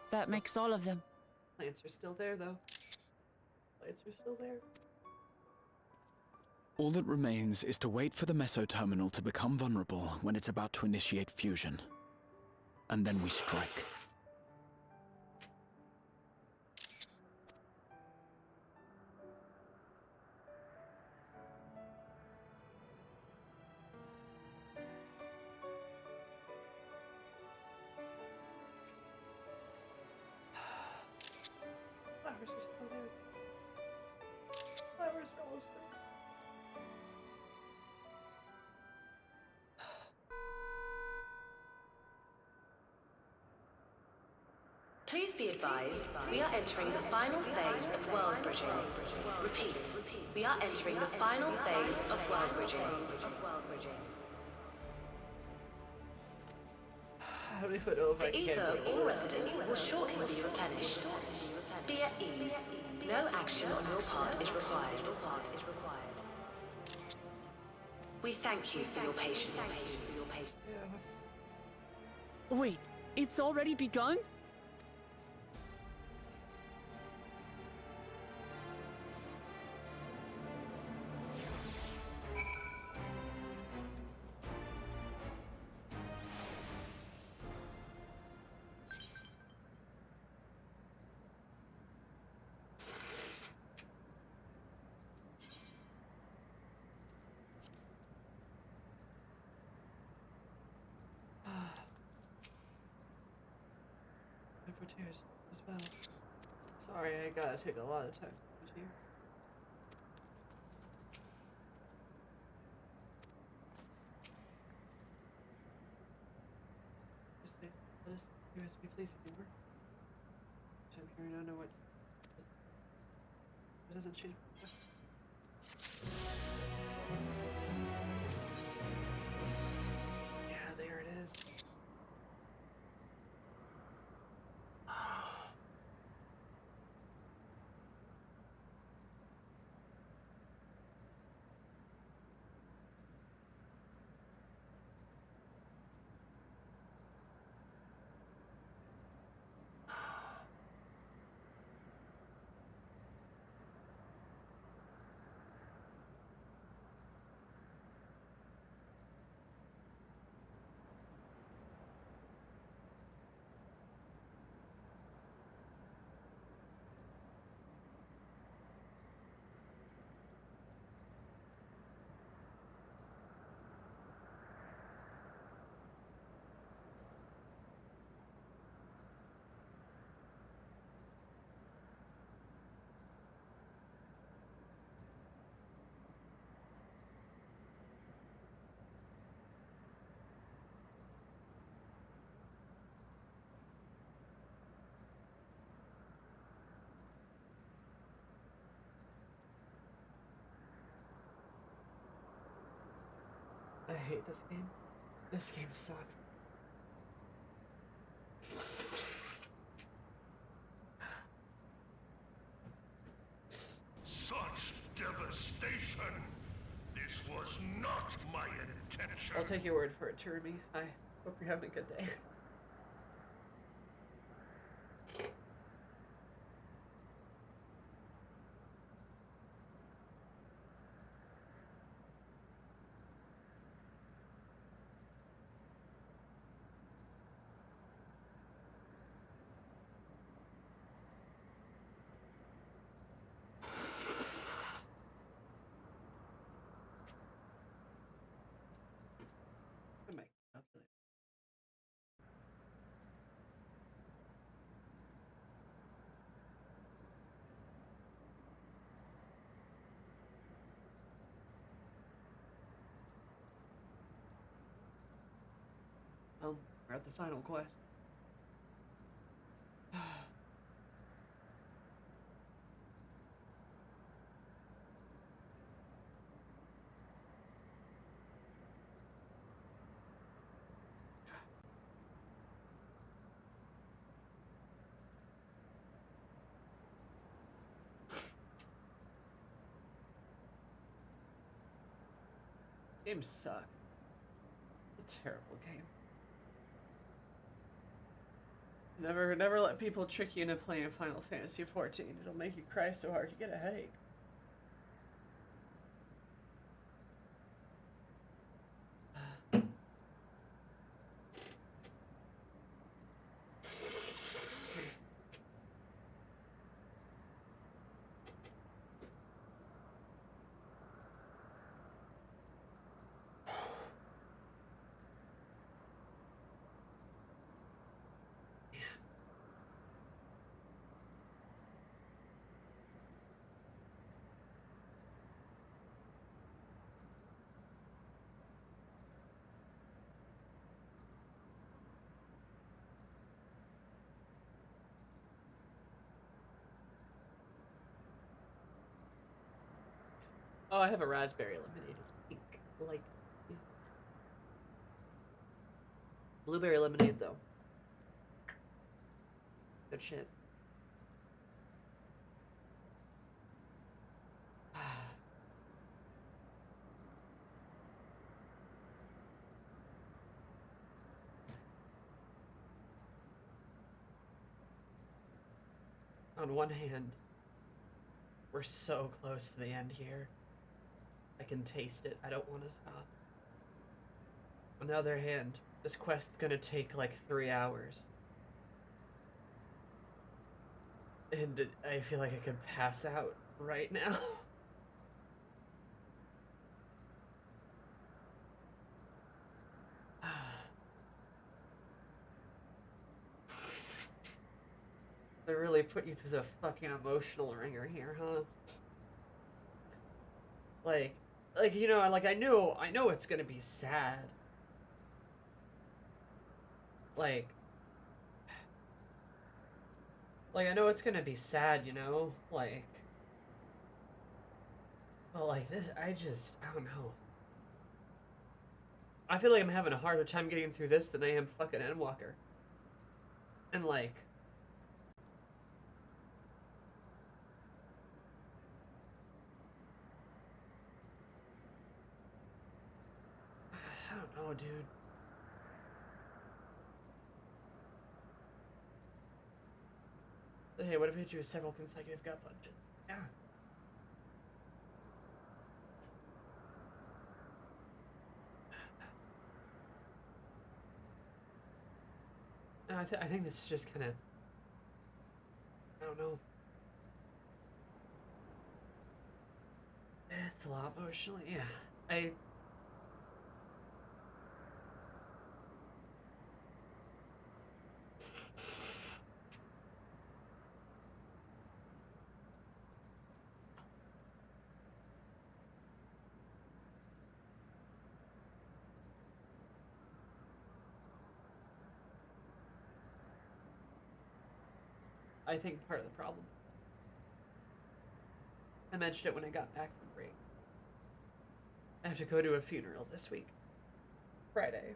That makes all of them. Plants are still there, though. Plants are still there. All that remains is to wait for the meso terminal to become vulnerable when it's about to initiate fusion. And then we strike. Flowers are still there. Flowers are almost there. Please be advised, we are entering the final phase of world bridging. Repeat, we are entering the final phase of world bridging. I don't even know if I The can ether of do all that. residents will shortly be replenished. Be at ease. No action on your part is required. We thank you for your patience. Wait, it's already begun? tears as well. Sorry, I gotta take a lot of time to tear. Just say, let us USB, please, if you were. I'm here, I don't know what's. It doesn't change. Yeah, there it is. I hate this game. This game sucks. Such devastation! This was not my intention! I'll take your word for it, Jeremy. I hope you're having a good day. Well, we're at the final quest. Game sucked. It's a terrible game. Never let people trick you into playing Final Fantasy XIV. It'll make you cry so hard you get a headache. Oh, I have a raspberry lemonade. It's pink. Like, yeah. Blueberry lemonade, though. Good shit. On one hand, we're so close to the end here. I can taste it. I don't want to stop. On the other hand, this quest's gonna take like 3 hours. And I feel like I could pass out right now. They really put you through the fucking emotional ringer here, huh? Like, you know, like I know it's gonna be sad. Like I know it's gonna be sad, you know? Like, but like this, I don't know. I feel like I'm having a harder time getting through this than I am fucking Endwalker. And like, I don't know, dude. Hey, what if we hit you with several consecutive gut punches? Yeah. No, I think this is just kind of, I don't know. It's a lot emotionally, yeah. I think part of the problem, I mentioned it when I got back from break. I have to go to a funeral this week. Friday.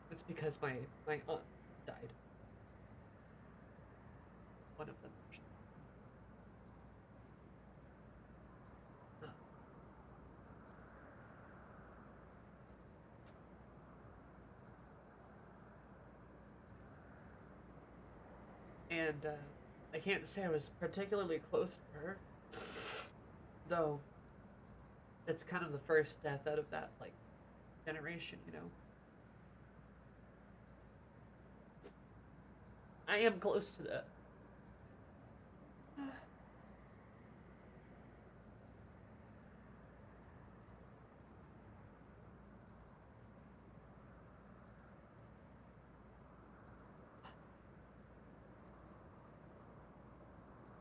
It's because my aunt died. One of them. And I can't say I was particularly close to her, though it's kind of the first death out of that, like, generation, you know? I am close to that.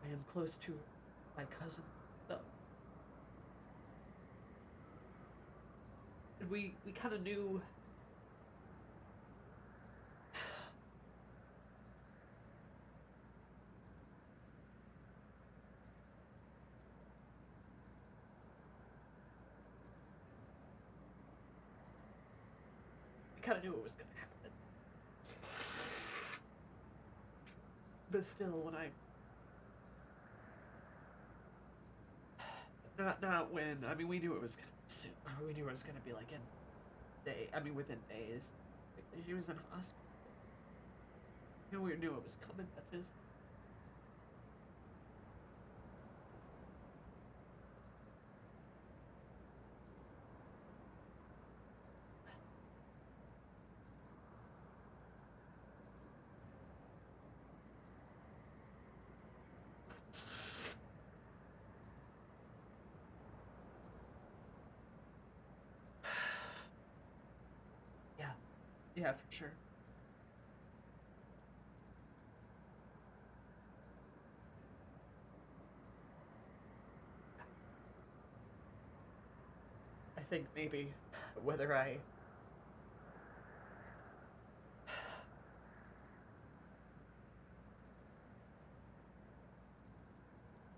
I am close to my cousin, though. And we kind of knew. We kind of knew it was gonna happen. But still, when I not when, I mean, we knew it was gonna be soon. We knew it was gonna be like within days. She was in hospital. You know, we knew it was coming, but just. Yeah, for sure. I think maybe whether I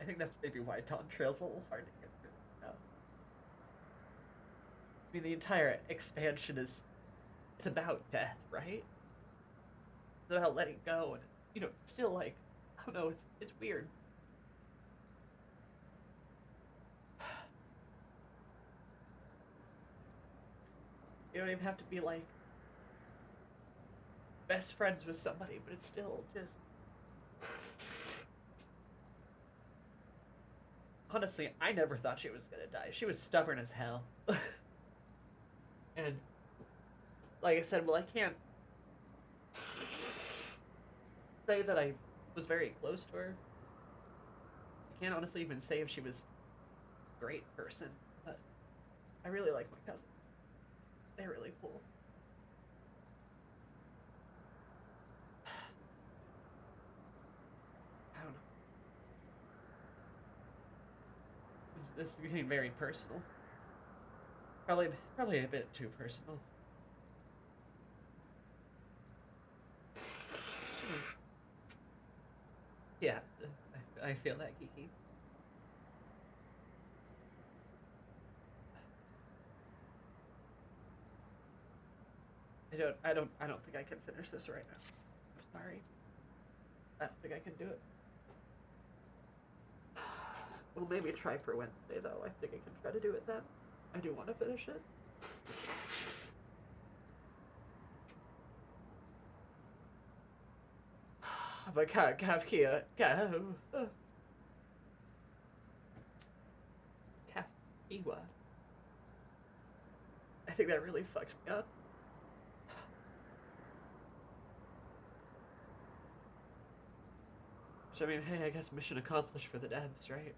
think that's maybe why Dawntrail's a little hard to get through. I mean, the entire expansion it's about death, right? It's about letting go, and you know, still like, I don't know, it's weird. You don't even have to be like best friends with somebody, but it's still just. Honestly, I never thought she was gonna die. She was stubborn as hell. And like I said, well, I can't say that I was very close to her. I can't honestly even say if she was a great person, but I really like my cousin. they're really cool. I don't know. This is getting very personal. Probably a bit too personal. Yeah, I feel that, Kiki. I don't think I can finish this right now. I'm sorry. I don't think I can do it. Well, maybe try for Wednesday, though. I think I can try to do it then. I do want to finish it. But Kafkia, Kafkiwa. I think that really fucked me up. Which, I mean, hey, I guess mission accomplished for the devs, right?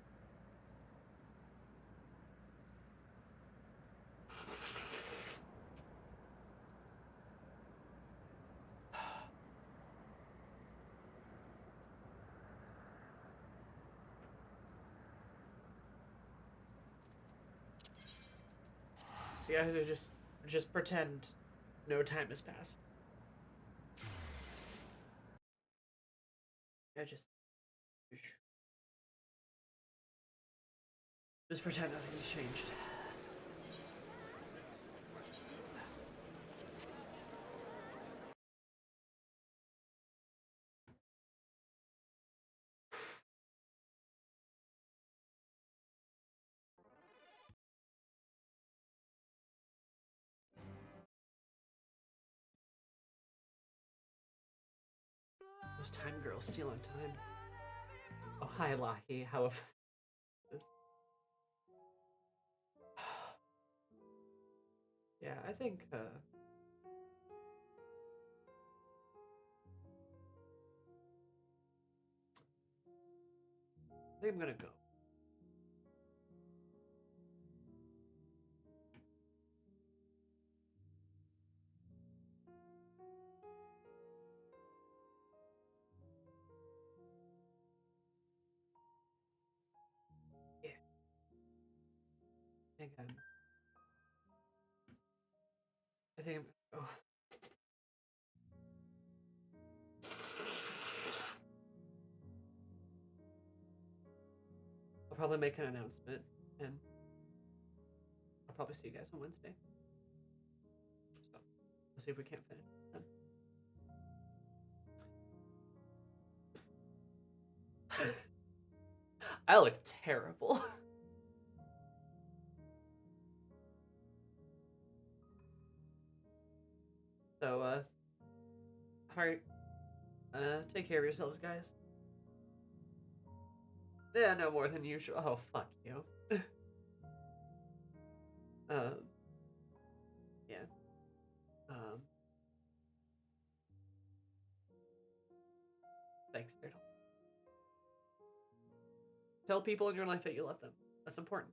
You guys are just pretend no time has passed. I just pretend nothing's changed. Those time girls stealing time. Oh, hi, Lahi. How have this? Yeah, I think, I think I'm gonna go. Yeah. I think I'm gonna go. I'll probably make an announcement, and I'll probably see you guys on Wednesday. So, we'll see if we can't finish it then. I look terrible. So, alright. Take care of yourselves, guys. Yeah, no more than usual. Oh, fuck you. Yeah. Thanks, Turtle. Tell people in your life that you love them. That's important.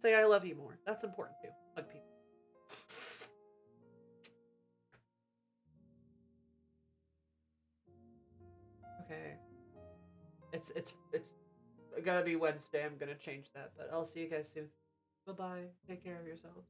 Say I love you more. That's important too. Hug people. Okay. It's gotta be Wednesday. I'm gonna change that, but I'll see you guys soon. Bye-bye. Take care of yourselves.